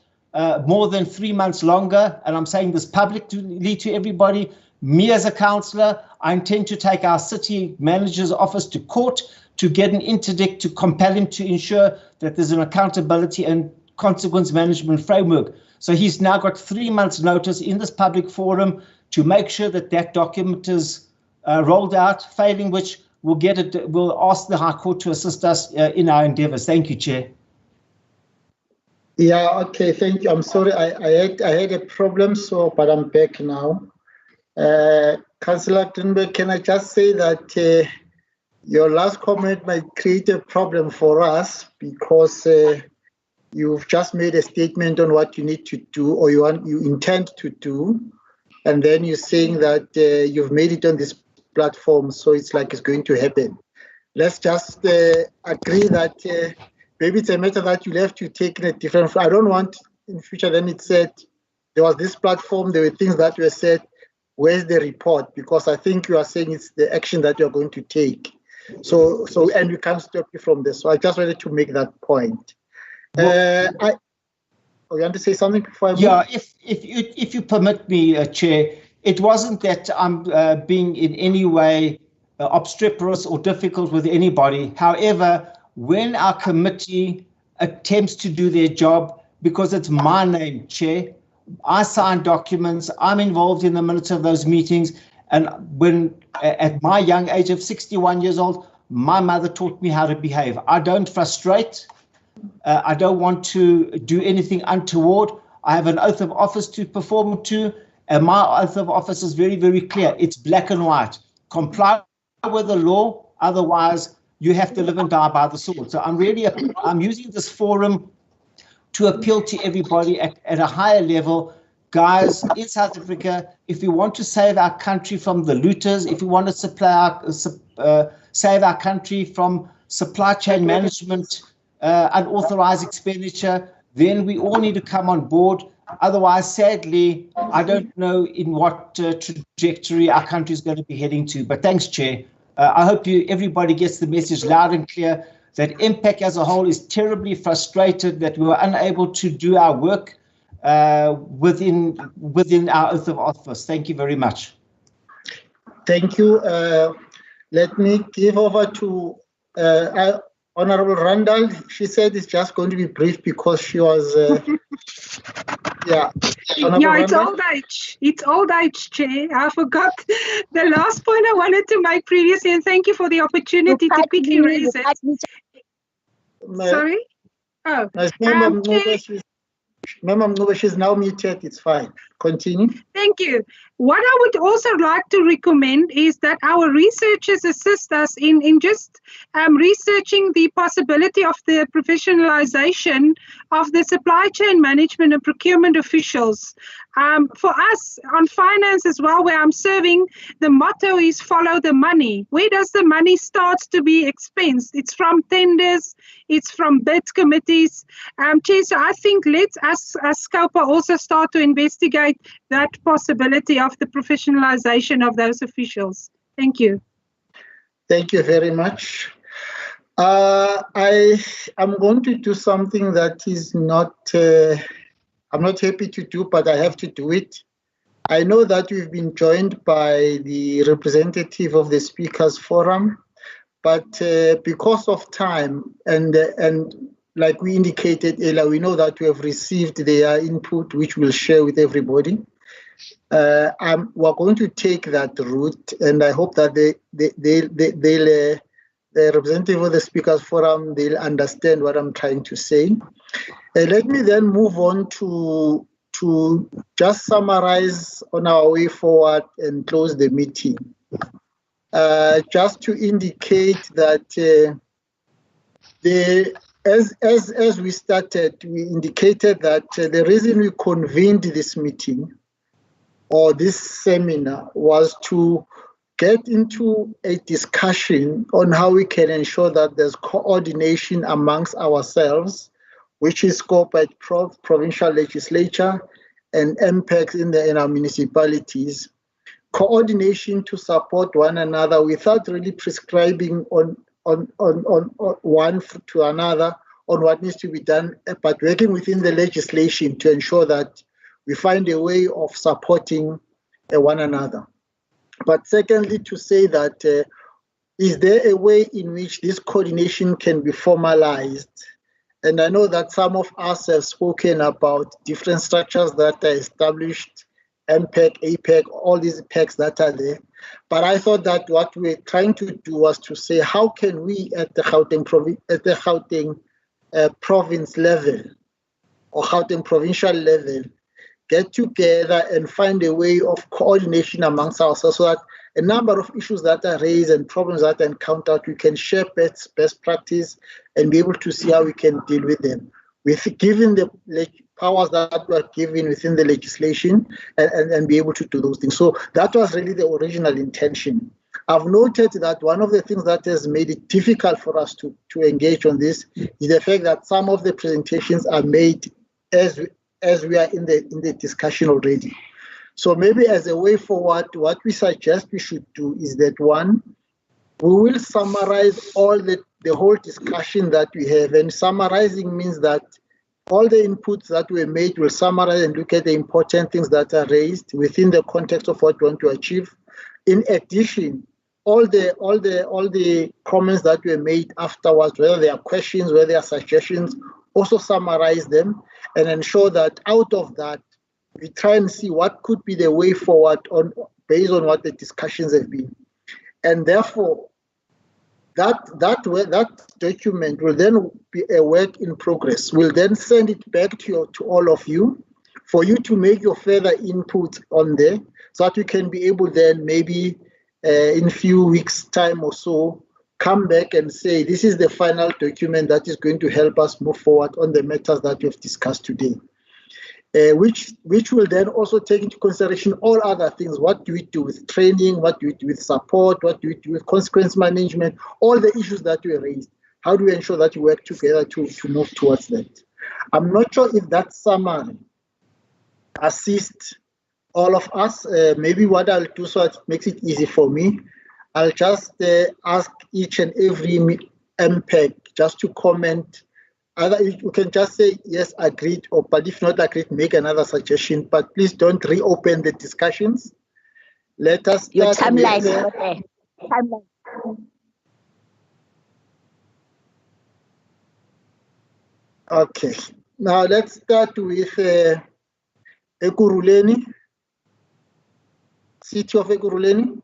more than 3 months longer. And I'm saying this publicly to everybody. Me as a councillor, I intend to take our city manager's office to court to get an interdict to compel him to ensure that there's an accountability and consequence management framework. So he's now got 3 months notice in this public forum to make sure that that document is rolled out, failing which we'll ask the High Court to assist us in our endeavours. Thank you, Chair. Yeah, okay, thank you. I'm sorry, I had a problem, but I'm back now. Councillor Greenberg, can I just say that your last comment might create a problem for us, because you've just made a statement on what you need to do, or you intend to do, and then you're saying that you've made it on this platform, so it's like it's going to happen. Let's just agree that maybe it's a matter that you'll have to take in a different. I don't want in future then it said there was this platform, there were things that were said. Where's the report? Because I think you are saying it's the action that you're going to take. So and we can't stop you from this. So I just wanted to make that point. You want to say something before I move? Yeah, if you permit me, Chair, it wasn't that I'm being in any way obstreperous or difficult with anybody. However, when our committee attempts to do their job, because it's my name, Chair, I sign documents, I'm involved in the minutes of those meetings, and when at my young age of 61 years old, my mother taught me how to behave. I don't frustrate. I don't want to do anything untoward. I have an oath of office to perform to, and my oath of office is very, very clear. It's black and white. Comply with the law, otherwise you have to live and die by the sword. So I'm using this forum to appeal to everybody at a higher level. Guys, in South Africa, if we want to save our country from the looters, if we want to save our country from supply chain management, unauthorized expenditure, then we all need to come on board. Otherwise, sadly, I don't know in what trajectory our country is going to be heading to. But thanks, Chair. I hope everybody gets the message loud and clear that MPAC as a whole is terribly frustrated that we were unable to do our work within our oath of office. Thank you very much. Thank you. Let me give over to Honorable Randall. She said it's just going to be brief because she was, yeah. Yeah, it's old age. It's old age, Chair. I forgot the last point I wanted to make previously, and thank you for the opportunity to quickly raise it. Sorry? Oh. Member, she's now muted. It's fine. Continue. Thank you. What I would also like to recommend is that our researchers assist us in just researching the possibility of the professionalization of the supply chain management and procurement officials. For us on finance as well, where I'm serving, the motto is follow the money. Where does the money start to be expensed? It's from tenders, it's from bid committees. Chair, so I think let's us as SCOPA also start to investigate that possibility of the professionalization of those officials. Thank you. Thank you very much. I am going to do something that is not, I'm not happy to do, but I have to do it. I know that we've been joined by the representative of the Speakers Forum, but because of time and like we indicated earlier, we know that we have received their input, which we'll share with everybody. We're going to take that route, and I hope that the representative of the Speakers Forum, they'll understand what I'm trying to say. Let me then move on to just summarize on our way forward and close the meeting. Just to indicate that as we started, we indicated that the reason we convened this meeting or this seminar was to get into a discussion on how we can ensure that there's coordination amongst ourselves, which is SCOPA at Provincial Legislature and MPECs in our municipalities. Coordination to support one another without really prescribing on one to another on what needs to be done, but working within the legislation to ensure that we find a way of supporting one another. But secondly, to say that is there a way in which this coordination can be formalized? And I know that some of us have spoken about different structures that are established, MPEC, APEC, all these PECs that are there. But I thought that what we're trying to do was to say, how can we at the Gauteng province level or Gauteng provincial level get together and find a way of coordination amongst ourselves so that a number of issues that are raised and problems that are encountered, we can share best practice and be able to see how we can deal with them. With given the powers that were given within the legislation and be able to do those things. So that was really the original intention. I've noted that one of the things that has made it difficult for us to engage on this is the fact that some of the presentations are made as we are in the discussion already. So maybe as a way forward, what we suggest we should do is that one, we will summarize all the whole discussion that we have, and summarizing means that all the inputs that were made will summarize and look at the important things that are raised within the context of what we want to achieve. In addition, all the comments that were made afterwards, whether they are questions, whether they are suggestions, also summarize them and ensure that out of that, we try and see what could be the way forward based on what the discussions have been. And therefore, that document will then be a work in progress. We'll then send it back to all of you for you to make your further input on there so that we can be able then maybe in a few weeks' time or so, come back and say, this is the final document that is going to help us move forward on the matters that we've discussed today. Which will then also take into consideration all other things. What do we do with training? What do we do with support? What do we do with consequence management? All the issues that we raised. How do we ensure that we work together to move towards that? I'm not sure if that summary assists all of us. Maybe what I'll do so it makes it easy for me, I'll just ask each and every MPEC just to comment. Either you can just say, yes, agreed, or but if not agreed, make another suggestion. But please don't reopen the discussions. Let us start. Your timeline. Okay. Now let's start with Ekurhuleni, City of Ekurhuleni.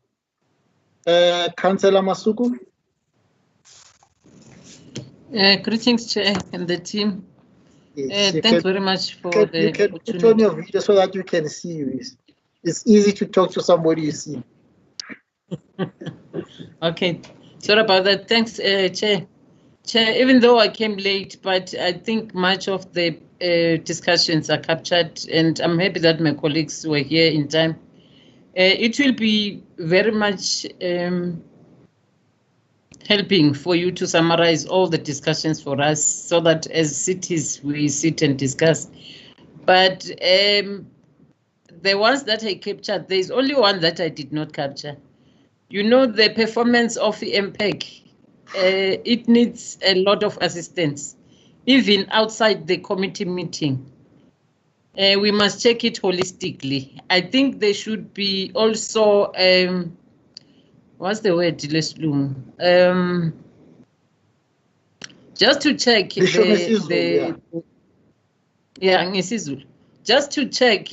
Councillor Masuku. Greetings, Chair and the team. Yes, thanks very much for the opportunity. You can put on your video so that you can see you. It's easy to talk to somebody you see. Okay, sorry about that. Thanks, Chair. Chair, even though I came late, but I think much of the discussions are captured, and I'm happy that my colleagues were here in time. It will be very much helping for you to summarize all the discussions for us so that as cities we sit and discuss. But the ones that I captured, there's only one that I did not capture. You know, the performance of the MPEC, it needs a lot of assistance, even outside the committee meeting. We must check it holistically. I think there should be also what's the word? Just to check just to check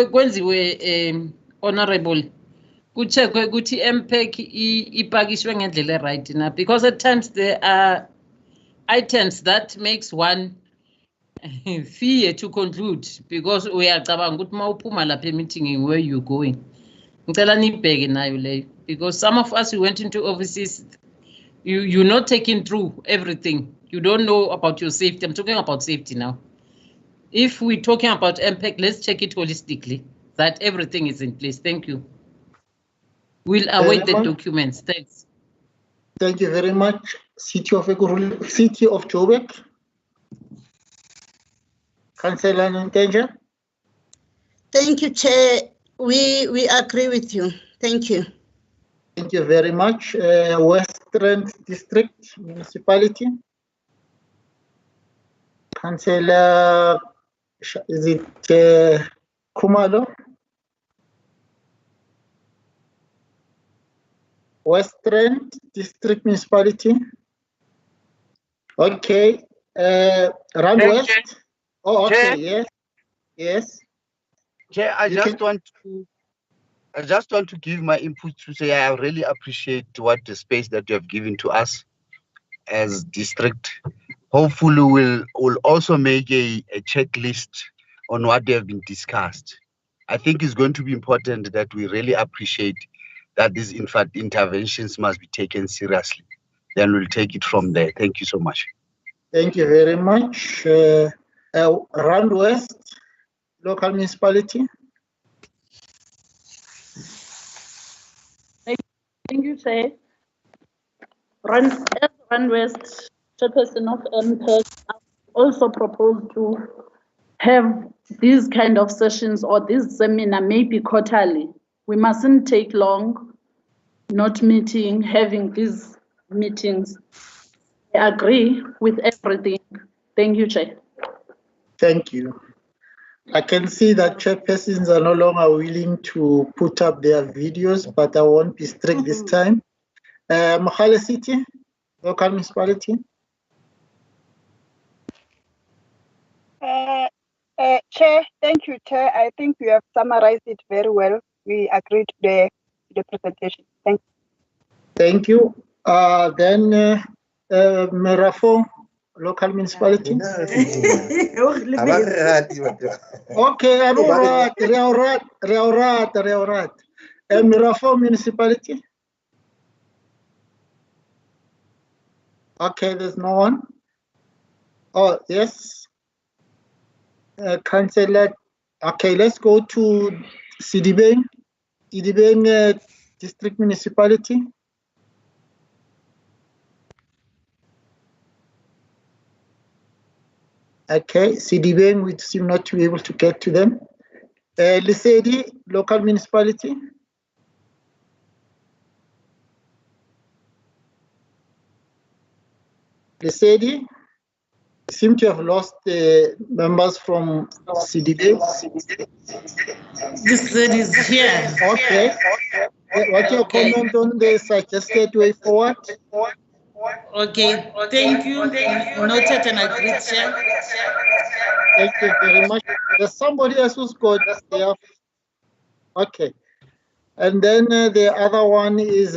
kwenziwe honorable kucheckwe ukuthi MPEC ipakishwe ngendlela right na, because at times there are items that makes one fear to conclude because uyacabanga ukuthi mawuphuma lapha meeting where you going. Because some of us who went into offices, you're not taking through everything. You don't know about your safety. I'm talking about safety now. If we're talking about MPEC, let's check it holistically, that everything is in place. Thank you. We'll await the documents. Thanks. Thank you very much. City of Joburg. Councillor Ntenja. Thank you, Chair. We agree with you. Thank you. Thank you very much. Western District Municipality. Councillor, is it Kumalo? Western District Municipality. Okay. Rand West. Oh, okay. Chair. Yes. Yes. Chair, I just want to give my input to say I really appreciate what the space that you have given to us as district. Hopefully we'll also make a checklist on what they have been discussed. I think it's going to be important that we really appreciate that these interventions must be taken seriously. Then we'll take it from there. Thank you so much. Thank you very much. Rand West, local municipality. Thank you, Chair. Rand West, Chairperson of MPEC, also proposed to have these kind of sessions or this seminar maybe quarterly. We mustn't take long, not meeting, having these meetings. I agree with everything. Thank you, Chair. Thank you. I can see that chairpersons are no longer willing to put up their videos, but I won't be strict this time. Mohale City, local municipality. Chair, thank you, Chair. I think you have summarized it very well. We agree to the presentation. Thank you. Thank you. Then Merafo, local municipality. Okay, Reaurat. Merafo municipality. Okay, there's no one. Oh, yes. Councillor. Okay, let's go to Sidibeng district municipality. Okay, Sidibeng, we seem not to be able to get to them. Lesedi, local municipality. Lesedi, seem to have lost the members from CDB. Lesedi is here. Okay. What's your comment on the suggested way forward? Okay, thank you. Noted and agreed, Chair. Thank you very much. There's somebody else who's got there. Okay. And then the other one is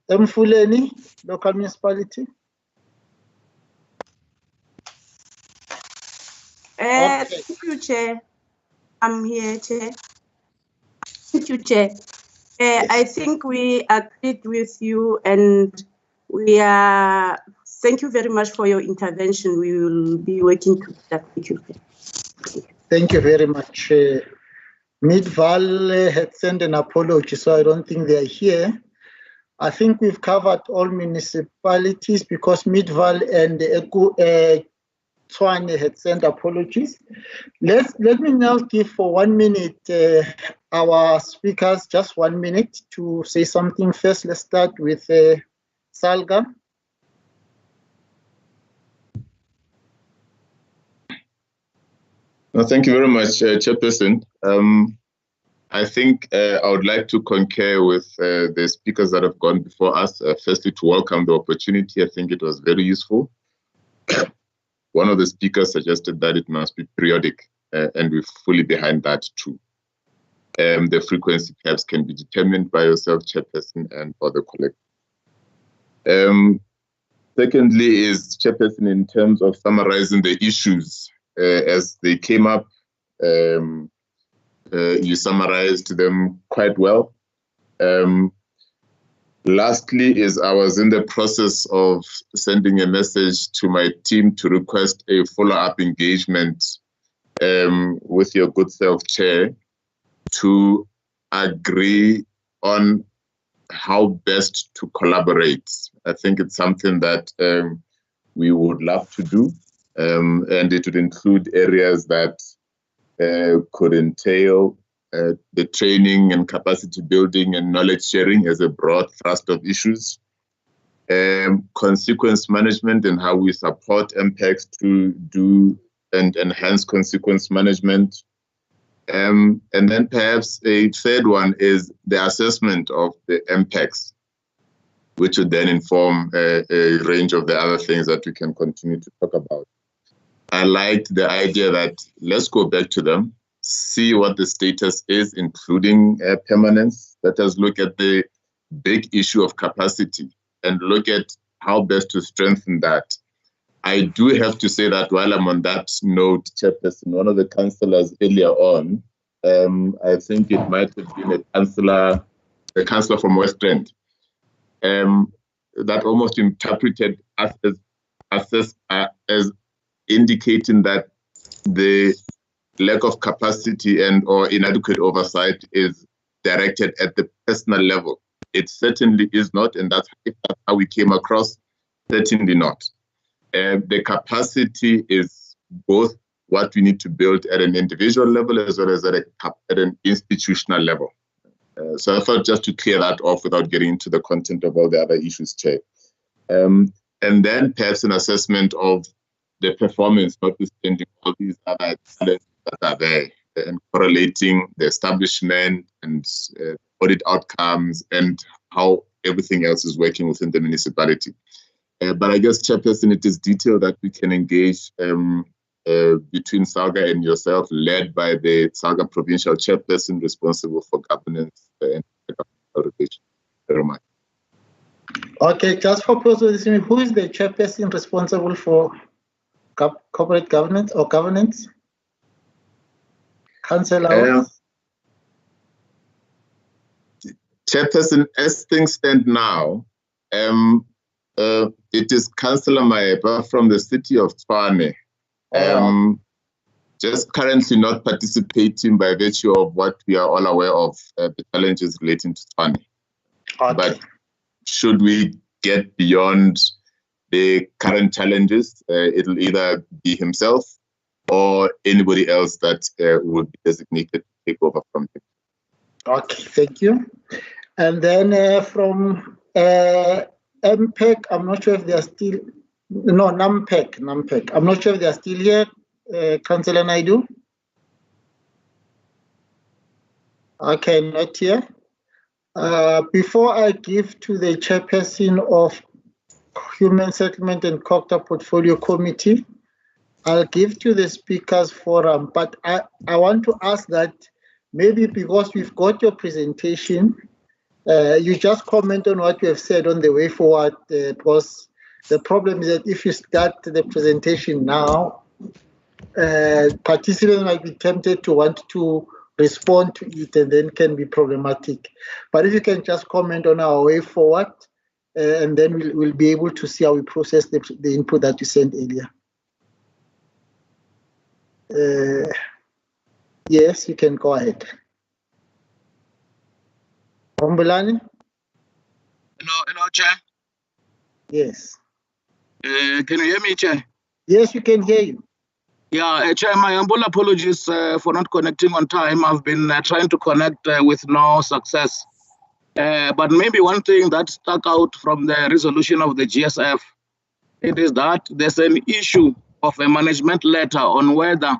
Mfuleni, local municipality. Thank you, Chair. I'm here, Chair. Thank you, Chair. I think we agreed with you, and we are. Thank you very much for your intervention. We will be working to that. Thank you. Thank you very much. Midval had sent an apology, so I don't think they are here. I think we've covered all municipalities because Midval and Tshwane had sent apologies. Let me now give for 1 minute our speakers just 1 minute to say something first. Let's start with SALGA. Thank you very much, Chairperson. I think I would like to concur with the speakers that have gone before us. Firstly, to welcome the opportunity. I think it was very useful. One of the speakers suggested that it must be periodic, and we're fully behind that too. The frequency perhaps can be determined by yourself, Chairperson, and for the collective. Secondly is, Chairperson, in terms of summarizing the issues as they came up, you summarized them quite well. Lastly is I was in the process of sending a message to my team to request a follow-up engagement with your good self, Chair, to agree on how best to collaborate. I think it's something that we would love to do, and it would include areas that could entail the training and capacity building and knowledge sharing as a broad thrust of issues, consequence management and how we support MPECs to do and enhance consequence management. And then perhaps a third one is the assessment of the MPECs, which would then inform a range of the other things that we can continue to talk about. I liked the idea that let's go back to them, see what the status is, including permanence. Let us look at the big issue of capacity and look at how best to strengthen that. I do have to say that while I'm on that note, Chairperson, one of the councillors earlier on, I think it might have been a councillor from West End, that almost interpreted us as indicating that the lack of capacity and or inadequate oversight is directed at the personal level. It certainly is not, and that's how we came across, certainly not. The capacity is both what we need to build at an individual level as well as at an institutional level. So I thought just to clear that off without getting into the content of all the other issues, Chair. And then perhaps an assessment of the performance, notwithstanding all these other challenges that are there, and correlating the establishment and audit outcomes and how everything else is working within the municipality. But I guess, Chairperson, it is detail that we can engage between SALGA and yourself, led by the SALGA Provincial Chairperson responsible for governance and relation. Very much. Okay, just for position, who is the Chairperson responsible for corporate governance or governance? Councillor? Chairperson, as things stand now, it is Councillor Maeba from the city of Tshwane. Just currently not participating by virtue of what we are all aware of, the challenges relating to Tshwane. Okay. But should we get beyond the current challenges, it'll either be himself or anybody else that would be designated to take over from him. Okay, thank you. And then from MPEC, I'm not sure if they are still, no, NAMPEC. I'm not sure if they are still here. Councillor Naidu? Okay, not here. Before I give to the Chairperson of Human Settlement and Cooperative Portfolio Committee, I'll give to the Speakers Forum, but I want to ask that maybe because we've got your presentation, you just comment on what you have said on the way forward, because the problem is that if you start the presentation now, participants might be tempted to want to respond to it and then can be problematic. But if you can just comment on our way forward, and then we'll be able to see how we process the input that you sent earlier. Yes, you can go ahead. Mbulani? Hello, Chair. Yes. Can you hear me, Chair? Yes, we can hear you. Yeah, Chair, my humble apologies for not connecting on time. I've been trying to connect with no success. But maybe one thing that stuck out from the resolution of the GSF, it is that there's an issue of a management letter on whether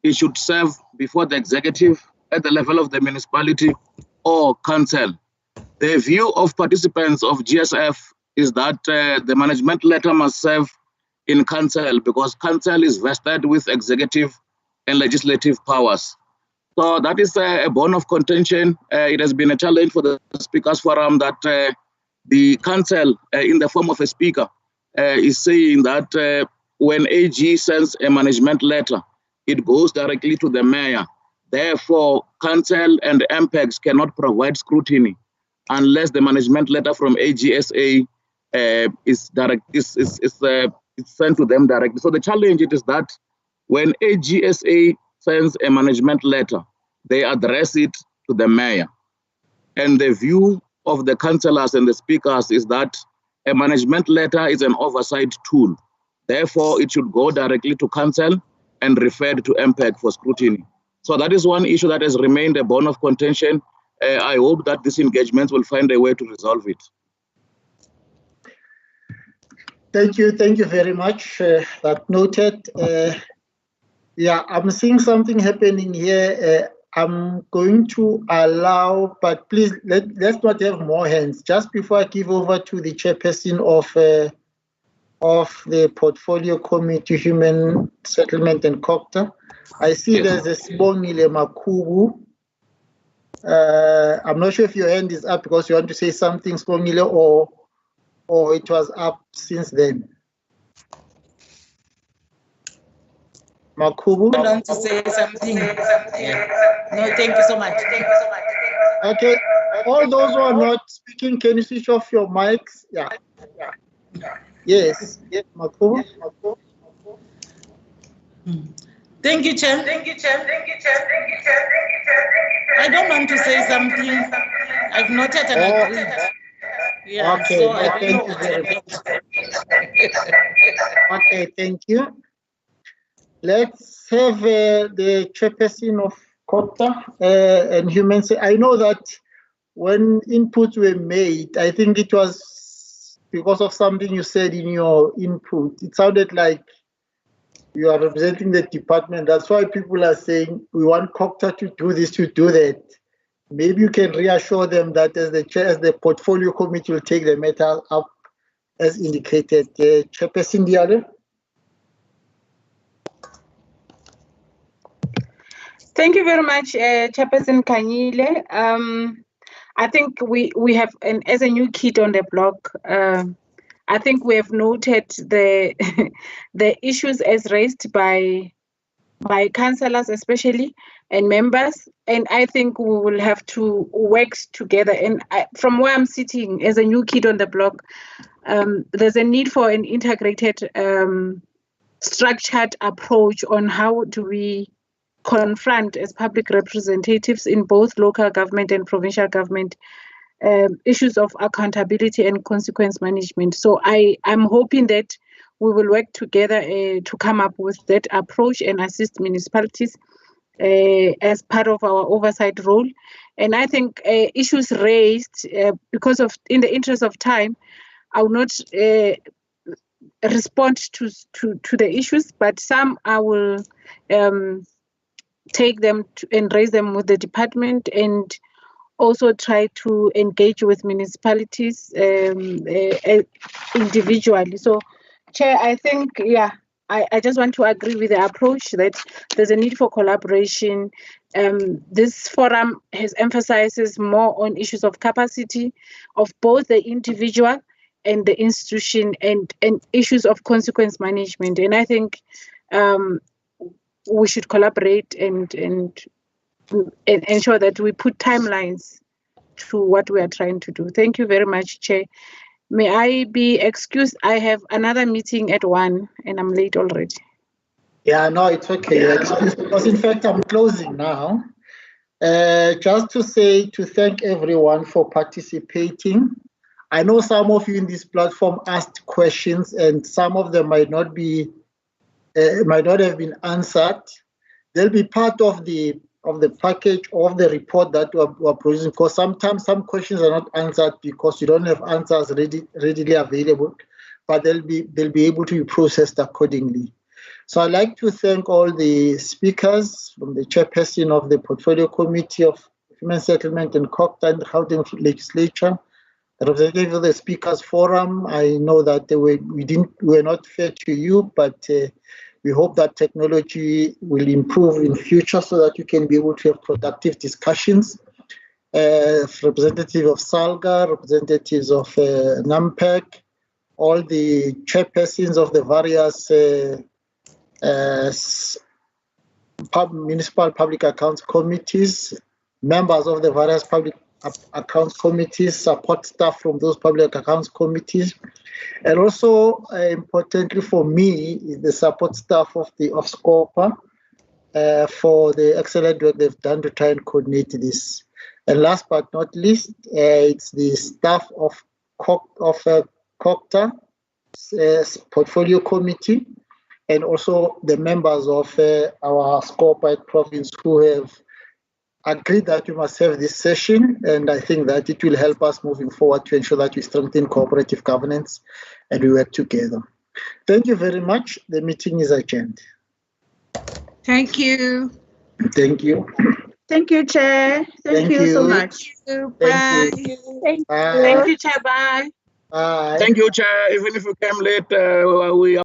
it should serve before the executive at the level of the municipality or council. The view of participants of GSF is that the management letter must serve in council because council is vested with executive and legislative powers. So that is a bone of contention. It has been a challenge for the Speakers Forum that the council, in the form of a speaker, is saying that when AG sends a management letter, it goes directly to the mayor. Therefore, council and MPECs cannot provide scrutiny unless the management letter from AGSA is sent to them directly. So the challenge is that when AGSA sends a management letter, they address it to the mayor. And the view of the councillors and the speakers is that a management letter is an oversight tool. Therefore, it should go directly to council and referred to MPEC for scrutiny. So that is one issue that has remained a bone of contention. I hope that these engagements will find a way to resolve it. Thank you very much. That noted. Yeah, I'm seeing something happening here. I'm going to allow, but please let's not have more hands. Just before I give over to the chairperson of the Portfolio Committee, Human Settlement and Cooperative, I see there's a Sibongile Makubu. I'm not sure if your hand is up because you want to say something, Sibongile, or it was up since then. Makubu? I want to say something. Yeah. No, thank you so much. Okay, all those who are not speaking, can you switch off your mics? Yeah. Yes, Makubu. Thank you, Chair. I don't want to say something. I've noted and agreed. Yeah, okay, so I thank don't you know very much. Okay, thank you. Let's have the chairperson of Cooperative and Human. I know that when inputs were made, I think it was because of something you said in your input. It sounded like you are representing the department. That's why people are saying we want Cooperative to do this, to do that. Maybe you can reassure them that as the chair, as the portfolio committee will take the matter up as indicated. Chairperson Diale. Thank you very much, Chairperson Kanyile. I think we have, and as a new kid on the block, I think we have noted the the issues as raised by councillors especially and members, and I think we will have to work together. And from where I'm sitting as a new kid on the block, there's a need for an integrated, structured approach on how do we confront as public representatives in both local government and provincial government issues of accountability and consequence management. So I'm hoping that we will work together to come up with that approach and assist municipalities as part of our oversight role. And I think issues raised, because of, in the interest of time, I will not respond to the issues, but some I will take them and raise them with the department, and also try to engage with municipalities individually. So, Chair, I think, yeah, I just want to agree with the approach that there's a need for collaboration. This forum has emphasizes more on issues of capacity of both the individual and the institution, and issues of consequence management. And I think we should collaborate and ensure that we put timelines to what we are trying to do. Thank you very much, Chair. May I be excused? I have another meeting at 1 and I'm late already. Yeah, no, it's okay. You're excused because in fact I'm closing now. Just to say, to thank everyone for participating. I know some of you in this platform asked questions and some of them might not have been answered. They'll be part of the package of the report that we're producing, because sometimes some questions are not answered because you don't have answers readily available, but they'll be able to be processed accordingly. So I'd like to thank all the speakers, from the chairperson of the Portfolio Committee of Human Settlement and Cooperative and Gauteng Legislature, the representative of the Speakers Forum. I know that we were not fair to you, but we hope that technology will improve in future so that you can be able to have productive discussions. Representative of SALGA, representatives of NAMPEC, all the chairpersons of the various municipal public accounts committees, members of the various public accounts committees, support staff from those public accounts committees, and also importantly for me is the support staff of SCOPA for the excellent work they've done to try and coordinate this. And last but not least, it's the staff of COPTA Portfolio Committee, and also the members of our SCOPA at Province who have agreed that we must have this session, and I think that it will help us moving forward to ensure that we strengthen cooperative governance and we work together. Thank you very much. The meeting is adjourned. Thank you. Thank you. Thank you, Chair. Thank you so much. Bye. Bye. Thank you, Chair. Bye. Bye. Thank you, Chair. Even if you came late, we